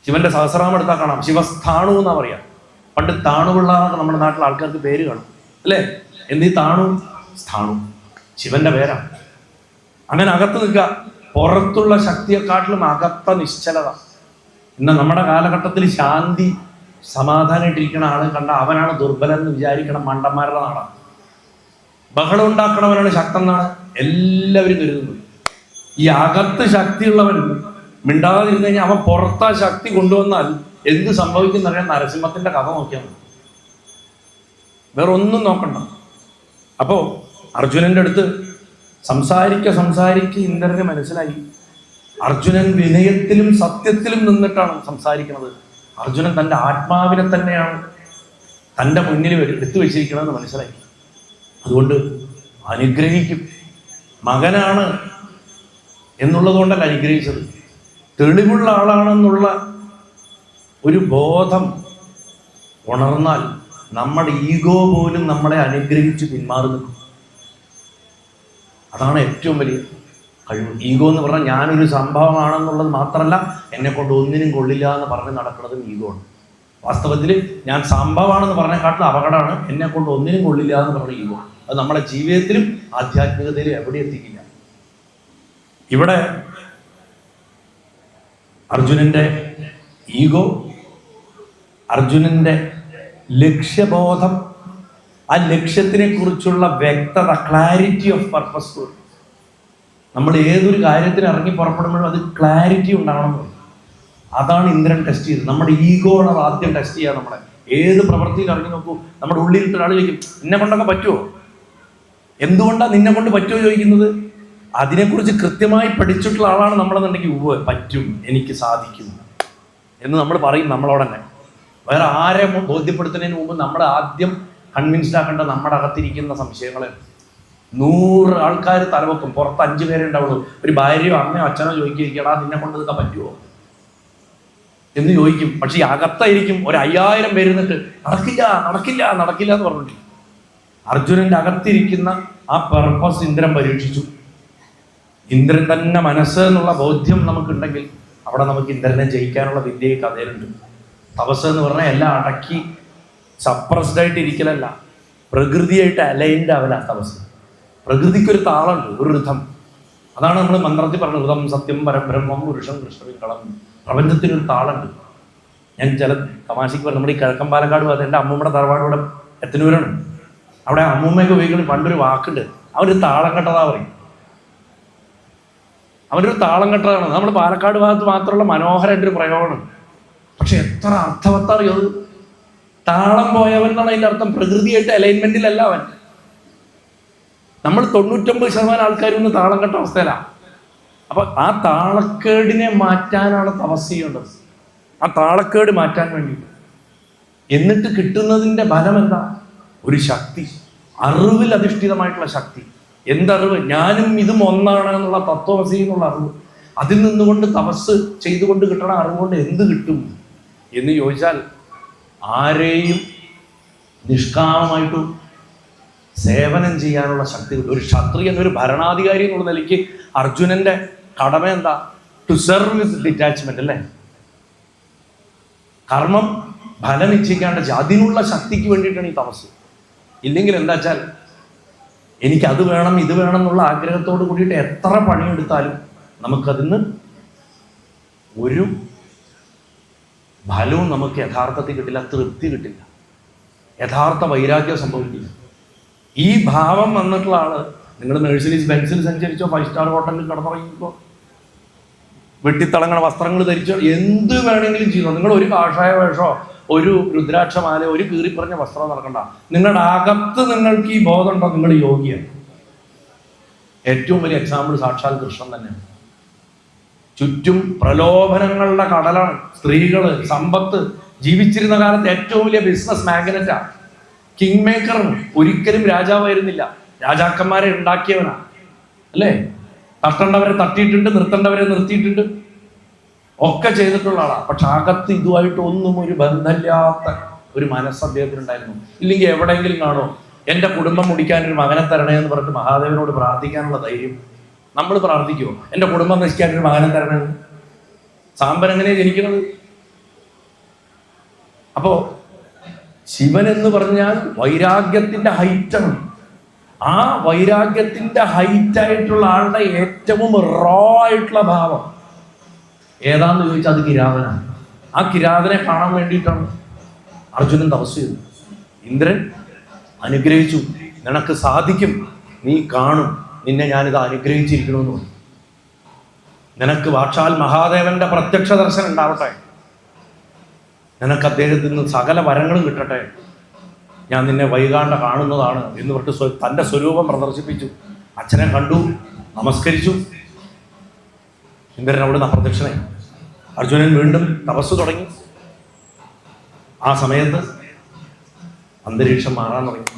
ശിവന്റെ സഹസ്രനാമം എടുത്താൽ കാണാം, ശിവസ്ഥാണു എന്നാ പറയാ. പണ്ട് താണുപിള്ള എന്നൊക്കെ നമ്മുടെ നാട്ടിലെ ആൾക്കാർക്ക് പേര് കാണും അല്ലേ? എന്ത് താണു? സ്ഥാണു ശിവന്റെ പേരാ. അങ്ങനെ അകത്ത് നിൽക്കുക, പുറത്തുള്ള ശക്തിയെക്കാട്ടിലും അകത്ത നിശ്ചലത. ഇന്ന് നമ്മുടെ കാലഘട്ടത്തിൽ ശാന്തി സമാധാനമായിട്ടിരിക്കണ ആളെ കണ്ട അവനാണ് ദുർബലൻ എന്ന് വിചാരിക്കണം. മണ്ടന്മാരുടെ നാടാണ്. ബഹളം ഉണ്ടാക്കണവനാണ് ശക്തൻ എന്നാണ് എല്ലാവരും കരുതുന്നത്. ഈ അകത്ത് ശക്തിയുള്ളവൻ മിണ്ടാതിരുന്നു കഴിഞ്ഞാൽ അവൻ പുറത്താ ശക്തി കൊണ്ടുവന്നാൽ എന്ത് സംഭവിക്കുന്നറിയാൻ നരസിംഹത്തിന്റെ കഥ നോക്കിയാൽ മതി, വേറെ ഒന്നും നോക്കണ്ട. അപ്പോൾ അർജുനന്റെ അടുത്ത് സംസാരിക്ക ഇന്ദ്രന് മനസ്സിലായി അർജുനൻ വിനയത്തിലും സത്യത്തിലും നിന്നിട്ടാണ് സംസാരിക്കുന്നത്. അർജുനൻ തൻ്റെ ആത്മാവിനെ തന്നെയാണ് തൻ്റെ മുന്നിൽ എടുത്തു വെച്ചിരിക്കണമെന്ന് മനസ്സിലായി. അതുകൊണ്ട് അനുഗ്രഹിക്കും. മകനാണ് എന്നുള്ളത് കൊണ്ടല്ല അനുഗ്രഹിച്ചത്, തെളിവുള്ള ആളാണെന്നുള്ള ഒരു ബോധം ഉണർന്നാൽ നമ്മുടെ ഈഗോ പോലും നമ്മളെ അനുഗ്രഹിച്ച് പിന്മാറി നിൽക്കും. അതാണ് ഏറ്റവും വലിയ കഴിവ്. ഈഗോ എന്ന് പറഞ്ഞാൽ ഞാനൊരു സംഭവമാണെന്നുള്ളത് മാത്രമല്ല, എന്നെ കൊണ്ട് ഒന്നിനും കൊള്ളില്ല എന്ന് പറഞ്ഞ് നടക്കുന്നതും ഈഗോ ആണ്. വാസ്തവത്തിൽ ഞാൻ സംഭവമാണെന്ന് പറഞ്ഞേക്കാട്ടിലും അപകടമാണ് എന്നെ കൊണ്ട് ഒന്നിനും കൊള്ളില്ല എന്ന് പറഞ്ഞ ഈഗോ. അത് നമ്മുടെ ജീവിതത്തിലും ആധ്യാത്മികതയിലും എവിടെ എത്തിക്കില്ല. ഇവിടെ അർജുനന്റെ ഈഗോ, അർജുനന്റെ ലക്ഷ്യബോധം, ആ ലക്ഷ്യത്തിനെ കുറിച്ചുള്ള വ്യക്തത, ക്ലാരിറ്റി ഓഫ് പർപ്പസ്. നമ്മൾ ഏതൊരു കാര്യത്തിന് ഇറങ്ങി പുറപ്പെടുമ്പോഴും അത് ക്ലാരിറ്റി ഉണ്ടാവണം. അതാണ് ഇന്ദ്രൻ ടെസ്റ്റ് ചെയ്തത്. നമ്മുടെ ഈഗോയാണ് അത് ആദ്യം ടെസ്റ്റ് ചെയ്യുക. നമ്മളെ ഏത് പ്രവൃത്തിയിൽ ഇറങ്ങി നോക്കൂ, നമ്മുടെ ഉള്ളിലിട്ട് ഒരാൾ ചോദിക്കും നിന്നെ കൊണ്ടൊക്കെ പറ്റുമോ, എന്തുകൊണ്ടാണ് നിന്നെ കൊണ്ട് പറ്റുമോ ചോദിക്കുന്നത്. അതിനെക്കുറിച്ച് കൃത്യമായി പഠിച്ചിട്ടുള്ള ആളാണ് നമ്മളെന്നുണ്ടെങ്കിൽ പറ്റും, എനിക്ക് സാധിക്കും എന്ന് നമ്മൾ പറയും നമ്മളോട് തന്നെ. വേറെ ആരെ ബോധ്യപ്പെടുത്തുന്നതിന് മുമ്പ് നമ്മൾ ആദ്യം കൺവിൻസ്ഡ് ആക്കേണ്ട നമ്മുടെ അകത്തിരിക്കുന്ന സംശയങ്ങളെ. 100 ആൾക്കാർ തലവെക്കും, പുറത്ത് 5 പേരെ ഉണ്ടാവുള്ളൂ. ഒരു ഭാര്യയോ അമ്മയോ അച്ഛനോ ചോദിക്കുകടാ നിന്നെ കൊണ്ട് ഇതൊക്കെ പറ്റുമോ എന്ന് ചോദിക്കും. പക്ഷെ ഈ അകത്തായിരിക്കും ഒരു 5000 പേര് നിന്നിട്ട് നടക്കില്ല നടക്കില്ല നടക്കില്ല എന്ന് പറഞ്ഞിട്ട്. അർജുനന്റെ അകത്തിരിക്കുന്ന ആ പർപ്പസ് ഇന്ദ്രൻ പരീക്ഷിച്ചു. ഇന്ദ്രൻ തന്നെ മനസ്സ് എന്നുള്ള ബോധ്യം നമുക്കുണ്ടെങ്കിൽ അവിടെ നമുക്ക് ഇന്ദ്രനെ ജയിക്കാനുള്ള വിദ്യയെ കഥയിലുണ്ട്. തപസ് എന്ന് പറഞ്ഞാൽ എല്ലാം അടക്കി സപ്രസ്ഡ് ആയിട്ട് ഇരിക്കലല്ല, പ്രകൃതിയായിട്ട് അലൈൻഡ് ആവല തപസ്. പ്രകൃതിക്കൊരു താളുണ്ട്, ഒരു ഋതം. അതാണ് നമ്മൾ മന്ത്രത്തിൽ പറഞ്ഞത്, ഋതം സത്യം പരബ്രഹ്മം പുരുഷം കൃഷ്ണവിങ്കളം. പ്രപഞ്ചത്തിനൊരു താളുണ്ട്. ഞാൻ ചില തമാശയ്ക്ക് പറഞ്ഞു, നമ്മുടെ ഈ കിഴക്കൻ പാലക്കാട് ഭാഗത്ത് എൻ്റെ അമ്മൂമ്മയുടെ തറവാട് ഇവിടെ എത്തനൂരാണ്. അവിടെ അമ്മൂമ്മയൊക്കെ ഉപയോഗിക്കുന്ന പണ്ടൊരു വാക്കുണ്ട്, അവനൊരു താളം കെട്ടതാ പറയും. അവനൊരു താളം കെട്ടതാണ്. നമ്മൾ പാലക്കാട് ഭാഗത്ത് മാത്രമുള്ള മനോഹരമായിട്ടൊരു പ്രയോഗമാണ്. പക്ഷെ എത്ര അർത്ഥവത്തറിയോ അത്. താളം പോയവൻ എന്നാണ് അതിൻ്റെ അർത്ഥം. പ്രകൃതിയായിട്ട് അലൈൻമെന്റിലല്ല അവൻ. നമ്മൾ 99% ആൾക്കാരും ഒന്ന് താളം കെട്ട അവസ്ഥയിലാണ്. അപ്പൊ ആ താളക്കേടിനെ മാറ്റാനാണ് തപസ് ചെയ്യേണ്ടത്, ആ താളക്കേട് മാറ്റാൻ വേണ്ടിയിട്ട്. എന്നിട്ട് കിട്ടുന്നതിൻ്റെ ഫലം എന്താ? ഒരു ശക്തി, അറിവിൽ അധിഷ്ഠിതമായിട്ടുള്ള ശക്തി. എന്തറിവ്? ഞാനും ഇതും ഒന്നാണ് എന്നുള്ള തത്വമസി എന്നുള്ള അറിവ്. അതിൽ നിന്നുകൊണ്ട് തപസ് ചെയ്തുകൊണ്ട് കിട്ടണ അറിവുകൊണ്ട് എന്ത് കിട്ടും എന്ന് ചോദിച്ചാൽ, ആരെയും നിഷ്കാമമായിട്ടും സേവനം ചെയ്യാനുള്ള ശക്തി കിട്ടും. ഒരു ക്ഷത്രിയൻ, ഒരു ഭരണാധികാരി എന്നുള്ള നിലയ്ക്ക് അർജുനന്റെ കടമ എന്താ? ടു സെർവ് വിത്ത് ഡിറ്റാച്ച്മെന്റ് അല്ലേ? കർമ്മം ഫലം ഇച്ഛിക്കാണ്ട് അതിനുള്ള ശക്തിക്ക് വേണ്ടിയിട്ടാണ് ഈ തപസ്. ഇല്ലെങ്കിൽ എന്താ വെച്ചാൽ എനിക്കത് വേണം ഇത് വേണം എന്നുള്ള ആഗ്രഹത്തോട് കൂടിയിട്ട് എത്ര പണിയെടുത്താലും നമുക്കതിന് ഒരു ഫലവും നമുക്ക് യഥാർത്ഥത്തിൽ കിട്ടില്ല, തൃപ്തി കിട്ടില്ല, യഥാർത്ഥ വൈരാഗ്യം സംഭവിക്കില്ല. ഈ ഭാവം വന്നിട്ടുള്ള ആള്, നിങ്ങൾ മെഴ്സിഡീസ് ബെൻസിൽ സഞ്ചരിച്ചോ, 5 സ്റ്റാർ ഹോട്ടലിൽ കിടന്നുറങ്ങിക്കോ, വെട്ടിത്തിളങ്ങണ വസ്ത്രങ്ങൾ ധരിച്ചോ, എന്ത് വേണമെങ്കിലും ചെയ്തോ. നിങ്ങൾ ഒരു കാഷായ വേഷമോ ഒരു രുദ്രാക്ഷമാല ഒരു കീറിപ്പറഞ്ഞ വസ്ത്രം നടക്കണ്ട. നിങ്ങളുടെ അകത്ത് നിങ്ങൾക്ക് ഈ ബോധമുണ്ടോ, നിങ്ങൾ യോഗിയാണ്. ഏറ്റവും വലിയ എക്സാമ്പിൾ സാക്ഷാൽ കൃഷ്ണൻ തന്നെയാണ്. ചുറ്റും പ്രലോഭനങ്ങളുടെ കടലാണ്. സ്ത്രീകള്, സമ്പത്ത്. ജീവിച്ചിരുന്ന കാലത്ത് ഏറ്റവും വലിയ ബിസിനസ് മാഗ്നറ്റാ, കിങ് മേക്കറാണ്. ഒരിക്കലും രാജാവായിരുന്നില്ല, രാജാക്കന്മാരെ ഉണ്ടാക്കിയവനാ അല്ലേ? തട്ടേണ്ടവരെ തട്ടിയിട്ടുണ്ട്, നിർത്തേണ്ടവരെ നിർത്തിയിട്ടുണ്ട്, ഒക്കെ ചെയ്തിട്ടുള്ള ആളാ. പക്ഷെ അകത്ത് ഇതുമായിട്ട് ഒന്നും ഒരു ബന്ധമില്ലാത്ത ഒരു മനസ്സ് അദ്ദേഹത്തിനുണ്ടായിരുന്നു. ഇല്ലെങ്കിൽ എവിടെയെങ്കിലും കാണോ എൻ്റെ കുടുംബം മുടിക്കാൻ ഒരു മകനെ തരണേ എന്ന് പറഞ്ഞിട്ട് മഹാദേവനോട് പ്രാർത്ഥിക്കാനുള്ള ധൈര്യം നമ്മൾ പ്രാർത്ഥിക്കുമോ? എൻ്റെ കുടുംബം നശിക്കാൻ ഒരു മകനെ തരണേ. സാമ്പൻ എങ്ങനെയാണ് ജനിക്കുന്നത്? അപ്പോ ശിവൻ എന്ന് പറഞ്ഞാൽ വൈരാഗ്യത്തിന്റെ ഹൈറ്റാണ്. ആ വൈരാഗ്യത്തിന്റെ ഹൈറ്റായിട്ടുള്ള ആളുടെ ഏറ്റവും റോ ആയിട്ടുള്ള ഭാവം ഏതാന്ന് ചോദിച്ചാൽ അത് കിരാതനാണ്. ആ കിരാതനെ കാണാൻ വേണ്ടിയിട്ടാണ് അർജുനൻ തപസ് ചെയ്തത്. ഇന്ദ്രൻ അനുഗ്രഹിച്ചു, നിനക്ക് സാധിക്കും, നീ കാണും, നിന്നെ ഞാനിത് അനുഗ്രഹിച്ചിരിക്കണമെന്ന് പറഞ്ഞു. നിനക്ക് സാക്ഷാൽ മഹാദേവന്റെ പ്രത്യക്ഷ ദർശനം ഉണ്ടാവട്ടെ, നിനക്ക് അദ്ദേഹത്തിൽ നിന്ന് സകല വരങ്ങളും കിട്ടട്ടെ, ഞാൻ നിന്നെ വൈകാണ്ട കാണുന്നതാണ് എന്ന് പറഞ്ഞിട്ട് തൻ്റെ സ്വരൂപം പ്രദർശിപ്പിച്ചു. അച്ഛനെ കണ്ടു, നമസ്കരിച്ചു. ഇന്ദ്രൻ അവിടെ നിന്ന് അപ്രത്യക്ഷനായി. അർജുനൻ വീണ്ടും തപസ് തുടങ്ങി. ആ സമയത്ത് അന്തരീക്ഷം മാറാൻ തുടങ്ങി.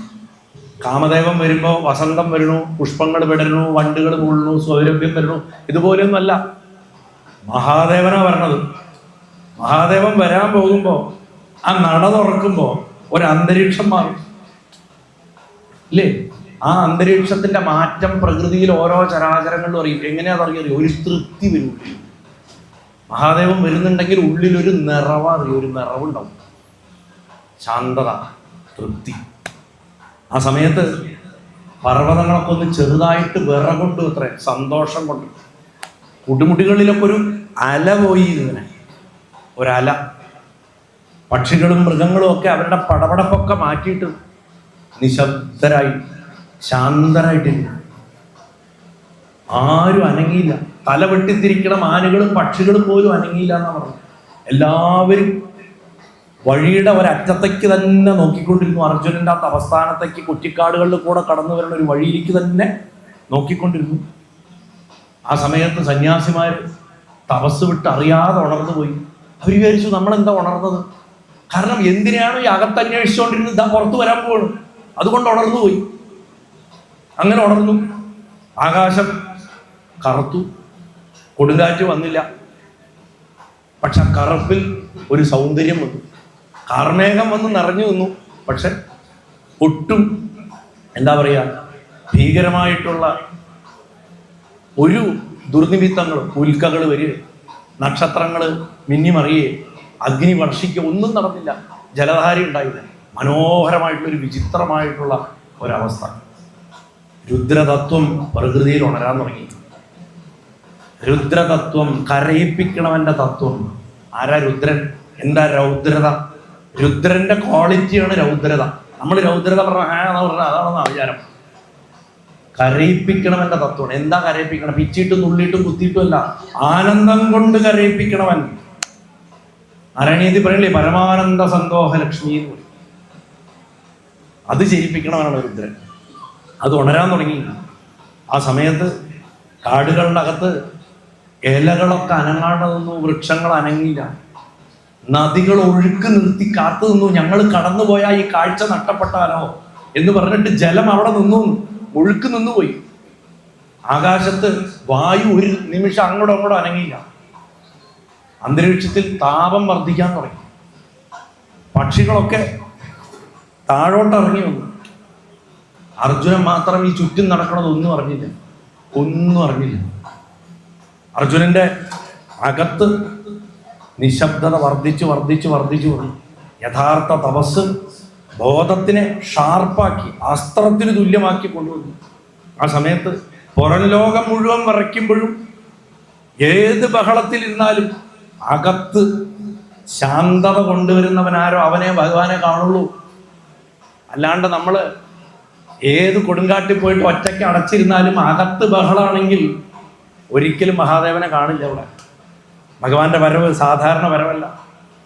കാമദേവൻ വരുമ്പോൾ വസന്തം വരണു, പുഷ്പങ്ങൾ വിടരണു, വണ്ടുകൾ മൂളുന്നു, സൗരഭ്യം വരണു. ഇതുപോലെയൊന്നുമല്ല, മഹാദേവനാ വരണത്. മഹാദേവൻ വരാൻ പോകുമ്പോൾ ആ നട തുറക്കുമ്പോൾ ഒരന്തരീക്ഷം മാറും ഇല്ലേ? ആ അന്തരീക്ഷത്തിന്റെ മാറ്റം പ്രകൃതിയിൽ ഓരോ ചരാചരങ്ങളിലും അറിയും. എങ്ങനെയാ അറിയാം? ഒരു തൃപ്തി വരും. മഹാദേവൻ വരുന്നുണ്ടെങ്കിൽ ഉള്ളിലൊരു നിറവറിയും, ഒരു നിറവുണ്ടാവും, ശാന്തത, തൃപ്തി. ആ സമയത്ത് പർവ്വതങ്ങളൊക്കെ ഒന്ന് ചെറുതായിട്ട് വിറകൊണ്ടു അത്ര സന്തോഷം കൊണ്ട്. കുടിമുടികളിലൊക്കെ ഒരു അല പോയി, ഇങ്ങനെ ഒരല. പക്ഷികളും മൃഗങ്ങളും ഒക്കെ അവരുടെ പടപടപ്പൊക്കെ മാറ്റിയിട്ട് നിശബ്ദരായി ശാന്തരായിട്ടിരിക്കും. ആരും അനങ്ങിയില്ല. തല വെട്ടിത്തിരിക്കണ മാനുകളും പക്ഷികളും പോലും അനങ്ങിയില്ല എന്നാ പറഞ്ഞു. എല്ലാവരും വഴിയുടെ ഒരറ്റത്തേക്ക് തന്നെ നോക്കിക്കൊണ്ടിരുന്നു. അർജുനന്റെ ആ തപസ്ഥാനത്തേക്ക് കുറ്റിക്കാടുകളിൽ കൂടെ കടന്നു വരുന്ന ഒരു വഴിയിലേക്ക് തന്നെ നോക്കിക്കൊണ്ടിരുന്നു. ആ സമയത്ത് സന്യാസിമാർ തപസ് വിട്ട് അറിയാതെ ഉണർന്നു പോയി. അവർ വിചാരിച്ചു നമ്മളെന്താ ഉണർന്നത്? കാരണം എന്തിനാണ് ഈ അകത്തന്വേഷിച്ചുകൊണ്ടിരുന്നത്? ഇതാ പുറത്തു വരാൻ പോകണം, അതുകൊണ്ട് ഉണർന്നു പോയി. അങ്ങനെ ഉണർന്നു. ആകാശം കറുത്തു, കൊടുങ്കാറ്റ് വന്നില്ല. പക്ഷെ കറുപ്പിൽ ഒരു സൗന്ദര്യം വന്നു. കാർമേഘം വന്ന് നിറഞ്ഞു നിന്നു. പക്ഷെ ഒട്ടും എന്താ പറയുക, ഭീകരമായിട്ടുള്ള ഒരു ദുർനിമിത്തങ്ങളും, ഉൽക്കകൾ വരിക, നക്ഷത്രങ്ങൾ മിന്നിമറിയേ, അഗ്നി വർഷിക്കുക, ഒന്നും നടന്നില്ല. ജലധാര ഉണ്ടായില്ല. മനോഹരമായിട്ടുള്ളൊരു വിചിത്രമായിട്ടുള്ള ഒരവസ്ഥ. രുദ്രതത്വം പ്രകൃതിയിൽ ഉണരാൻ തുടങ്ങി. രുദ്രതത്വം, കരയിപ്പിക്കണവന്റെ തത്വം. ആരാ രുദ്രൻ? എന്താ രൗദ്രത? രുദ്രന്റെ ക്വാളിറ്റിയാണ് രൗദ്രത. നമ്മൾ രൗദ്രത പറഞ്ഞാൽ അതാണെന്ന വിചാരം. കരയിപ്പിക്കണവന്റെ തത്വമാണ്. എന്താ കരയിപ്പിക്കണം? പിച്ചിട്ടും നുള്ളിയിട്ടും കുത്തിയിട്ടും അല്ല, ആനന്ദം കൊണ്ട് കരയിപ്പിക്കണവൻ. നാരായണീയത്തിൽ പറയില്ലേ, പരമാനന്ദ സന്തോഷ ലക്ഷ്മി എന്ന് പറയും. അത് ചെയ്യിപ്പിക്കണവനാണ് രുദ്രൻ. അത് ഉണരാൻ തുടങ്ങി. ആ സമയത്ത് കാടുകളുടെ അകത്ത് ഇലകളൊക്കെ അനങ്ങാണ്ട് നിന്നു, വൃക്ഷങ്ങൾ അനങ്ങിയില്ല. നദികൾ ഒഴുക്ക് നിർത്തി കാത്തു നിന്നു. ഞങ്ങൾ കടന്നുപോയാൽ ഈ കാഴ്ച നഷ്ടപ്പെട്ടാലോ എന്ന് പറഞ്ഞിട്ട് ജലം അവിടെ നിന്നു, ഒഴുക്ക് നിന്നുപോയി. ആകാശത്ത് വായു ഒരു നിമിഷം അങ്ങോട്ടും അങ്ങോട്ടും അനങ്ങിയില്ല. അന്തരീക്ഷത്തിൽ താപം വർദ്ധിക്കാൻ തുടങ്ങി. പക്ഷികളൊക്കെ താഴോട്ട് ഇറങ്ങി വന്നു. അർജുനൻ മാത്രം ഈ ചുറ്റും നടക്കണതൊന്നും അറിഞ്ഞില്ല, ഒന്നും അറിഞ്ഞില്ല. അർജുനന്റെ അകത്ത് നിശബ്ദത വർദ്ധിച്ചു വർദ്ധിച്ചു വർദ്ധിച്ചു വന്നു. യഥാർത്ഥ തപസ് ബോധത്തിനെ ഷാർപ്പാക്കി, അസ്ത്രത്തിന് തുല്യമാക്കി കൊണ്ടുവന്നു. ആ സമയത്ത് പുറം ലോകം മുഴുവൻ വിറയ്ക്കുമ്പോഴും, ഏത് ബഹളത്തിലിരുന്നാലും അകത്ത് ശാന്തത കൊണ്ടുവരുന്നവനാരോ അവനെ ഭഗവാനെ കാണുള്ളൂ. അല്ലാണ്ട് നമ്മൾ ഏത് കൊടുങ്കാട്ടിൽ പോയിട്ട് ഒറ്റയ്ക്ക് അടച്ചിരുന്നാലും അകത്ത് ബഹളമാണെങ്കിൽ ഒരിക്കലും മഹാദേവനെ കാണില്ല. അവിടെ ഭഗവാന്റെ വരവ് സാധാരണ വരവല്ല.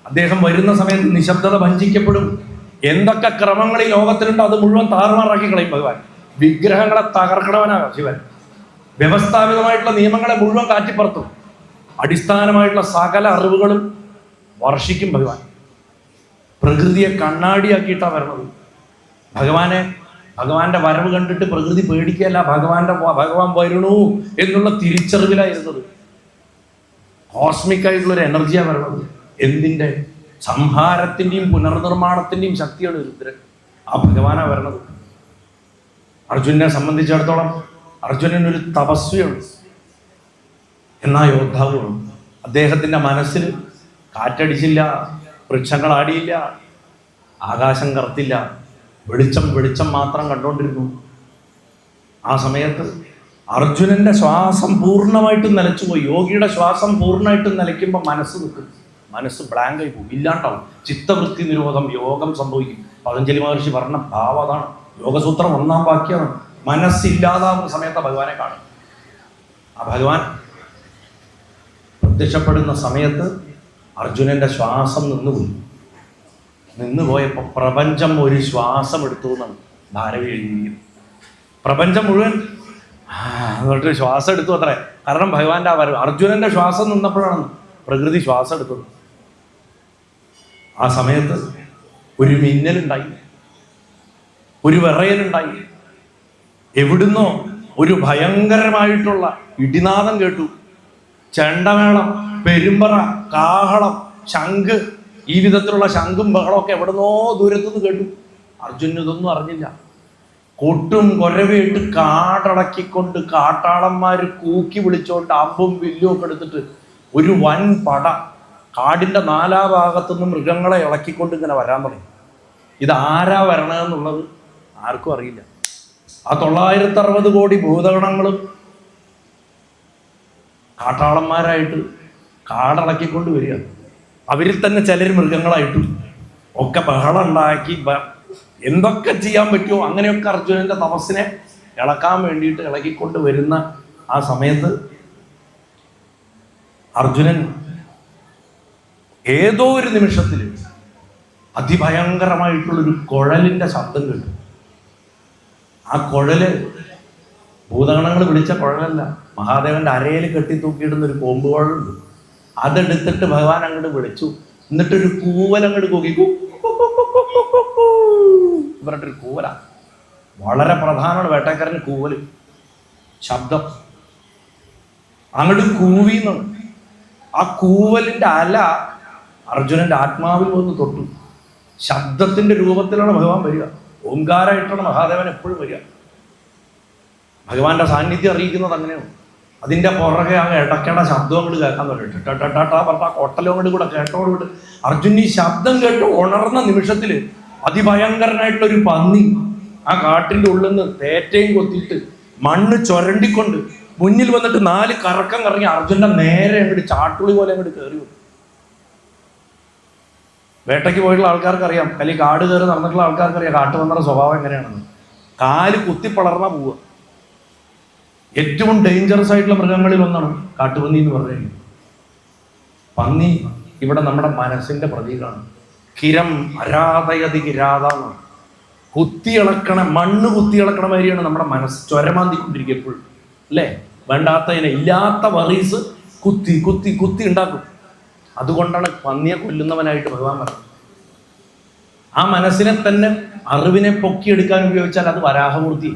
അദ്ദേഹം വരുന്ന സമയത്ത് നിശബ്ദത ഭഞ്ജിക്കപ്പെടും. എന്തൊക്കെ ക്രമങ്ങൾ ഈ ലോകത്തിലുണ്ടോ അത് മുഴുവൻ താറുമാറാക്കി കളയും ഭഗവാൻ. വിഗ്രഹങ്ങളെ തകർക്കണവനാണ് ശിവൻ. വ്യവസ്ഥാപിതമായിട്ടുള്ള നിയമങ്ങളെ മുഴുവൻ കാറ്റിപ്പുറത്തും. അടിസ്ഥാനമായിട്ടുള്ള സകല അറിവുകളും വർഷിക്കും ഭഗവാൻ. പ്രകൃതിയെ കണ്ണാടിയാക്കിയിട്ടാണ് വരണത്. ഭഗവാന്റെ വരവ് കണ്ടിട്ട് പ്രകൃതി പേടിക്കുകയല്ല, ഭഗവാൻ വരണു എന്നുള്ള തിരിച്ചറിവിലായിരുന്നത്. കോസ്മിക് ആയിട്ടുള്ളൊരു എനർജിയാണ് വരണത്. എന്തിൻ്റെ? സംഹാരത്തിൻ്റെയും പുനർനിർമ്മാണത്തിൻ്റെയും ശക്തിയാണ് രുദ്രൻ. ആ ഭഗവാനാണ് വരണത്. അർജുനെ സംബന്ധിച്ചിടത്തോളം അർജുനൻ ഒരു തപസ്വിയാണ്, എന്നാ യോദ്ധാവുമാണ്. അദ്ദേഹത്തിൻ്റെ മനസ്സിൽ കാറ്റടിച്ചില്ല, വൃക്ഷങ്ങൾ ആടിയില്ല, ആകാശം കറുത്തില്ല, വെളിച്ചം മാത്രം കണ്ടുകൊണ്ടിരുന്നു. ആ സമയത്ത് അർജുനന്റെ ശ്വാസം പൂർണ്ണമായിട്ടും നിലച്ചുപോയി. യോഗിയുടെ ശ്വാസം പൂർണ്ണമായിട്ടും നിലയ്ക്കുമ്പോൾ മനസ്സ് നിൽക്കും, മനസ്സ് ബ്ലാങ്ക് ആയി പോകും, ഇല്ലാണ്ടാവും. ചിത്തവൃത്തി നിരോധം, യോഗം സംഭവിക്കും. പതഞ്ജലി മഹർഷി പറഞ്ഞ ഭാവം അതാണ്. യോഗസൂത്രം 1-ാം വാക്യമാണ്. മനസ്സില്ലാതാവുന്ന സമയത്ത് ഭഗവാനെ കാണും. ആ ഭഗവാൻ പ്രത്യക്ഷപ്പെടുന്ന സമയത്ത് അർജുനന്റെ ശ്വാസം നിന്നുപോയപ്പോൾ പ്രപഞ്ചം ഒരു ശ്വാസം എടുത്തു എന്നാണ് ഭാരവി എഴുതിയത്. പ്രപഞ്ചം മുഴുവൻ എന്നിട്ട് ശ്വാസം എടുത്തു അത്രേ. കാരണം ഭഗവാന്റെ ആ വരവ്. അർജുനന്റെ ശ്വാസം നിന്നപ്പോഴാണ് പ്രകൃതി ശ്വാസം എടുത്തത്. ആ സമയത്ത് ഒരു മിന്നലുണ്ടായി, ഒരു വിറയലുണ്ടായി. എവിടുന്നോ ഒരു ഭയങ്കരമായിട്ടുള്ള ഇടിനാദം കേട്ടു. ചെണ്ടമേളം, പെരുമ്പറ, കാഹളം, ശംഖ് ഈ വിധത്തിലുള്ള ശംഖും ബഹളമൊക്കെ എവിടുന്നോ ദൂരത്തുനിന്ന് കേട്ടു. അർജുനൻ ഇതൊന്നും അറിഞ്ഞില്ല. കൊട്ടും കൊരവിട്ട് കാടടക്കിക്കൊണ്ട് കാട്ടാളന്മാര് കൂക്കി വിളിച്ചോണ്ട് അമ്പും വില്ലും ഒക്കെ എടുത്തിട്ട് ഒരു വൻ പട കാടിന്റെ നാലാഭാഗത്തുനിന്ന് മൃഗങ്ങളെ ഇളക്കിക്കൊണ്ട് ഇങ്ങനെ വരാൻ തുടങ്ങി. ഇതാരാ വരണമെന്നുള്ളത് ആർക്കും അറിയില്ല. ആ 960 കോടി ഭൂതഗണങ്ങളും കാട്ടാളന്മാരായിട്ട് കാടടക്കിക്കൊണ്ട് വരിക. അവരിൽ തന്നെ ചിലർ മൃഗങ്ങളായിട്ടും ഒക്കെ ബഹളം ഉണ്ടാക്കി എന്തൊക്കെ ചെയ്യാൻ പറ്റുമോ അങ്ങനെയൊക്കെ അർജുനന്റെ തപസ്സിനെ ഇളക്കാൻ വേണ്ടിയിട്ട് ഇളക്കിക്കൊണ്ട് വരുന്ന ആ സമയത്ത് അർജുനൻ ഏതോ ഒരു നിമിഷത്തിൽ അതിഭയങ്കരമായിട്ടുള്ളൊരു കുഴലിന്റെ ശബ്ദം കേട്ടു. ആ കുഴല് ഭൂതഗണങ്ങൾ വിളിച്ച കുഴലല്ല, മഹാദേവന്റെ അരയിൽ കെട്ടി തൂക്കിയിടുന്ന ഒരു കൊമ്പ് കുഴലുണ്ട്. അതെടുത്തിട്ട് ഭഗവാൻ അങ്ങോട്ട് വിളിച്ചു. എന്നിട്ടൊരു കൂവലങ്ങോട്ട് കൂക്കി, പറഞ്ഞിട്ടൊരു കൂവല. വളരെ പ്രധാനമാണ് വേട്ടക്കാരന് കൂവല് ശബ്ദം. അങ്ങോട്ട് കൂവിന്നാണ്. ആ കൂവലിന്റെ അല അർജുനന്റെ ആത്മാവിൽ വന്ന് തൊട്ടു. ശബ്ദത്തിന്റെ രൂപത്തിലാണ് ഭഗവാൻ വരിക. ഓംകാരമായിട്ടാണ് മഹാദേവൻ എപ്പോഴും വരിക. ഭഗവാന്റെ സാന്നിധ്യം അറിയിക്കുന്നത് അങ്ങനെയാണ്. അതിന്റെ പുറകെ ആ ഇടയ്ക്കട ശബ്ദം അങ്ങോട്ട് കേൾക്കാൻ തുടങ്ങി. ടട്ടാ പറഞ്ഞ കൊട്ടലും അങ്ങോട്ട് കൂടെ കേട്ടോടുകൂടി അർജുൻ ഈ ശബ്ദം കേട്ട് ഉണർന്ന നിമിഷത്തിൽ അതിഭയങ്കരനായിട്ടൊരു പന്നി ആ കാട്ടിന്റെ ഉള്ളിൽ നിന്ന് തേറ്റയും കൊത്തിയിട്ട് മണ്ണ് ചുരണ്ടിക്കൊണ്ട് മുന്നിൽ വന്നിട്ട് 4 കറക്കം കറങ്ങി അർജുന്റെ നേരെ അങ്ങോട്ട് ചാട്ടുളി പോലെ അങ്ങോട്ട് കയറി വന്നു. വേട്ടയ്ക്ക് പോയിട്ടുള്ള ആൾക്കാർക്ക് അറിയാം, അല്ലെങ്കിൽ കാട് കയറി നടന്നിട്ടുള്ള ആൾക്കാർക്ക് അറിയാം കാട്ടുപന്നിയുടെ സ്വഭാവം എങ്ങനെയാണെന്ന്. കാല് കുത്തിപ്പളർന്ന പോവുക. ഏറ്റവും ഡേഞ്ചറസ് ആയിട്ടുള്ള മൃഗങ്ങളിൽ ഒന്നാണ് കാട്ടുപന്നി എന്ന് പറഞ്ഞു കഴിഞ്ഞാൽ. പന്നി ഇവിടെ നമ്മുടെ മനസ്സിന്റെ പ്രതീകമാണ്. കിരം അരാധയതി കിരാത എന്നാണ്. കുത്തിയിളക്കണ മണ്ണ് കുത്തിയിളക്കണ മാതിരിയാണ് നമ്മുടെ മനസ്സ് ചൊരമാന്തിക്കൊണ്ടിരിക്കുക എപ്പോഴും, അല്ലേ? വേണ്ടാത്തതിനെ ഇല്ലാത്ത വറീസ് കുത്തി കുത്തി കുത്തി ഉണ്ടാക്കും. അതുകൊണ്ടാണ് പന്നിയെ കൊല്ലുന്നവനായിട്ട് ഭഗവാൻ പറഞ്ഞത്. ആ മനസ്സിനെ തന്നെ അറിവിനെ പൊക്കിയെടുക്കാൻ ഉപയോഗിച്ചാൽ അത് വരാഹമൂർത്തി.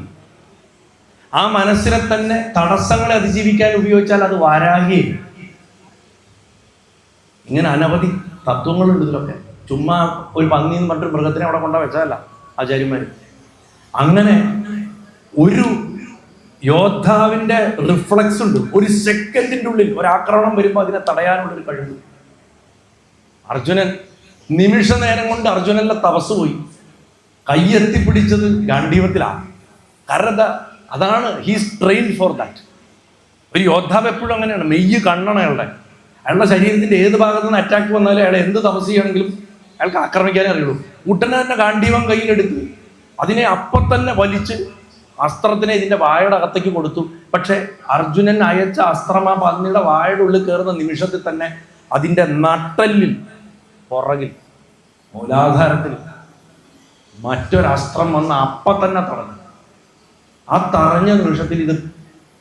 ആ മനസ്സിനെ തന്നെ തടസ്സങ്ങളെ അതിജീവിക്കാൻ ഉപയോഗിച്ചാൽ അത് വാരാഹി. ഇങ്ങനെ അനവധി തത്വങ്ങളുണ്ട് ഇതിലൊക്കെ. ചുമ്മാ ഒരു പന്നി എന്ന് പറഞ്ഞിട്ട് മൃഗത്തിനെ അവിടെ കൊണ്ട വെച്ചതല്ല ആചാര്യന്മാര്. അങ്ങനെ ഒരു യോദ്ധാവിന്റെ റിഫ്ലക്സ് ഉണ്ട്. ഒരു സെക്കൻഡിന്റെ ഉള്ളിൽ ഒരു ആക്രമണം വരുമ്പോൾ അതിനെ തടയാനുള്ളൊരു കഴിവ്. അർജുനൻ നിമിഷ നേരം കൊണ്ട് അർജുനന്റെ തപസ് പോയി. കൈയെത്തിപ്പിടിച്ചത് ഗാണ്ഡീവത്തിലാണ്. കാരണം അതാണ് ഹീസ് ട്രെയിൻഡ് ഫോർ ദാറ്റ്. ഒരു യോദ്ധാവ് എപ്പോഴും അങ്ങനെയാണ്. മെയ്യ് കണ്ണണം അയാളുടെ ശരീരത്തിന്റെ ഏത് ഭാഗത്തു നിന്ന് അറ്റാക്ക് വന്നാലും അയാൾ എന്ത് തപസ് ചെയ്യണമെങ്കിലും അയാൾക്ക് ആക്രമിക്കാനേ അറിയുള്ളൂ. ഉടനെ തന്നെ ഗാണ്ഡീവം കയ്യിലെടുത്ത് അതിനെ അപ്പം തന്നെ വലിച്ച് അസ്ത്രത്തിനെ ഇതിന്റെ വായുടെ അകത്തേക്ക് കൊടുത്തു. പക്ഷെ അർജുനൻ അയച്ച അസ്ത്രം ആ പന്നിയുടെ വായുടെ ഉള്ളിൽ കയറുന്ന നിമിഷത്തിൽ തന്നെ അതിന്റെ നട്ടെല്ലിൽ പുറകിൽ മൂലാധാരത്തിൽ മറ്റൊരസ്ത്രം വന്ന് അപ്പം തന്നെ തടഞ്ഞു. ആ തറഞ്ഞ നിമിഷത്തിൽ ഇത്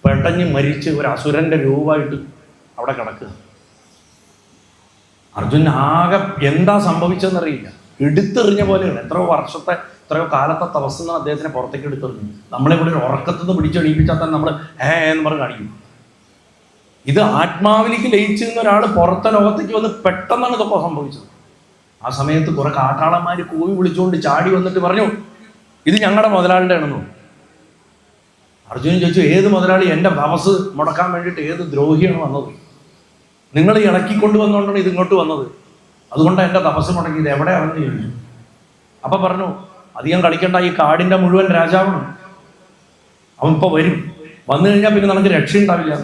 പെട്ടഞ്ഞ് മരിച്ച് ഒരു അസുരന്റെ രൂപമായിട്ട് അവിടെ കിടക്കുക. അർജുൻ ആകെ എന്താ സംഭവിച്ചതെന്നറിയില്ല. എടുത്തെറിഞ്ഞ പോലെയാണ്. എത്രയോ കാലത്തെ തപസ്സെന്ന് അദ്ദേഹത്തിനെ പുറത്തേക്ക് എടുത്തെറിഞ്ഞു. നമ്മളെ ഇവിടെ ഒരു ഉറക്കത്തിൽ നിന്ന് പിടിച്ചെണീപ്പിച്ചാൽ തന്നെ നമ്മൾ എന്ന് പറഞ്ഞ് കാണിക്കും. ഇത് ആത്മാവിലേക്ക് ലയിച്ചു നിന്ന ഒരാൾ പുറത്തെ ലോകത്തേക്ക് വന്ന് പെട്ടെന്നാണ് ഇതൊക്കെ സംഭവിച്ചത്. ആ സമയത്ത് കുറെ കാട്ടാളന്മാര് കൂവി വിളിച്ചുകൊണ്ട് ചാടി വന്നിട്ട് പറഞ്ഞു, ഇത് ഞങ്ങളുടെ മുതലാളിയുടെ ആണെന്നോ. അർജുനൻ ചോദിച്ചു, ഏത് മുതലാളി? എൻ്റെ തപസ് മുടക്കാൻ വേണ്ടിയിട്ട് ഏത് ദ്രോഹിയാണ് വന്നത്? നിങ്ങൾ ഇളക്കിക്കൊണ്ട് വന്നുകൊണ്ടാണ് ഇത് ഇങ്ങോട്ട് വന്നത്. അതുകൊണ്ടാണ് എൻ്റെ തപസ് മുടക്കിയത്. എവിടെയാണെന്ന് ചോദിച്ചു. അപ്പൊ പറഞ്ഞു, അധികം കളിക്കണ്ട, ഈ കാടിന്റെ മുഴുവൻ രാജാവാണ്. അവൻ ഇപ്പൊ വരും. വന്നു കഴിഞ്ഞാൽ പിന്നെ നമുക്ക് രക്ഷയുണ്ടാവില്ല.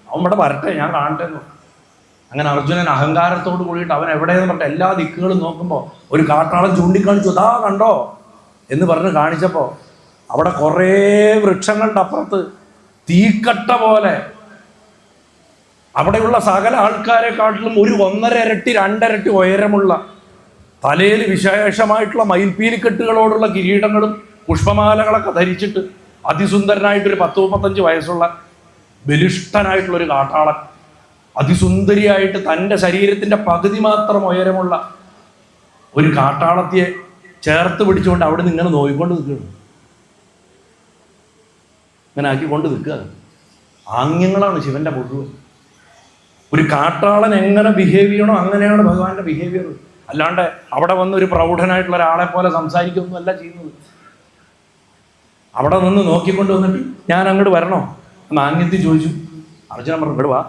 അവൻ ഇവിടെ വരട്ടെ, ഞാൻ കാണട്ടെ എന്ന്. അങ്ങനെ അർജുനൻ അഹങ്കാരത്തോട് കൂടിയിട്ട് അവൻ എവിടെയെന്ന് പറഞ്ഞിട്ട് എല്ലാ ദിക്കുകളും നോക്കുമ്പോൾ ഒരു കാട്ടാളൻ ചൂണ്ടിക്കാണിച്ചു, അതാ കണ്ടോ എന്ന് പറഞ്ഞ് കാണിച്ചപ്പോൾ അവിടെ കുറേ വൃക്ഷങ്ങളുടെ അപ്പുറത്ത് തീക്കട്ട പോലെ അവിടെയുള്ള സകല ആൾക്കാരെക്കാട്ടിലും ഒരു 1.5 ഇരട്ടി 2 ഇരട്ടി ഉയരമുള്ള തലയിൽ വിശേഷമായിട്ടുള്ള മയിൽപ്പീലിക്കെട്ടുകളോടുള്ള കിരീടങ്ങളും പുഷ്പമാലകളൊക്കെ ധരിച്ചിട്ട് അതിസുന്ദരനായിട്ടൊരു 10-35 വയസ്സുള്ള ബലിഷ്ഠനായിട്ടുള്ളൊരു കാട്ടാളൻ, അതിസുന്ദരിയായിട്ട് തൻ്റെ ശരീരത്തിൻ്റെ പകുതി മാത്രം ഉയരമുള്ള ഒരു കാട്ടാളത്തിയെ ചേർത്ത് പിടിച്ചുകൊണ്ട് അവിടെ നിന്ന് ഇങ്ങനെ നോയിക്കൊണ്ട് നിൽക്കുകയാണ്. ഇങ്ങനെ ആക്കിക്കൊണ്ട് നിൽക്കുക. ആംഗ്യങ്ങളാണ് ശിവന്റെ മുഴുവൻ. ഒരു കാട്ടാളൻ എങ്ങനെ ബിഹേവ് ചെയ്യണോ അങ്ങനെയാണ് ഭഗവാന്റെ ബിഹേവിയർ. അല്ലാണ്ട് അവിടെ വന്ന് ഒരു പ്രൗഢനായിട്ടുള്ള ഒരാളെ പോലെ സംസാരിക്കുകയൊന്നുമല്ല ചെയ്യുന്നത്. അവിടെ നിന്ന് നോക്കിക്കൊണ്ട് വന്നിട്ട് ഞാൻ അങ്ങോട്ട് വരണോ എന്ന് ആംഗ്യത്തിൽ ചോദിച്ചു. അർജുനൻ പറഞ്ഞു ഇങ്ങോട്ട് വാ.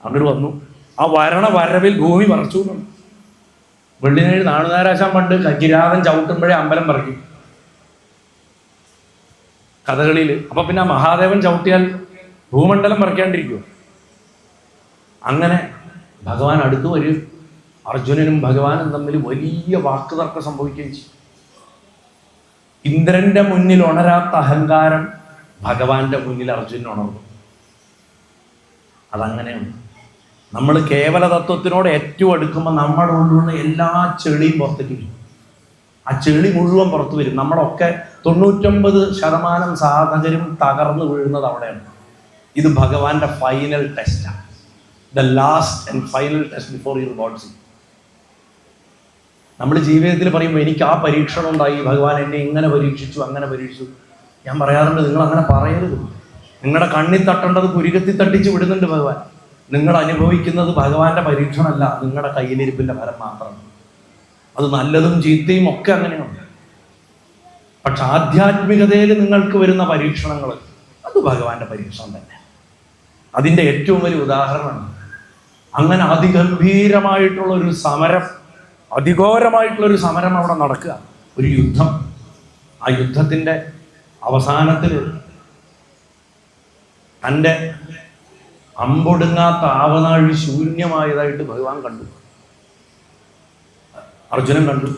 അങ്ങോട്ട് വന്നു. ആ വരവിൽ ഭൂമി പറിച്ചു. വെള്ളിനേഴ് നാണുനാരാശാൻ പണ്ട് കിരാതൻ ചവിട്ടുമ്പോഴേ അമ്പലം പറിക്കും കഥകളിയിൽ. അപ്പൊ പിന്നെ മഹാദേവൻ ചവിട്ടിയാൽ ഭൂമണ്ഡലം പറിക്കാണ്ടിരിക്കുമോ? അങ്ങനെ ഭഗവാൻ അടുത്ത് വരും. അർജുനനും ഭഗവാനും തമ്മിൽ വലിയ വാക്കുതർക്കം സംഭവിക്കുകയും ചെയ്യും. ഇന്ദ്രന്റെ മുന്നിൽ ഉണരാത്ത അഹങ്കാരം ഭഗവാന്റെ മുന്നിൽ അർജുനൻ ഉണർന്നു. അതങ്ങനെയാണ്. നമ്മൾ കേവല തത്വത്തിനോട് ഏറ്റവും അടുക്കുമ്പോൾ നമ്മുടെ ഉള്ളിലുള്ള എല്ലാ ചെളിയും പുറത്തേക്ക് വരും. ആ ചെളി മുഴുവൻ പുറത്തു വരും. നമ്മളൊക്കെ 99% സാധകരും തകർന്നു വീഴുന്നത് അവിടെയാണ്. ഇത് ഭഗവാന്റെ ഫൈനൽ ടെസ്റ്റാണ്. The last and final test before your gods. നമ്മൾ ജീവിതത്തിൽ പറയുമ്പോൾ എനിക്ക് ആ പരീക്ഷണം ഉണ്ടായി, ഭഗവാൻ എന്നെ ഇങ്ങനെ പരീക്ഷിച്ചു, അങ്ങനെ പരീക്ഷിച്ചു. ഞാൻ പറയാറുണ്ട്, നിങ്ങൾ അങ്ങനെ പറയരുത്. നിങ്ങളുടെ കണ്ണിൽ തട്ടേണ്ടത് പുരികത്തിൽ തട്ടിച്ച് വിടുന്നുണ്ട് ഭഗവാൻ. നിങ്ങൾ അനുഭവിക്കുന്നത് ഭഗവാന്റെ പരീക്ഷണമല്ല, നിങ്ങളുടെ കയ്യിലിരിപ്പിന്റെ ഫലം മാത്രമാണ്. അത് നല്ലതും ചീത്തയും ഒക്കെ അങ്ങനെയുണ്ട്. പക്ഷെ ആധ്യാത്മികതയിൽ നിങ്ങൾക്ക് വരുന്ന പരീക്ഷണങ്ങൾ അത് ഭഗവാന്റെ പരീക്ഷണം തന്നെ. അതിൻ്റെ ഏറ്റവും വലിയ ഉദാഹരണമാണ്. അങ്ങനെ അതിഗംഭീരമായിട്ടുള്ള ഒരു സമരം, അതിഘോരമായിട്ടുള്ളൊരു സമരം അവിടെ നടക്കുക, ഒരു യുദ്ധം. ആ യുദ്ധത്തിൻ്റെ അവസാനത്തിൽ തൻ്റെ അമ്പൊടുങ്ങാത്ത ആവനാഴി ശൂന്യമായതായിട്ട് ഭഗവാൻ കണ്ടു, അർജുനൻ കണ്ടു.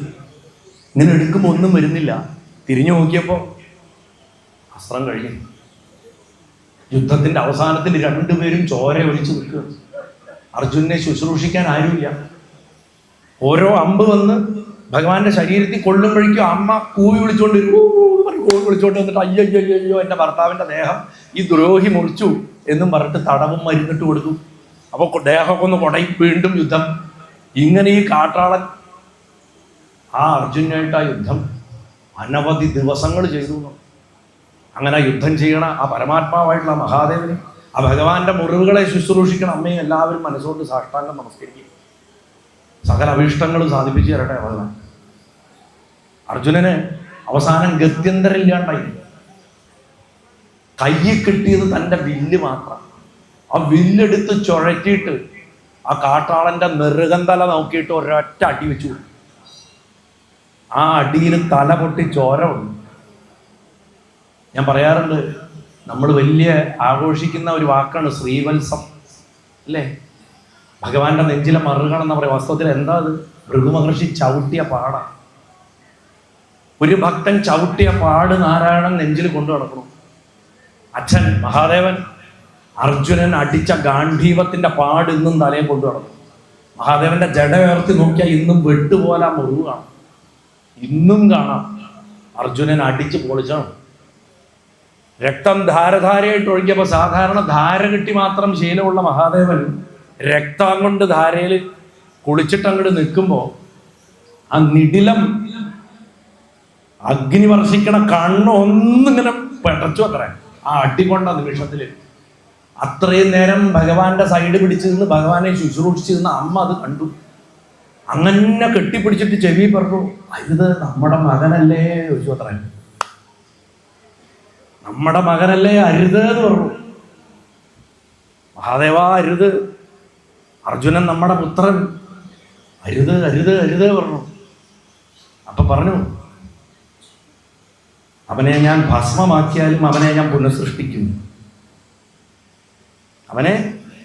ഇങ്ങനെ എടുക്കുമ്പോൾ ഒന്നും വരുന്നില്ല. തിരിഞ്ഞു നോക്കിയപ്പോൾ അസ്ത്രം കഴിഞ്ഞു. യുദ്ധത്തിൻ്റെ അവസാനത്തിൽ രണ്ടുപേരും ചോര ഒലിച്ചു നിൽക്കുക. അർജുനനെ ശുശ്രൂഷിക്കാൻ ആരുമില്ല. ഓരോ അമ്പ് വന്ന് ഭഗവാന്റെ ശരീരത്തിൽ കൊള്ളുമ്പോഴേക്കും അമ്മ കൂവി വിളിച്ചോണ്ട് വിളിച്ചോണ്ട് വന്നിട്ട് അയ്യോ എൻ്റെ ഭർത്താവിൻ്റെ ദേഹം ഈ ദ്രോഹി മുറിച്ചു എന്നും പറഞ്ഞിട്ട് തടവും മരുന്നിട്ട് കൊടുത്തു. അപ്പോൾ ദേഹമൊക്കെ ഒന്ന് കൊടയും. വീണ്ടും യുദ്ധം. ഇങ്ങനെ ഈ കാട്ടാളൻ ആ അർജുനായിട്ട് ആ യുദ്ധം അനവധി ദിവസങ്ങൾ ചെയ്തു. അങ്ങനെ യുദ്ധം ചെയ്യണ ആ പരമാത്മാവായിട്ടുള്ള മഹാദേവനെ, ആ ഭഗവാന്റെ മുറിവുകളെ ശുശ്രൂഷിക്കണം അമ്മയും എല്ലാവരും മനസ്സുകൊണ്ട് സാഷ്ടാംഗം നമസ്കരിക്കും. സകല അഭീഷ്ടങ്ങളും സാധിപ്പിച്ചു തരട്ടെ ഭഗവാൻ. അർജുനന് അവസാനം ഗത്യന്തരമില്ലാണ്ടായി. കയ്യിൽ കിട്ടിയത് തൻ്റെ വില്ല് മാത്രം. ആ വില്ലെടുത്ത് ചുഴറ്റിയിട്ട് ആ കാട്ടാളന്റെ നെറുകന്തല നോക്കിയിട്ട് ഒരൊറ്റ അടി വെച്ചു. ആ അടിയിൽ തല പൊട്ടി ചോര വന്നു. ഞാൻ പറയാറുണ്ട്, നമ്മൾ വലിയ ആഘോഷിക്കുന്ന ഒരു വാക്കാണ് ശ്രീവത്സം, അല്ലേ? ഭഗവാന്റെ നെഞ്ചിലെ മറുകണം എന്ന് പറയും. വാസ്തവത്തിൽ എന്താ അത്? ഭൃഗു മഹർഷി ചവിട്ടിയ പാട. ഒരു ഭക്തൻ ചവിട്ടിയ പാട് നാരായണൻ നെഞ്ചിൽ കൊണ്ടു നടക്കണം. അച്ഛൻ മഹാദേവൻ അർജുനൻ അടിച്ച ഗാന്ധീവത്തിന്റെ പാട് ഇന്നും തലയെ കൊണ്ടു നടക്കും. മഹാദേവന്റെ ജട ഉയർത്തി നോക്കിയാൽ ഇന്നും വെട്ടുപോലെ ആ മുറിവ് കാണാം. ഇന്നും കാണാം. അർജുനൻ അടിച്ച് പൊളിച്ചാണ്. രക്തം ധാരധാരയായിട്ട് ഒഴുകിയപ്പോൾ സാധാരണ ധാര കിട്ടി മാത്രം ശീലമുള്ള മഹാദേവൻ രക്തം കൊണ്ട് ധാരയിൽ കുളിച്ചിട്ട് അങ്ങോട്ട് നിൽക്കുമ്പോൾ ആ നിടിലം അഗ്നി വർഷിക്കണ കണ്ണൊന്നിങ്ങനെ പെടച്ചു അത്ര ആ അടികൊണ്ട നിമിഷത്തിൽ. അത്രയും നേരം ഭഗവാന്റെ സൈഡ് പിടിച്ചു നിന്ന് ഭഗവാനെ ശുശ്രൂഷിച്ചിരുന്ന അമ്മ അത് കണ്ടു. അങ്ങനെ കെട്ടിപ്പിടിച്ചിട്ട് ചെവി പറഞ്ഞു, ഇത് നമ്മുടെ മകനല്ലേ ചോദിച്ചു അത്ര. നമ്മുടെ മകനല്ലേ, അരുത് എന്ന് പറഞ്ഞു. മഹാദേവ അരുത്, അർജുനൻ നമ്മുടെ പുത്രൻ, അരുത് അരുത് അരുത് പറഞ്ഞു. അപ്പൊ പറഞ്ഞു, അവനെ ഞാൻ ഭസ്മമാക്കിയാലും അവനെ ഞാൻ പുനഃസൃഷ്ടിക്കും. അവനെ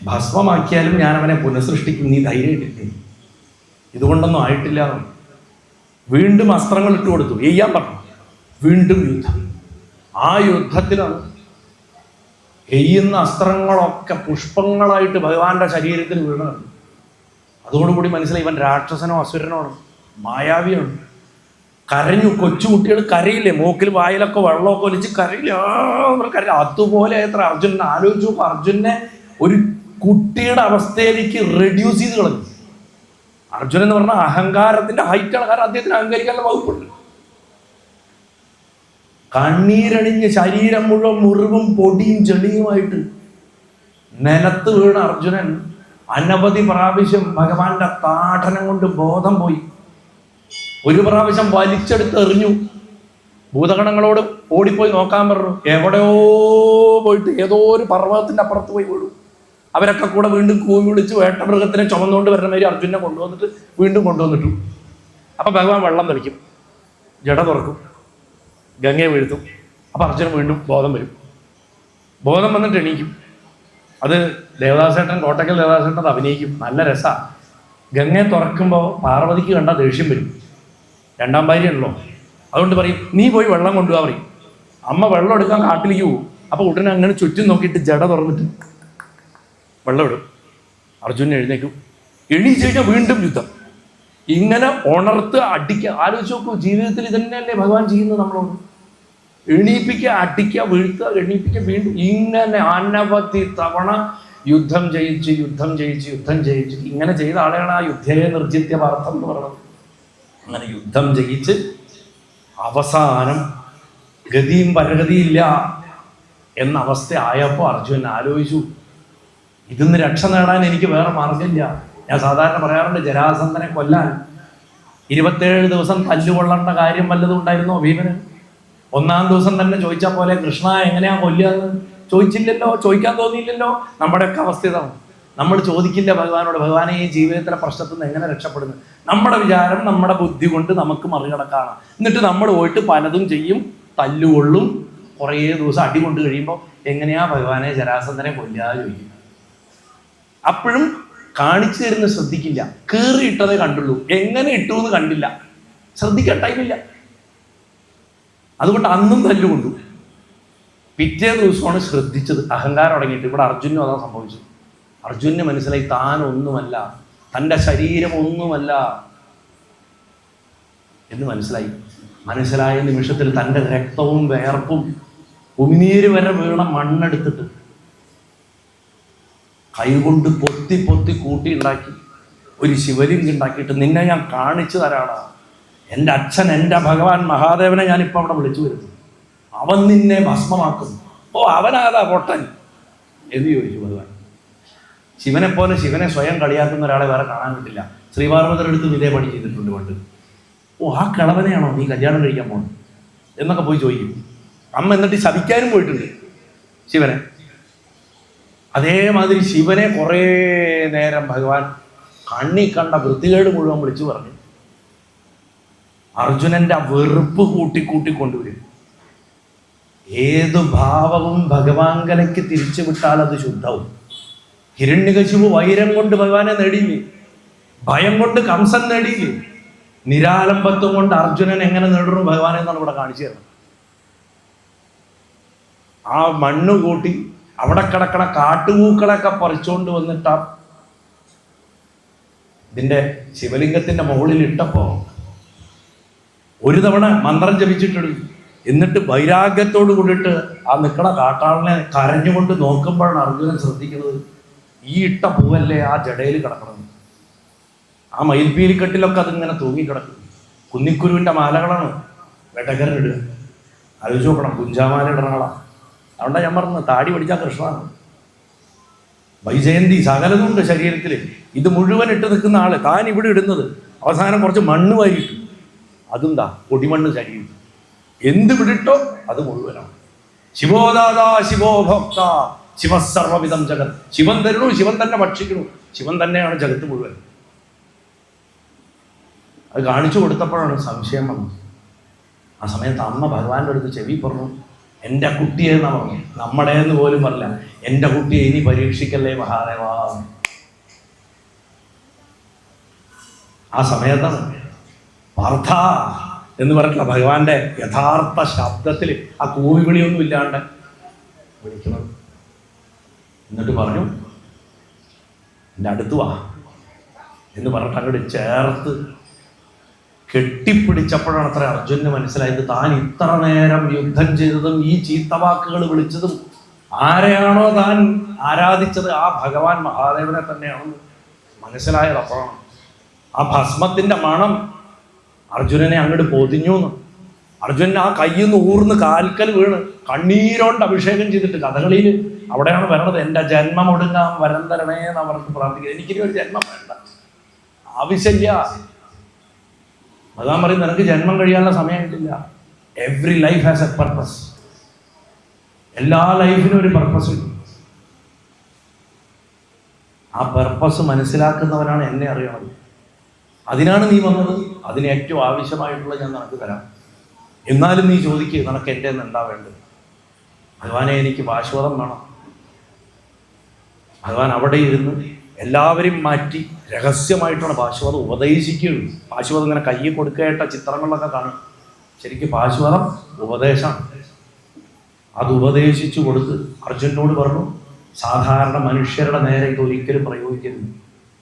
ഭസ്മമാക്കിയാലും ഞാൻ അവനെ പുനഃസൃഷ്ടിക്കും. നീ ധൈര്യമായിട്ടില്ലേ? ഇതുകൊണ്ടൊന്നും ആയിട്ടില്ല. വീണ്ടും അസ്ത്രങ്ങൾ ഇട്ട് കൊടുത്തു, ചെയ്യാൻ പറഞ്ഞു. വീണ്ടും യുദ്ധം. ആ യുദ്ധത്തിലാണ് എയ്യുന്ന അസ്ത്രങ്ങളൊക്കെ പുഷ്പങ്ങളായിട്ട് ഭഗവാന്റെ ശരീരത്തിൽ വീണത്. അതോടുകൂടി മനസ്സിലായി ഇവൻ രാക്ഷസനോ അസുരനോ ആണ്, മായാവിയാണ്. കരഞ്ഞു. കൊച്ചുകുട്ടികൾ കരയില്ലേ, മൂക്കിൽ വായിലൊക്കെ വെള്ളമൊക്കെ ഒലിച്ച് കരയില്ല, കരയില്ല. അതുപോലെ എത്ര അർജുനനെ ആലോചിച്ചു. അർജുനെ ഒരു കുട്ടിയുടെ അവസ്ഥയിലേക്ക് റെഡ്യൂസ് ചെയ്ത് കളഞ്ഞു. അർജുനൻ എന്ന് പറഞ്ഞാൽ അഹങ്കാരത്തിന്റെ ഹൈറ്റാണ്. കാരണം അദ്ദേഹത്തിന് അഹങ്കരിക്കാനുള്ള വകുപ്പുണ്ട്. കണ്ണീരണിഞ്ഞ് ശരീരം മുഴുവൻ മുറിവും പൊടിയും ചെളിയുമായിട്ട് നിലത്ത് വീണ അർജുനൻ അനവധി പ്രാവശ്യം ഭഗവാന്റെ താഠനം കൊണ്ട് ബോധം പോയി. ഒരു പ്രാവശ്യം വലിച്ചെടുത്ത് എറിഞ്ഞു. ഭൂതഗണങ്ങളോട് ഓടിപ്പോയി നോക്കാൻ പറഞ്ഞു. എവിടെയോ പോയിട്ട് ഏതോ ഒരു പർവ്വതത്തിന്റെ അപ്പുറത്ത് പോയി വീഴും. അവരൊക്കെ കൂടെ വീണ്ടും കൂവി വിളിച്ച് വേട്ടമൃഗത്തിനെ ചുമന്നുകൊണ്ട് വരുന്ന മാതിരി അർജുനെ കൊണ്ടുവന്നിട്ട് വീണ്ടും കൊണ്ടുവന്നിട്ടു. അപ്പൊ ഭഗവാൻ വെള്ളം തെളിക്കും, ജട തുറക്കും, ഗംഗയെ വീഴ്ത്തും. അപ്പൊ അർജുനൻ വീണ്ടും ബോധം വരും. ബോധം വന്നിട്ട് എണീക്കും. അത് ദേവദാസേട്ടൻ, കോട്ടക്കൽ ദേവദാസേട്ടൻ അത് അഭിനയിക്കും. നല്ല രസമാണ്. ഗംഗയെ തുറക്കുമ്പോൾ പാർവതിക്ക് കണ്ട ദേഷ്യം വരും. രണ്ടാം ഭാര്യയാണല്ലോ. അതുകൊണ്ട് പറയും, നീ പോയി വെള്ളം കൊണ്ടുപോകാൻ പറയും. അമ്മ വെള്ളം എടുക്കാൻ കാട്ടിലേക്ക് പോകും. അപ്പോൾ ഉടനെ അങ്ങനെ ചുറ്റും നോക്കിയിട്ട് ജട തുറന്നിട്ട് വെള്ളം ഇടും. അർജുനൻ എഴുന്നേക്കും. എണീച്ച് കഴിഞ്ഞാൽ വീണ്ടും യുദ്ധം. ഇങ്ങനെ ഉണർത്ത് അടിക്കുക. ആലോചിച്ച് നോക്കൂ, ജീവിതത്തിൽ ഇതന്നെയല്ലേ ഭഗവാൻ ചെയ്യുന്നത് നമ്മളോട്. എണീപ്പിക്കുക, അടിക്കുക, വീഴ്ത്തുക, എണീപ്പിക്കുക, വീണ്ടും ഇങ്ങനെ അനവധി തവണ യുദ്ധം ജയിച്ച് ഇങ്ങനെ ചെയ്ത ആളെയാണ് ആ യുദ്ധയെ നിർജിത്യ പാർത്ഥം എന്ന് പറയുന്നത്. അങ്ങനെ യുദ്ധം ജയിച്ച് അവസാനം ഗതിയും പരഗതിയില്ല എന്ന അവസ്ഥ ആയപ്പോൾ അർജുനൻ ആലോചിച്ചു, ഇതിന്ന് രക്ഷ നേടാൻ എനിക്ക് വേറെ മാർഗമില്ല. ഞാൻ സാധാരണ പറയാറുണ്ട്, ജരാസന്ധനെ കൊല്ലാൻ 27 ദിവസം തല്ലുകൊള്ളേണ്ട കാര്യം വല്ലതും ഉണ്ടായിരുന്നോ ഭീമന്? 1-ാം ദിവസം തന്നെ ചോദിച്ചാൽ പോലെ കൃഷ്ണ എങ്ങനെയാ കൊല്ലുകയെന്ന് ചോദിച്ചില്ലല്ലോ, ചോദിക്കാൻ തോന്നിയില്ലല്ലോ. നമ്മുടെയൊക്കെ അവസ്ഥ ഇതാണ്. നമ്മൾ ചോദിക്കില്ല ഭഗവാനോട്, ഭഗവാനെ ഈ ജീവിതത്തിലെ പ്രശ്നത്തിൽ നിന്ന് എങ്ങനെ രക്ഷപ്പെടുന്നു? നമ്മുടെ വിചാരം നമ്മുടെ ബുദ്ധി കൊണ്ട് നമുക്ക് മറികടക്കാണ്. എന്നിട്ട് നമ്മൾ പോയിട്ട് പലതും ചെയ്യും, തല്ലുകൊള്ളും, കുറേ ദിവസം അടി കൊണ്ട് കഴിയുമ്പോൾ എങ്ങനെയാ ഭഗവാനെ ജരാസന്ധനെ കൊല്ലാതെ ചോദിക്കും. അപ്പോഴും കാണിച്ചു തരുന്ന ശ്രദ്ധിക്കില്ല. കീറിയിട്ടതേ കണ്ടുള്ളൂ, എങ്ങനെ ഇട്ടു എന്ന് കണ്ടില്ല, ശ്രദ്ധിക്കാൻ ടൈമില്ല. അതുകൊണ്ട് അന്നും തല്ലുകൊണ്ടു. പിറ്റേ ദിവസമാണ് ശ്രദ്ധിച്ചത്, അഹങ്കാരം അടങ്ങിയിട്ട്. ഇവിടെ അർജുനും അതാ സംഭവിച്ചത്. അർജുനന് മനസ്സിലായി താൻ ഒന്നുമല്ല, തൻ്റെ ശരീരം ഒന്നുമല്ല എന്ന് മനസ്സിലായ നിമിഷത്തിൽ തൻ്റെ രക്തവും വേർപ്പും ഉമിനീര് വരെ വീണ മണ്ണെടുത്തിട്ട് കൈകൊണ്ട് പൊത്തി കൂട്ടി ഉണ്ടാക്കി ഒരു ശിവലിംഗം ഉണ്ടാക്കിയിട്ട് നിന്നെ ഞാൻ കാണിച്ചു തരാടാ. എൻ്റെ അച്ഛൻ, എൻ്റെ ഭഗവാൻ മഹാദേവനെ ഞാനിപ്പോൾ അവിടെ വിളിച്ചു വരുന്നു. അവൻ നിന്നെ ഭസ്മമാക്കും. ഓ, അവനാതാ പൊട്ടൻ എന്ന് ചോദിച്ചു ഭഗവാൻ. ശിവനെപ്പോലെ ശിവനെ സ്വയം കളിയാക്കുന്ന ഒരാളെ വേറെ കാണാൻ കിട്ടില്ല. ശ്രീപാർവതിയുടെ അടുത്തും ഇതേ പണി ചെയ്തിട്ടുണ്ട് പണ്ട്. ഓ, ആ കിളവനെയാണോ നീ കല്യാണം കഴിക്കാൻ പോകുന്നത് എന്നൊക്കെ പോയി ചോദിക്കും. അമ്മ എന്നിട്ട് ശപിക്കാനും പോയിട്ടുണ്ട് ശിവനെ. അതേമാതിരി ശിവനെ കുറേ നേരം ഭഗവാൻ കണ്ണി കണ്ട വൃത്തികേട് മുഴുവൻ വിളിച്ചു പറഞ്ഞു. അർജുനന്റെ ആ വെറുപ്പ് കൂട്ടി കൊണ്ടുവരും. ഏതു ഭാവവും ഭഗവാങ്കലേക്ക് തിരിച്ചു വിട്ടാൽ അത് ശുദ്ധവും. ഹിരണ്യകശിപു വൈരം കൊണ്ട് ഭഗവാനെ നേടിയില്ലേ, ഭയം കൊണ്ട് കംസൻ നേടിയില്ലേ, നിരാലംബത്വം കൊണ്ട് അർജുനൻ എങ്ങനെ നേടുന്നു ഭഗവാനെ എന്നാണ് ഇവിടെ കാണിച്ചു തരുന്നത്. ആ മണ്ണ് കൂട്ടി അവിടെ കിടക്കണ കാട്ടുപൂക്കളൊക്കെ പറിച്ചുകൊണ്ട് വന്നിട്ട് ഇതിന്റെ ശിവലിംഗത്തിന്റെ മുകളിൽ ഇട്ടപ്പോ ഒരു തവണ മന്ത്രം ജപിച്ചിട്ടുണ്ട്. എന്നിട്ട് വൈരാഗ്യത്തോട് കൂടിയിട്ട് ആ നിൽക്കണ കാട്ടാളിനെ കരഞ്ഞുകൊണ്ട് നോക്കുമ്പോഴാണ് അർജുനൻ ശ്രദ്ധിക്കുന്നത്, ഈ ഇട്ട പൂവല്ലേ ആ ജടയിൽ കിടക്കണം. ആ മയിൽപീലിക്കെട്ടിലൊക്കെ അതിങ്ങനെ തൂങ്ങിക്കിടക്കും. കുന്നിക്കുരുവിൻ്റെ മാലകളാണ് വെട്ടക്കരനിടുക. ആലോചിച്ച് നോക്കണം, കുഞ്ചാമാല ഇടണകളാ. അതുകൊണ്ടാണ് ഞാൻ പറഞ്ഞത്, താടി പഠിച്ചാൽ കൃഷ്ണനാണ്. വൈജയന്തി സകലതുണ്ട് ശരീരത്തിൽ. ഇത് മുഴുവൻ ഇട്ട് നിൽക്കുന്ന ആള് താൻ ഇവിടെ ഇടുന്നത് അവസാനം കുറച്ച് മണ്ണ് വാരിയിട്ടു. അതും പൊടിമണ്ണ് ശരീരം. എന്ത് വിടിട്ടോ അത് മുഴുവനാണ്. ശിവോദാതാ ശിവോ ഭോക്ത ശിവസർവവിധം ജഗത്. ശിവൻ തരണു, ശിവൻ തന്നെ ഭക്ഷിക്കണു, ശിവൻ തന്നെയാണ് ജഗത്ത് മുഴുവൻ. അത് കാണിച്ചു കൊടുത്തപ്പോഴാണ് സംശയം വന്നത്. ആ സമയത്ത് അമ്മ ഭഗവാന്റെ അടുത്ത് ചെവി പറഞ്ഞു, എൻ്റെ കുട്ടിയെന്നാ പറഞ്ഞു. നമ്മുടേന്ന് പോലും പറഞ്ഞില്ല. എൻ്റെ കുട്ടിയെ ഇനി പരീക്ഷിക്കല്ലേ മഹാദേവാ. ആ സമയത്താണ് പാർത്ഥ എന്ന് പറഞ്ഞിട്ടുള്ള ഭഗവാന്റെ യഥാർത്ഥ ശബ്ദത്തിൽ ആ കൂവിവിളിയൊന്നും ഇല്ലാണ്ട് വിളിക്കുന്നത്. എന്നിട്ട് പറഞ്ഞു, എൻ്റെ അടുത്ത് വാ എന്ന് പറഞ്ഞിട്ട് അങ്ങോട്ട് ചേർത്ത് കെട്ടിപ്പിടിച്ചപ്പോഴാണ് അത്ര അർജുനന് മനസ്സിലായത് താൻ ഇത്ര നേരം യുദ്ധം ചെയ്തതും ഈ ചീത്തവാക്കുകൾ വിളിച്ചതും ആരെയാണോ താൻ ആരാധിച്ചത് ആ ഭഗവാൻ മഹാദേവനെ തന്നെയാണെന്ന് മനസ്സിലായത് അപ്പോഴാണ്. ആ ഭസ്മത്തിന്റെ മണം അർജുനനെ അങ്ങോട്ട് പൊതിഞ്ഞു എന്ന്. അർജുനൻ ആ കയ്യിൽ നിന്ന് ഊർന്ന് കാൽക്കൽ വീണ് കണ്ണീരോണ്ട് അഭിഷേകം ചെയ്തിട്ട് കഥകളിയിൽ അവിടെയാണ് വരണത്. എൻ്റെ ജന്മം ഒടുങ്ങാൻ വരം തരണേ എന്ന് അവർക്ക് പ്രാർത്ഥിക്കുക. എനിക്കിനി ഒരു ജന്മം വേണ്ട, ആവശ്യമില്ല. ഭഗവാൻ പറയും നിനക്ക് ജന്മം കഴിയാനുള്ള സമയം കിട്ടില്ല. Every life has A purpose. എല്ലാ ലൈഫിനും ഒരു പർപ്പസ് ഉണ്ട്. ആ പർപ്പസ് മനസ്സിലാക്കുന്നവനാണ് എന്നെ അറിയണത്. അതിനാണ് നീ വന്നത്. അതിന് ഏറ്റവും ആവശ്യമായിട്ടുള്ള ഞാൻ നിനക്ക് തരാം. എന്നാലും നീ ചോദിക്കുക നിനക്ക് എൻ്റെ എന്താ വേണ്ടത്? ഭഗവാനെ എനിക്ക് പാശുപതം വേണം. ഭഗവാൻ അവിടെ ഇരുന്ന് എല്ലാവരെയും മാറ്റി രഹസ്യമായിട്ടാണ് പാശുപതം ഉപദേശിക്കുകയുള്ളൂ. പാശുപതം ഇങ്ങനെ കയ്യിൽ കൊടുക്കേണ്ട ചിത്രങ്ങളിലൊക്കെ കാണും. ശരിക്കും പാശുപതം ഉപദേശമാണ്. അത് ഉപദേശിച്ചു കൊടുത്ത് അർജുനനോട് പറഞ്ഞു, സാധാരണ മനുഷ്യരുടെ നേരെ ഇത് ഒരിക്കലും പ്രയോഗിക്കരുത്.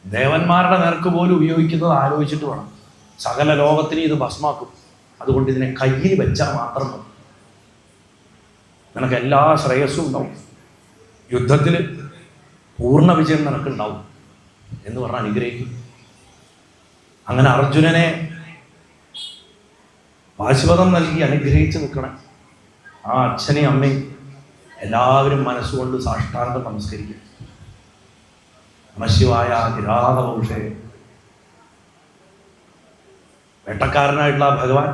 ദേവന്മാരുടെ നേർക്ക് പോലും ഉപയോഗിക്കുന്നത് ആലോചിച്ചിട്ട് വേണം. സകല ലോകത്തിന് ഇത് ഭസ്മാക്കും. അതുകൊണ്ട് ഇതിനെ കയ്യിൽ വെച്ചാൽ മാത്രം മതി. നിനക്ക് എല്ലാ ശ്രേയസ്സും ഉണ്ടാവും, യുദ്ധത്തിൽ പൂർണ്ണ വിജയം നിനക്കുണ്ടാവും എന്ന് പറഞ്ഞ് അനുഗ്രഹിക്കും. അങ്ങനെ അർജുനനെ പാശുപതം നൽകി അനുഗ്രഹിച്ച് നിൽക്കണം. ആ അച്ഛനെയും അമ്മയും എല്ലാവരും മനസ്സുകൊണ്ട് സാഷ്ടാംഗം നമസ്കരിക്കും. നമശിവായ കിരാതവംശേ. വേട്ടക്കാരനായിട്ടുള്ള ഭഗവാൻ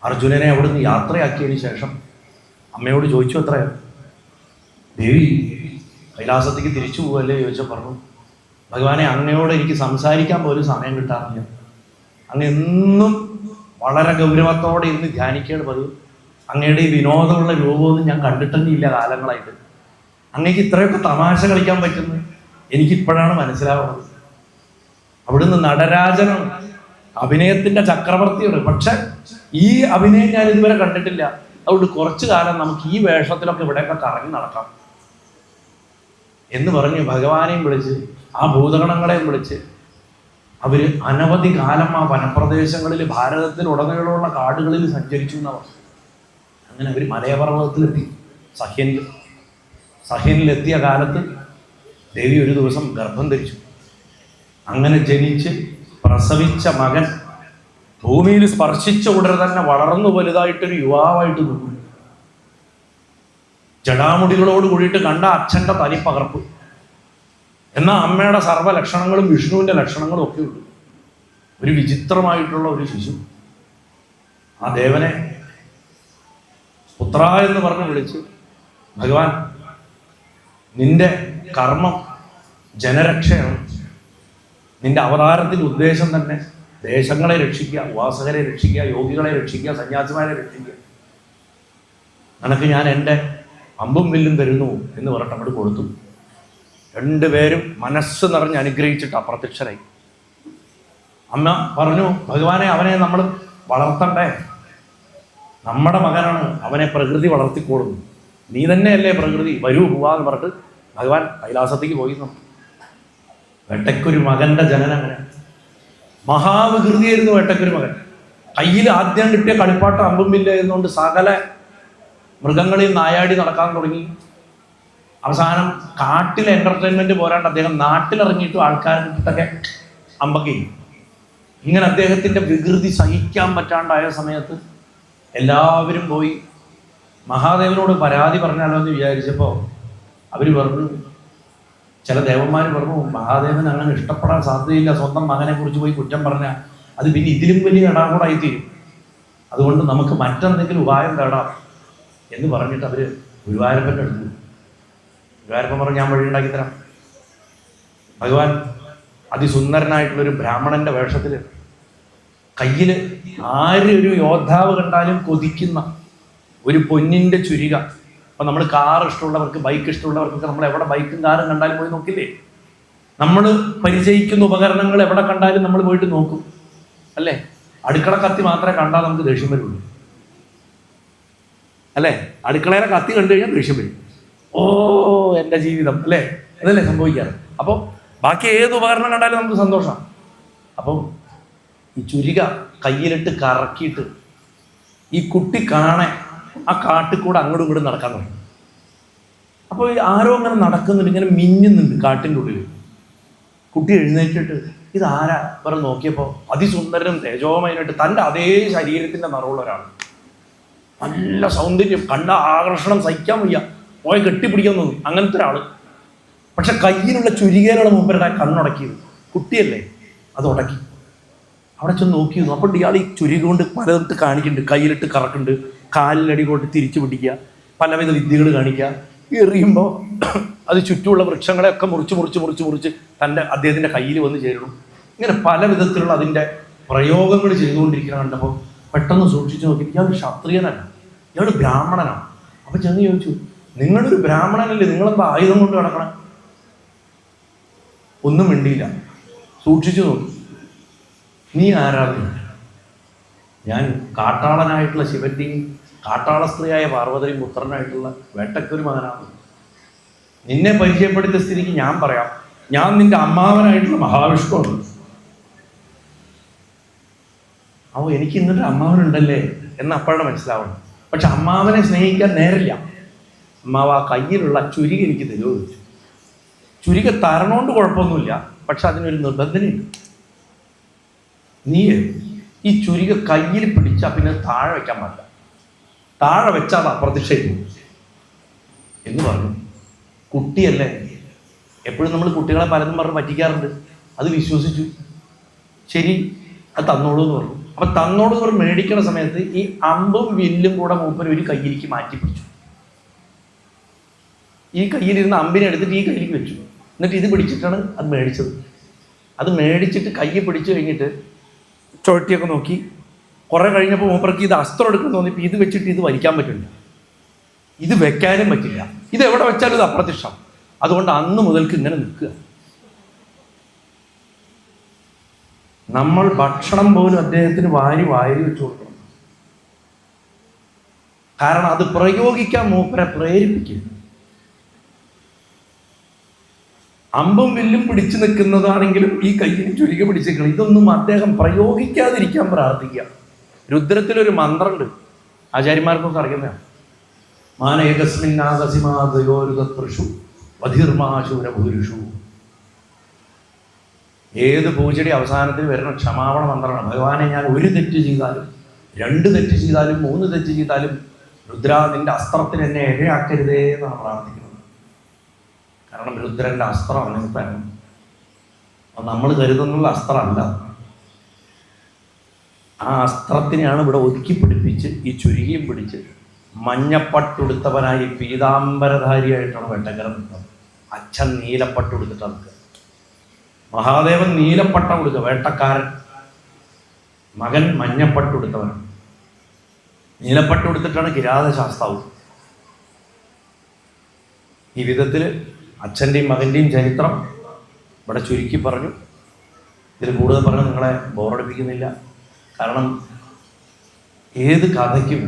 അർജുനനെ അവിടുന്ന് യാത്രയാക്കിയതിന് ശേഷം അമ്മയോട് ചോദിച്ചു, എത്രയാ ദേവി കൈലാസത്തേക്ക് തിരിച്ചു പോവല്ലേ ചോദിച്ചാൽ പറഞ്ഞു, ഭഗവാനെ അങ്ങയോട് എനിക്ക് സംസാരിക്കാൻ പോലും സമയം കിട്ടാറില്ല. അങ്ങ് എന്നും വളരെ ഗൗരവത്തോടെ ഇന്ന് ധ്യാനിക്കേണ്ട പതിവ്. അങ്ങയുടെ ഈ വിനോദമുള്ള രൂപമൊന്നും ഞാൻ കണ്ടിട്ടേ ഇല്ല കാലങ്ങളായിട്ട്. അങ്ങേക്ക് ഇത്രയൊക്കെ തമാശ കളിക്കാൻ പറ്റുന്നു എനിക്കിപ്പോഴാണ് മനസ്സിലാവുന്നത്. അവിടുന്ന് നടരാജനാണ്, അഭിനയത്തിന്റെ ചക്രവർത്തിയാണ്. പക്ഷെ ഈ അഭിനയം ഞാൻ ഇതുവരെ കണ്ടിട്ടില്ല. അതുകൊണ്ട് കുറച്ചു കാലം നമുക്ക് ഈ വേഷത്തിലൊക്കെ ഇവിടെയൊക്കെ കറങ്ങി നടക്കാം എന്ന് പറഞ്ഞ് ഭഗവാനെയും വിളിച്ച് ആ ഭൂതഗണങ്ങളെയും വിളിച്ച് അവര് അനവധി കാലം ആ വനപ്രദേശങ്ങളിൽ ഭാരതത്തിലുടനീളമുള്ള കാടുകളിൽ സഞ്ചരിച്ചു എന്നവർ. അങ്ങനെ അവർ മലയപർവ്വതത്തിലെത്തി. സഹ്യനിലെത്തിയ കാലത്ത് ദേവി ഒരു ദിവസം ഗർഭം ധരിച്ചു. അങ്ങനെ ജനിച്ച് പ്രസവിച്ച മകൻ ഭൂമിയിൽ സ്പർശിച്ച ഉടനെ തന്നെ വളർന്നു വലുതായിട്ടൊരു യുവാവായിട്ട് നിന്നു. ജടാമുടികളോട് കൂടിയിട്ട് കണ്ട അച്ഛൻ്റെ തനിപ്പകർപ്പ്. എന്നാൽ അമ്മയുടെ സർവ്വലക്ഷണങ്ങളും വിഷ്ണുവിൻ്റെ ലക്ഷണങ്ങളും ഒക്കെ ഉണ്ട്. ഒരു വിചിത്രമായിട്ടുള്ള ഒരു ശിശു. ആ ദേവനെ പുത്ര എന്ന് പറഞ്ഞ് വിളിച്ച്, ഭഗവാൻ നിന്റെ കർമ്മം ജനരക്ഷയാണ്. നിന്റെ അവതാരത്തിൻ്റെ ഉദ്ദേശം തന്നെ ദേശങ്ങളെ രക്ഷിക്കുക, ഉപാസകരെ രക്ഷിക്കുക, യോഗികളെ രക്ഷിക്കുക, സന്യാസിമാരെ രക്ഷിക്കുക. നിനക്ക് ഞാൻ എൻ്റെ അമ്പും വില്ലും തരുന്നു എന്ന് പറഞ്ഞിട്ട് അങ്ങോട്ട് കൊടുത്തു. രണ്ടുപേരും മനസ്സ് നിറഞ്ഞ് അനുഗ്രഹിച്ചിട്ട് അപ്രത്യക്ഷരായി. അമ്മ പറഞ്ഞു, ഭഗവാനെ അവനെ നമ്മൾ വളർത്തണ്ടേ, നമ്മുടെ മകനാണ്, അവനെ പ്രകൃതി വളർത്തിക്കോളും, നീ തന്നെയല്ലേ പ്രകൃതി, വരൂ പോവാന്ന് പറഞ്ഞിട്ട് ഭഗവാൻ കൈലാസത്തേക്ക് പോയി. വേട്ടയ്ക്കൊരു മകൻ്റെ ജനനം അങ്ങനെ മഹാവികൃതിയായിരുന്നു. വേട്ടയ്ക്കൊരു മകൻ കയ്യിൽ ആദ്യം കിട്ടിയ കളിപ്പാട്ടം അമ്പുമില്ല എന്നുകൊണ്ട് സകല മൃഗങ്ങളിൽ നായാടി നടക്കാൻ തുടങ്ങി. അവസാനം കാട്ടിൽ എൻ്റർടൈൻമെൻറ്റ് പോരാണ്ട് അദ്ദേഹം നാട്ടിലിറങ്ങിയിട്ടും ആൾക്കാർക്കിട്ടൊക്കെ അമ്പൊക്കെ. ഇങ്ങനെ അദ്ദേഹത്തിൻ്റെ വികൃതി സഹിക്കാൻ പറ്റാണ്ടായ സമയത്ത് എല്ലാവരും പോയി മഹാദേവനോട് പരാതി പറഞ്ഞാലോ എന്ന് വിചാരിച്ചപ്പോൾ അവർ പറഞ്ഞു, ചില ദേവന്മാർ പറഞ്ഞു, മഹാദേവൻ അങ്ങനെ ഇഷ്ടപ്പെടാൻ സാധ്യതയില്ല, സ്വന്തം മകനെ കുറിച്ച് പോയി കുറ്റം പറഞ്ഞാൽ അത് പിന്നെ ഇതിലും വലിയ ഇടാകൂടായി തീരും, അതുകൊണ്ട് നമുക്ക് മറ്റെന്തെങ്കിലും ഉപായം തേടാം എന്ന് പറഞ്ഞിട്ട് അവർ ഗുരുവായൂരപ്പൻ്റെ അടുത്ത്. ഗുരുവായൂരപ്പൻ പറഞ്ഞു, ഞാൻ വഴി ഉണ്ടാക്കി തരാം. ഭഗവാൻ അതിസുന്ദരനായിട്ടുള്ളൊരു ബ്രാഹ്മണന്റെ വേഷത്തിൽ കയ്യിൽ ആരൊരു യോദ്ധാവ് കണ്ടാലും കൊതിക്കുന്ന ഒരു പൊന്നിൻ്റെ ചുരിക. അപ്പം നമ്മൾ കാർ ഇഷ്ടമുള്ളവർക്ക്, ബൈക്ക് ഇഷ്ടമുള്ളവർക്കൊക്കെ നമ്മൾ എവിടെ ബൈക്കും കാറും കണ്ടാലും പോയി നോക്കില്ലേ? നമ്മൾ പരിചയിക്കുന്ന ഉപകരണങ്ങൾ എവിടെ കണ്ടാലും നമ്മൾ പോയിട്ട് നോക്കും അല്ലേ? അടുക്കള കത്തി മാത്രമേ കണ്ടാൽ നമുക്ക് ദേഷ്യം വരുള്ളൂ അല്ലേ? അടുക്കളയിലെ കത്തി കണ്ടു കഴിഞ്ഞാൽ ദേഷ്യം വരും. ഓ എൻ്റെ ജീവിതം അല്ലേ, അതല്ലേ സംഭവിക്കാറ്. അപ്പോൾ ബാക്കി ഏത് ഉപകരണം കണ്ടാലും നമുക്ക് സന്തോഷമാണ്. അപ്പം ഈ ചുരിക കയ്യിലിട്ട് കറക്കിയിട്ട് ഈ കുട്ടി കാണെ ആ കാട്ടിൽ കൂടെ അങ്ങോട്ടും ഇങ്ങോട്ടും നടക്കാൻ തുടങ്ങി. അപ്പോൾ ആരോ അങ്ങനെ നടക്കുന്നുണ്ട്, ഇങ്ങനെ മിന്നുന്നുണ്ട് കാട്ടിൻ്റെ ഉള്ളിൽ. കുട്ടി എഴുന്നേറ്റിട്ട് ഇതാരാ പറഞ്ഞ് നോക്കിയപ്പോൾ അതിസുന്ദരനും തേജോമയനായിട്ട് തൻ്റെ അതേ ശരീരത്തിൻ്റെ നിറമുള്ള ഒരാൾ. നല്ല സൗന്ദര്യം, കണ്ട ആകർഷണം സഹിക്കാൻ വയ്യ, പോയി കെട്ടിപ്പിടിക്കാൻ തോന്നും, അങ്ങനത്തെ ഒരാൾ. പക്ഷെ കയ്യിലുള്ള ചുരികയിലുള്ള മൂപ്പരുടെ കണ്ണുടക്കിയത്, കുട്ടിയല്ലേ, അത് ഉടക്കി. അവിടെ ചെന്ന് നോക്കിയിരുന്നു. അപ്പോൾ ഇയാൾ ഈ ചുരിക കൊണ്ട് പലതിട്ട് കാണിക്കുന്നുണ്ട്, കയ്യിലിട്ട് കറക്കുന്നുണ്ട്, കാലിലടി കൊണ്ട് തിരിച്ചു പിടിക്കുക, പലവിധ വിദ്യകൾ കാണിക്കുക. എറിയുമ്പോൾ അത് ചുറ്റുമുള്ള വൃക്ഷങ്ങളെയൊക്കെ മുറിച്ച് അദ്ദേഹത്തിൻ്റെ കയ്യിൽ വന്ന് ചേരുന്നു. ഇങ്ങനെ പല വിധത്തിലുള്ള അതിൻ്റെ പ്രയോഗങ്ങൾ ചെയ്തുകൊണ്ടിരിക്കുന്ന കണ്ടപ്പോൾ പെട്ടെന്ന് സൂക്ഷിച്ചു നോക്കി, ഇയാൾ ക്ഷത്രിയനല്ല, ഇയാൾ ബ്രാഹ്മണനാണ്. അപ്പം ചെന്ന് ചോദിച്ചു, നിങ്ങളൊരു ബ്രാഹ്മണനല്ലേ, നിങ്ങളെന്താ ആയുധം കൊണ്ട് കിടക്കണം? ഒന്നും മിണ്ടിയില്ല, സൂക്ഷിച്ചു നോക്കി. നീ ആരാധന? ഞാൻ കാട്ടാളനായിട്ടുള്ള ശിവന്റെയും കാട്ടാള സ്ത്രീയായ പാർവതിയും പുത്രനായിട്ടുള്ള വേട്ടക്കൊരു മകനാണ്. നിന്നെ പരിചയപ്പെടുത്തിയ സ്ഥിതിക്ക് ഞാൻ പറയാം, ഞാൻ നിന്റെ അമ്മാവനായിട്ടുള്ള മഹാവിഷ്ണുവാണ്. അപ്പോൾ എനിക്ക് ഇന്നൊരു അമ്മാവനുണ്ടല്ലേ എന്ന് അപ്പോഴാണ് മനസ്സിലാവണം. പക്ഷെ അമ്മാവനെ സ്നേഹിക്കാൻ നേരില്ല. അമ്മാവ് ആ കയ്യിലുള്ള ചുരിക എനിക്ക് തരുമോ ചോദിച്ചു. ചുരിക തരണോണ്ട് കുഴപ്പമൊന്നുമില്ല, പക്ഷെ അതിനൊരു നിബന്ധനയുണ്ട്. നീ ഈ ചുരിക കയ്യിൽ പിടിച്ചാൽ പിന്നെ താഴെ വെക്കാൻ പാടില്ല, താഴെ വെച്ചാൽ അത് അപ്രത്യക്ഷമായിരിക്കും എന്ന് പറഞ്ഞു. കുട്ടിയല്ലേ, എപ്പോഴും നമ്മൾ കുട്ടികളെ പലതും പറഞ്ഞ് പറ്റിക്കാറുണ്ട്. അത് വിശ്വസിച്ചു. ശരി, അത് തന്നോളൂ എന്ന് പറഞ്ഞു. അപ്പം തന്നോളൂ എന്ന് പറഞ്ഞ് മേടിക്കണ സമയത്ത് ഈ അമ്പും വില്ലും കൂടെ മൂപ്പര് ഒരു കയ്യിലേക്ക് മാറ്റി പിടിച്ചു. ഈ കയ്യിലിരുന്ന അമ്പിനെ എടുത്തിട്ട് ഈ കയ്യിലേക്ക് വെച്ചു. എന്നിട്ട് ഇത് പിടിച്ചിട്ടാണ് അത് മേടിച്ചത്. അത് മേടിച്ചിട്ട് കൈ പിടിച്ചു കഴിഞ്ഞിട്ട് ചുഴറ്റിയൊക്കെ നോക്കി. കുറെ കഴിഞ്ഞപ്പോൾ മൂപ്പർക്ക് ഇത് അസ്ത്രം എടുക്കണം തോന്നിയപ്പോൾ ഇത് വെച്ചിട്ട് ഇത് വലിക്കാൻ പറ്റില്ല, ഇത് വെക്കാനും പറ്റില്ല, ഇത് എവിടെ വെച്ചാലും ഇത് അപ്രത്യക്ഷം. അതുകൊണ്ട് അന്ന് മുതൽക്ക് ഇങ്ങനെ നിൽക്കുക. നമ്മൾ ഭക്ഷണം പോലും അദ്ദേഹത്തിന് വാരി വെച്ചു കൊടുക്കണം. കാരണം അത് പ്രയോഗിക്കാൻ മൂപ്പരെ പ്രേരിപ്പിക്കും. അമ്പും വില്ലും പിടിച്ചു നിൽക്കുന്നതാണെങ്കിലും ഈ കയ്യിൽ ചുരുക്കി പിടിച്ചിരിക്കണം. ഇതൊന്നും അദ്ദേഹം പ്രയോഗിക്കാതിരിക്കാൻ പ്രാർത്ഥിക്കുക. രുദ്രത്തിലൊരു മന്ത്രമുണ്ട്, ആചാര്യന്മാർക്കൊക്കെ അറിയുന്നതാണ്. മാനേകസ്മിന്നാഗസിമാദയോരുതൃഷു വധിർമാശൂരഭൂരുഷു. ഏത് പൂജയുടെ അവസാനത്തിൽ വരുന്ന ക്ഷമാപണ മന്ത്രമാണ്. ഭഗവാനെ, ഞാൻ ഒരു തെറ്റ് ചെയ്താലും 2 തെറ്റ് ചെയ്താലും 3 തെറ്റ് ചെയ്താലും രുദ്ര നിന്റെ അസ്ത്രത്തിന് എന്നെ ഇരയാക്കരുതേ എന്നാണ് പ്രാർത്ഥിക്കുന്നത്. കാരണം രുദ്രന്റെ അസ്ത്രം അങ്ങനത്തെയാണ്. അത് നമ്മൾ കരുതുന്നുള്ള അസ്ത്രമല്ല. ആ അസ്ത്രത്തിനെയാണ് ഇവിടെ ഒതുക്കി പിടിപ്പിച്ച് ഈ ചുരുകിയും പിടിച്ച് മഞ്ഞപ്പട്ടുടുത്തവനായി പീതാംബരധാരിയായിട്ടാണ് വേട്ടക്കര നിൽക്കുന്നത്. അച്ഛൻ നീലപ്പട്ടുടുത്തിട്ടാണ് നിൽക്കുക. മഹാദേവൻ നീലപ്പട്ട കൊടുക്കുക, വേട്ടക്കാരൻ. മകൻ മഞ്ഞപ്പട്ടുടുത്തവനാണ്. നീലപ്പട്ടുടുത്തിട്ടാണ് കിരാതശാസ്താവ്. ഈ വിധത്തിൽ അച്ഛൻ്റെയും മകൻ്റെയും ചരിത്രം ഇവിടെ ചുരുക്കി പറഞ്ഞു. ഇതിൽ കൂടുതൽ പറഞ്ഞ് നിങ്ങളെ ബോറടിപ്പിക്കുന്നില്ല. കാരണം ഏത് കഥയ്ക്കും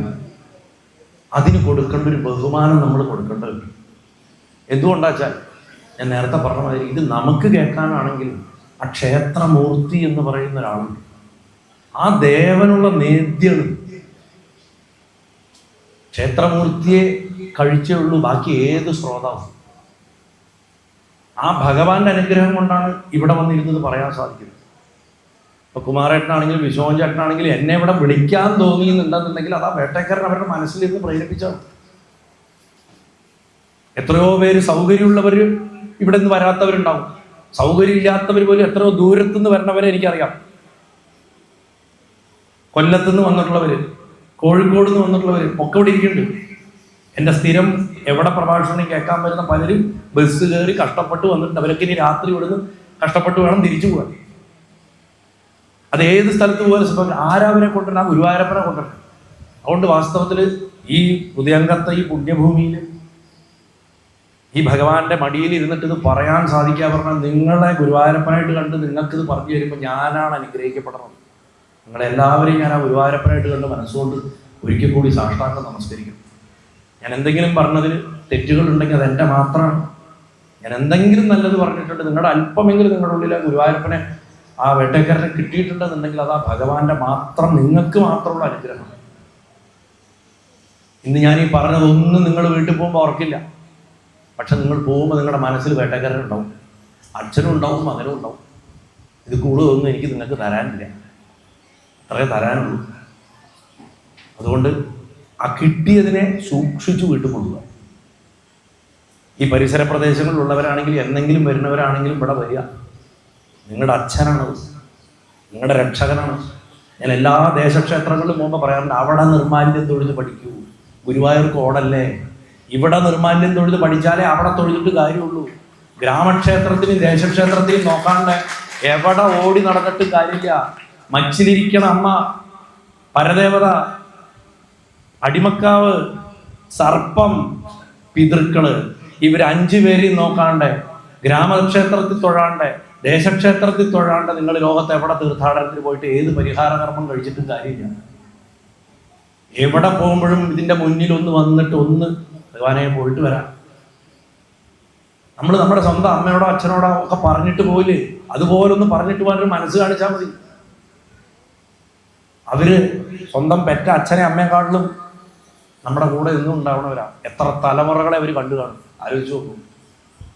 അതിന് കൊടുക്കേണ്ട ഒരു ബഹുമാനം നമ്മൾ കൊടുക്കേണ്ടതുണ്ട്. എന്തുകൊണ്ടാ വെച്ചാൽ ഞാൻ നേരത്തെ പറഞ്ഞ മാതിരി ഇത് നമുക്ക് കേൾക്കാനാണെങ്കിൽ ആ ക്ഷേത്രമൂർത്തി എന്ന് പറയുന്ന ഒരാളുണ്ട്. ആ ദേവനുള്ള നേദ്യാണ്. ക്ഷേത്രമൂർത്തിയെ കഴിച്ചേ ഉള്ളൂ ബാക്കി ഏത് ശ്രോതാവും. ആ ഭഗവാന്റെ അനുഗ്രഹം കൊണ്ടാണ് ഇവിടെ വന്നിരുന്നത് പറയാൻ സാധിക്കുന്നത്. ഇപ്പൊ കുമാരേട്ടനാണെങ്കിലും വിശ്വൻ ചേട്ടനാണെങ്കിലും എന്നെ ഇവിടെ വിളിക്കാൻ തോന്നിയെന്നുണ്ടെന്നുണ്ടെങ്കിൽ അത് ആ വേട്ടക്കാരൻ അവരുടെ മനസ്സിലിരുന്ന് പ്രേരിപ്പിച്ചാണ്. എത്രയോ പേര് സൗകര്യമുള്ളവർ ഇവിടെ നിന്ന് വരാത്തവരുണ്ടാവും. സൗകര്യമില്ലാത്തവർ പോലും എത്രയോ ദൂരത്തുനിന്ന് വരണവരെ എനിക്കറിയാം. കൊല്ലത്തുനിന്ന് വന്നിട്ടുള്ളവര്, കോഴിക്കോട് നിന്ന് വന്നിട്ടുള്ളവര് ഒക്കെ ഇവിടെ ഇരിക്കുന്നുണ്ട്. എൻ്റെ സ്ഥിരം എവിടെ പ്രഭാഷണം കേൾക്കാൻ വരുന്ന പലരും ബസ് കയറി കഷ്ടപ്പെട്ട് വന്നിട്ടുണ്ട്. അവരൊക്കെ ഇനി രാത്രി ഇവിടുന്ന് കഷ്ടപ്പെട്ട് വേണം തിരിച്ചു പോകാൻ. അത് ഏത് സ്ഥലത്ത് പോലും ആരാവരെ കൊണ്ടുവരണം? ആ ഗുരുവായൂരപ്പനെ കൊണ്ടുവരണം. അതുകൊണ്ട് വാസ്തവത്തിൽ ഈ പുതിയങ്കത്തെ ഈ പുണ്യഭൂമിയിൽ ഈ ഭഗവാന്റെ മടിയിൽ ഇരുന്നിട്ട് ഇത് പറയാൻ സാധിക്കുക പറഞ്ഞാൽ നിങ്ങളെ ഗുരുവായൂരപ്പനായിട്ട് കണ്ട് നിങ്ങൾക്കിത് പറഞ്ഞു തരുമ്പോൾ ഞാനാണ് അനുഗ്രഹിക്കപ്പെടണം. നിങ്ങളെല്ലാവരെയും ഞാൻ ആ ഗുരുവായൂരപ്പനായിട്ട് കണ്ട് മനസ്സുകൊണ്ട് ഒരിക്കൽ കൂടി സാഷ്ടാംഗം നമസ്കരിക്കും. ഞാൻ എന്തെങ്കിലും പറഞ്ഞതിൽ തെറ്റുകളുണ്ടെങ്കിൽ അത് എൻ്റെ മാത്രമാണ്. ഞാൻ എന്തെങ്കിലും നല്ലത് പറഞ്ഞിട്ടുണ്ട്, നിങ്ങളുടെ അല്പമെങ്കിലും നിങ്ങളുടെ ഉള്ളിൽ ആ ഗുരുവായൂരപ്പനെ ആ വേട്ടക്കാരനെ കിട്ടിയിട്ടുണ്ടെന്നുണ്ടെങ്കിൽ അത് ആ ഭഗവാന്റെ മാത്രം, നിങ്ങൾക്ക് മാത്രമുള്ള അനുഗ്രഹം. ഇന്ന് ഞാൻ ഈ പറഞ്ഞതൊന്നും നിങ്ങൾ വീട്ടിൽ പോകുമ്പോൾ ഓർക്കില്ല. പക്ഷെ നിങ്ങൾ പോകുമ്പോൾ നിങ്ങളുടെ മനസ്സിൽ വേട്ടക്കാരൻ ഉണ്ടാവും, അച്ഛനും ഉണ്ടാവും, മകനും ഉണ്ടാവും. ഇത് കൂടുതലൊന്നും എനിക്ക് നിങ്ങൾക്ക് തരാനില്ല, അത്രേ തരാനുള്ളൂ. അതുകൊണ്ട് ആ കിട്ടിയതിനെ സൂക്ഷിച്ചു വീട്ടിൽ കൊള്ളുക. ഈ പരിസര പ്രദേശങ്ങളിലുള്ളവരാണെങ്കിൽ എന്തെങ്കിലും വരുന്നവരാണെങ്കിലും ഇവിടെ വരിക. നിങ്ങളുടെ അച്ഛനാണ്, നിങ്ങളുടെ രക്ഷകനാണ്. ഞാൻ എല്ലാ ദേശക്ഷേത്രങ്ങളിലും പോകുമ്പോൾ പറയാറുണ്ട്, അവിടെ നിർമാല്യം തൊഴുത് പഠിക്കൂ. ഗുരുവായൂർക്ക് ഓടല്ലേ, ഇവിടെ നിർമാല്യം തൊഴുത് പഠിച്ചാലേ അവിടെ തൊഴുതിട്ട് കാര്യമുള്ളൂ. ഗ്രാമക്ഷേത്രത്തിനും ദേശക്ഷേത്രത്തെയും നോക്കാണ്ട് എവിടെ ഓടി നടന്നിട്ട് കാര്യമില്ല. മച്ചിലിരിക്കണ അമ്മ, പരദേവത, അടിമക്കാവ്, സർപ്പം, പിതൃക്കള്, ഇവർ 5 പേരെയും നോക്കാണ്ട് ഗ്രാമക്ഷേത്രത്തിൽ തൊഴാണ്ട് ദേശക്ഷേത്രത്തിൽ തൊഴാണ്ട് നിങ്ങൾ ലോകത്ത് എവിടെ തീർത്ഥാടനത്തിന് പോയിട്ട് ഏത് പരിഹാര കർമ്മം കഴിച്ചിട്ടും കാര്യമില്ല. എവിടെ പോകുമ്പോഴും ഇതിന്റെ മുന്നിൽ ഒന്ന് വന്നിട്ട് ഒന്ന് ഭഗവാനെ പോയിട്ട് വരാം. നമ്മൾ നമ്മുടെ സ്വന്തം അമ്മയോടോ അച്ഛനോടോ ഒക്കെ പറഞ്ഞിട്ട് പോയില്ലേ, അതുപോലൊന്ന് പറഞ്ഞിട്ട് പോകാനൊരു മനസ്സ് കാണിച്ചാൽ മതി. അവര് സ്വന്തം പെറ്റ അച്ഛനെ അമ്മയെക്കാട്ടിലും നമ്മുടെ കൂടെ ഇന്നും ഉണ്ടാവണവരാ. എത്ര തലമുറകളെ അവർ കണ്ടു കാണും, ആലോചിച്ച് നോക്കും.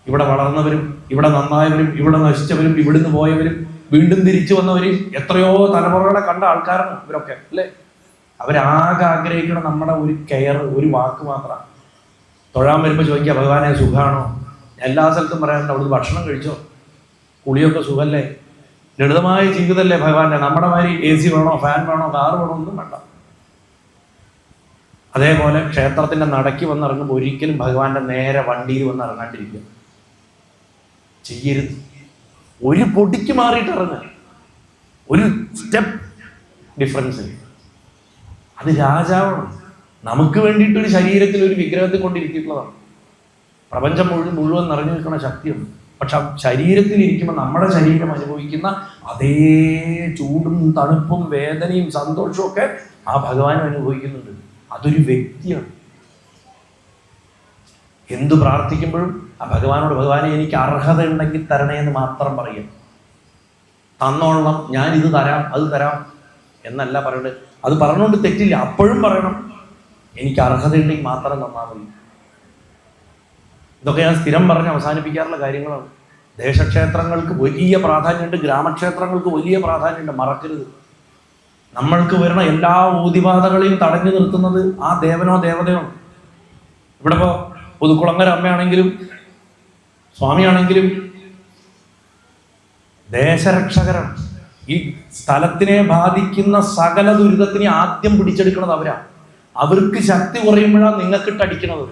ഇവിടെ വളർന്നവരും ഇവിടെ നന്നായവരും ഇവിടെ നശിച്ചവരും ഇവിടുന്ന് പോയവരും വീണ്ടും തിരിച്ചു വന്നവരും എത്രയോ തലമുറകളെ കണ്ട ആൾക്കാരാണ് ഇവരൊക്കെ, അല്ലേ? അവരാകെ ആഗ്രഹിക്കണം നമ്മുടെ ഒരു കെയർ, ഒരു വാക്ക് മാത്രമാണ്. തൊഴാൻ വരുമ്പോൾ ചോദിക്കുക, ഭഗവാനെ സുഖമാണോ? എല്ലാ സ്ഥലത്തും പറയാറുണ്ട്, അവിടുന്ന് ഭക്ഷണം കഴിച്ചോ, കുളിയൊക്കെ സുഖമല്ലേ, ലളിതമായ ജീവിതമല്ലേ ഭഗവാന്റെ. നമ്മുടെ മാതിരി AC വേണോ, ഫാൻ വേണോ, കാറ് വേണോ, ഒന്നും വേണ്ട. അതേപോലെ ക്ഷേത്രത്തിന്റെ നടക്കി വന്നിറങ്ങുമ്പോൾ ഒരിക്കലും ഭഗവാന്റെ നേരെ വണ്ടിയിൽ വന്ന് ഇറങ്ങാണ്ടിരിക്കുക, ചെയ്യരുത്. ഒരു പൊടിക്ക് മാറിയിട്ട് ഇറങ്ങുക, ഒരു സ്റ്റെപ്പ് ഡിഫറൻസ്. അത് രാജാവാണ്. നമുക്ക് വേണ്ടിയിട്ടൊരു ശരീരത്തിൽ ഒരു വിഗ്രഹത്തിൽ കൊണ്ടിരിത്തിയിട്ടുള്ളതാണ്. പ്രപഞ്ചം മുഴുവൻ നിറഞ്ഞു നിൽക്കുന്ന ശക്തിയുണ്ട്. പക്ഷെ ശരീരത്തിൽ ഇരിക്കുമ്പോൾ നമ്മുടെ ശരീരം അനുഭവിക്കുന്ന അതേ ചൂടും തണുപ്പും വേദനയും സന്തോഷവും ഒക്കെ ആ ഭഗവാനും അനുഭവിക്കുന്നുണ്ട്. അതൊരു വ്യക്തിയാണ്. എന്തു പ്രാർത്ഥിക്കുമ്പോഴും ആ ഭഗവാനോട്, ഭഗവാനെ എനിക്ക് അർഹത ഉണ്ടെങ്കിൽ തരണേ എന്ന് മാത്രം പറയും. തന്നോളണം, ഞാൻ ഇത് തരാം അത് തരാം എന്നല്ല പറയുന്നത്. അത് പറഞ്ഞുകൊണ്ട് തെറ്റില്ല, അപ്പോഴും പറയണം എനിക്ക് അർഹത ഉണ്ടെങ്കിൽ മാത്രം തന്നാൽ മതി. ഇതൊക്കെ ഞാൻ സ്ഥിരം പറഞ്ഞ് അവസാനിപ്പിക്കാറുള്ള കാര്യങ്ങളാണ്. ദേശക്ഷേത്രങ്ങൾക്ക് വലിയ പ്രാധാന്യമുണ്ട്, ഗ്രാമക്ഷേത്രങ്ങൾക്ക് വലിയ പ്രാധാന്യമുണ്ട്, മറക്കരുത്. നമ്മൾക്ക് വരുന്ന എല്ലാ ഊതിബാധകളെയും തടഞ്ഞു നിർത്തുന്നത് ആ ദേവനോ ദേവതയോ. ഇവിടെ ഇപ്പോൾ പുതുക്കുളങ്ങര അമ്മയാണെങ്കിലും സ്വാമിയാണെങ്കിലും ദേശരക്ഷകരാണ്. ഈ സ്ഥലത്തിനെ ബാധിക്കുന്ന സകല ദുരിതത്തിനെ ആദ്യം പിടിച്ചെടുക്കുന്നത് അവരാ. അവർക്ക് ശക്തി കുറയുമ്പോഴാണ് നിങ്ങൾക്കിട്ടടിക്കണത്.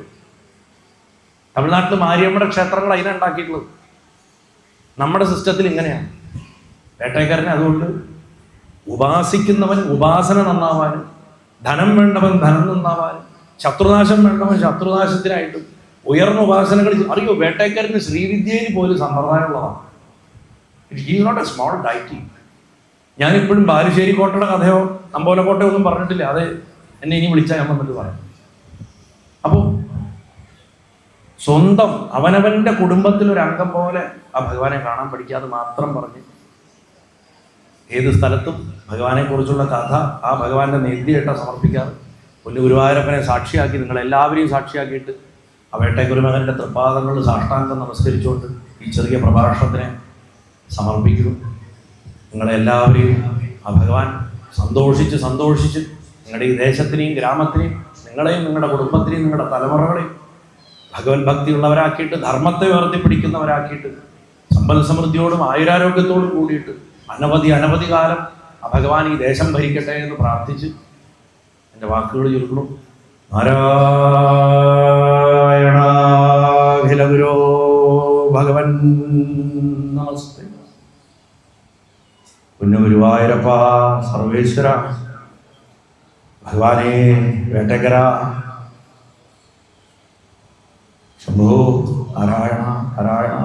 തമിഴ്നാട്ടിൽ മാരിയമ്മയുടെ ക്ഷേത്രങ്ങൾ അതിനുണ്ടാക്കിയിട്ടുള്ളത്. നമ്മുടെ സിസ്റ്റത്തിൽ ഇങ്ങനെയാണ്. വേട്ടയക്കാരനെ അതുകൊണ്ട് ഉപാസിക്കുന്നവൻ ഉപാസന നന്നാവാനും, ധനം വേണ്ടവൻ ധനം നന്നാവാനും, ശത്രുനാശം വേണ്ടവൻ ശത്രുനാശത്തിനായിട്ടും ഉയർന്ന ഉപാസനകൾ. അറിയോ, വേട്ടയക്കാരന് ശ്രീവിദ്യയിൽ പോലും സമ്പ്രദായമുള്ളതാണ്. It is not a small deity. ഞാനിപ്പോഴും ബാലുശ്ശേരി കോട്ടയുടെ കഥയോ അമ്പോലക്കോട്ടയോ ഒന്നും പറഞ്ഞിട്ടില്ല. അത് എന്നെ ഇനി വിളിച്ചാൽ ഞാൻ വന്നിട്ട് പറയാം. അപ്പോൾ സ്വന്തം അവനവന്റെ കുടുംബത്തിലൊരു അംഗം പോലെ ആ ഭഗവാനെ കാണാൻ പഠിക്കാതെ മാത്രം പറഞ്ഞ് ഏത് സ്ഥലത്തും ഭഗവാനെ കുറിച്ചുള്ള കഥ ആ ഭഗവാന്റെ നെയ്തിയായിട്ടാ സമർപ്പിക്കാറ്. പൊന്നു ഗുരുവായൂരപ്പനെ സാക്ഷിയാക്കി, നിങ്ങളെല്ലാവരെയും സാക്ഷിയാക്കിയിട്ട് ആ വേട്ടയഗുരുമകന്റെ തൃപ്പാദങ്ങളിൽ സാഷ്ടാംഗം നമസ്കരിച്ചുകൊണ്ട് ഈ ചെറിയ പ്രഭാഷണത്തിനെ സമർപ്പിക്കുന്നു. നിങ്ങളെല്ലാവരെയും ആ ഭഗവാൻ സന്തോഷിച്ച് നിങ്ങളുടെ ഈ ദേശത്തിനെയും ഗ്രാമത്തിനെയും നിങ്ങളെയും നിങ്ങളുടെ കുടുംബത്തിനെയും നിങ്ങളുടെ തലമുറകളെയും ഭഗവത് ഭക്തിയുള്ളവരാക്കിയിട്ട്, ധർമ്മത്തെ ഉയർത്തിപ്പിടിക്കുന്നവരാക്കിയിട്ട്, സമ്പൽ സമൃദ്ധിയോടും ആയുരാരോഗ്യത്തോടും കൂടിയിട്ട് അനവധി കാലം ആ ഭഗവാൻ ഈ ദേശം ഭരിക്കട്ടെ എന്ന് പ്രാർത്ഥിച്ച് എൻ്റെ വാക്കുകൾ ചുരുക്കുന്നു. നാരായണാഖില ഗുരോ ഭഗവൻ നമസ്തേ. പൊന്നു ഗുരുവായൂരപ്പ സർവേശ്വര ഭഗവാനെ വേട്ടക്കര ശംഭോ നാരായണ നാരായണ.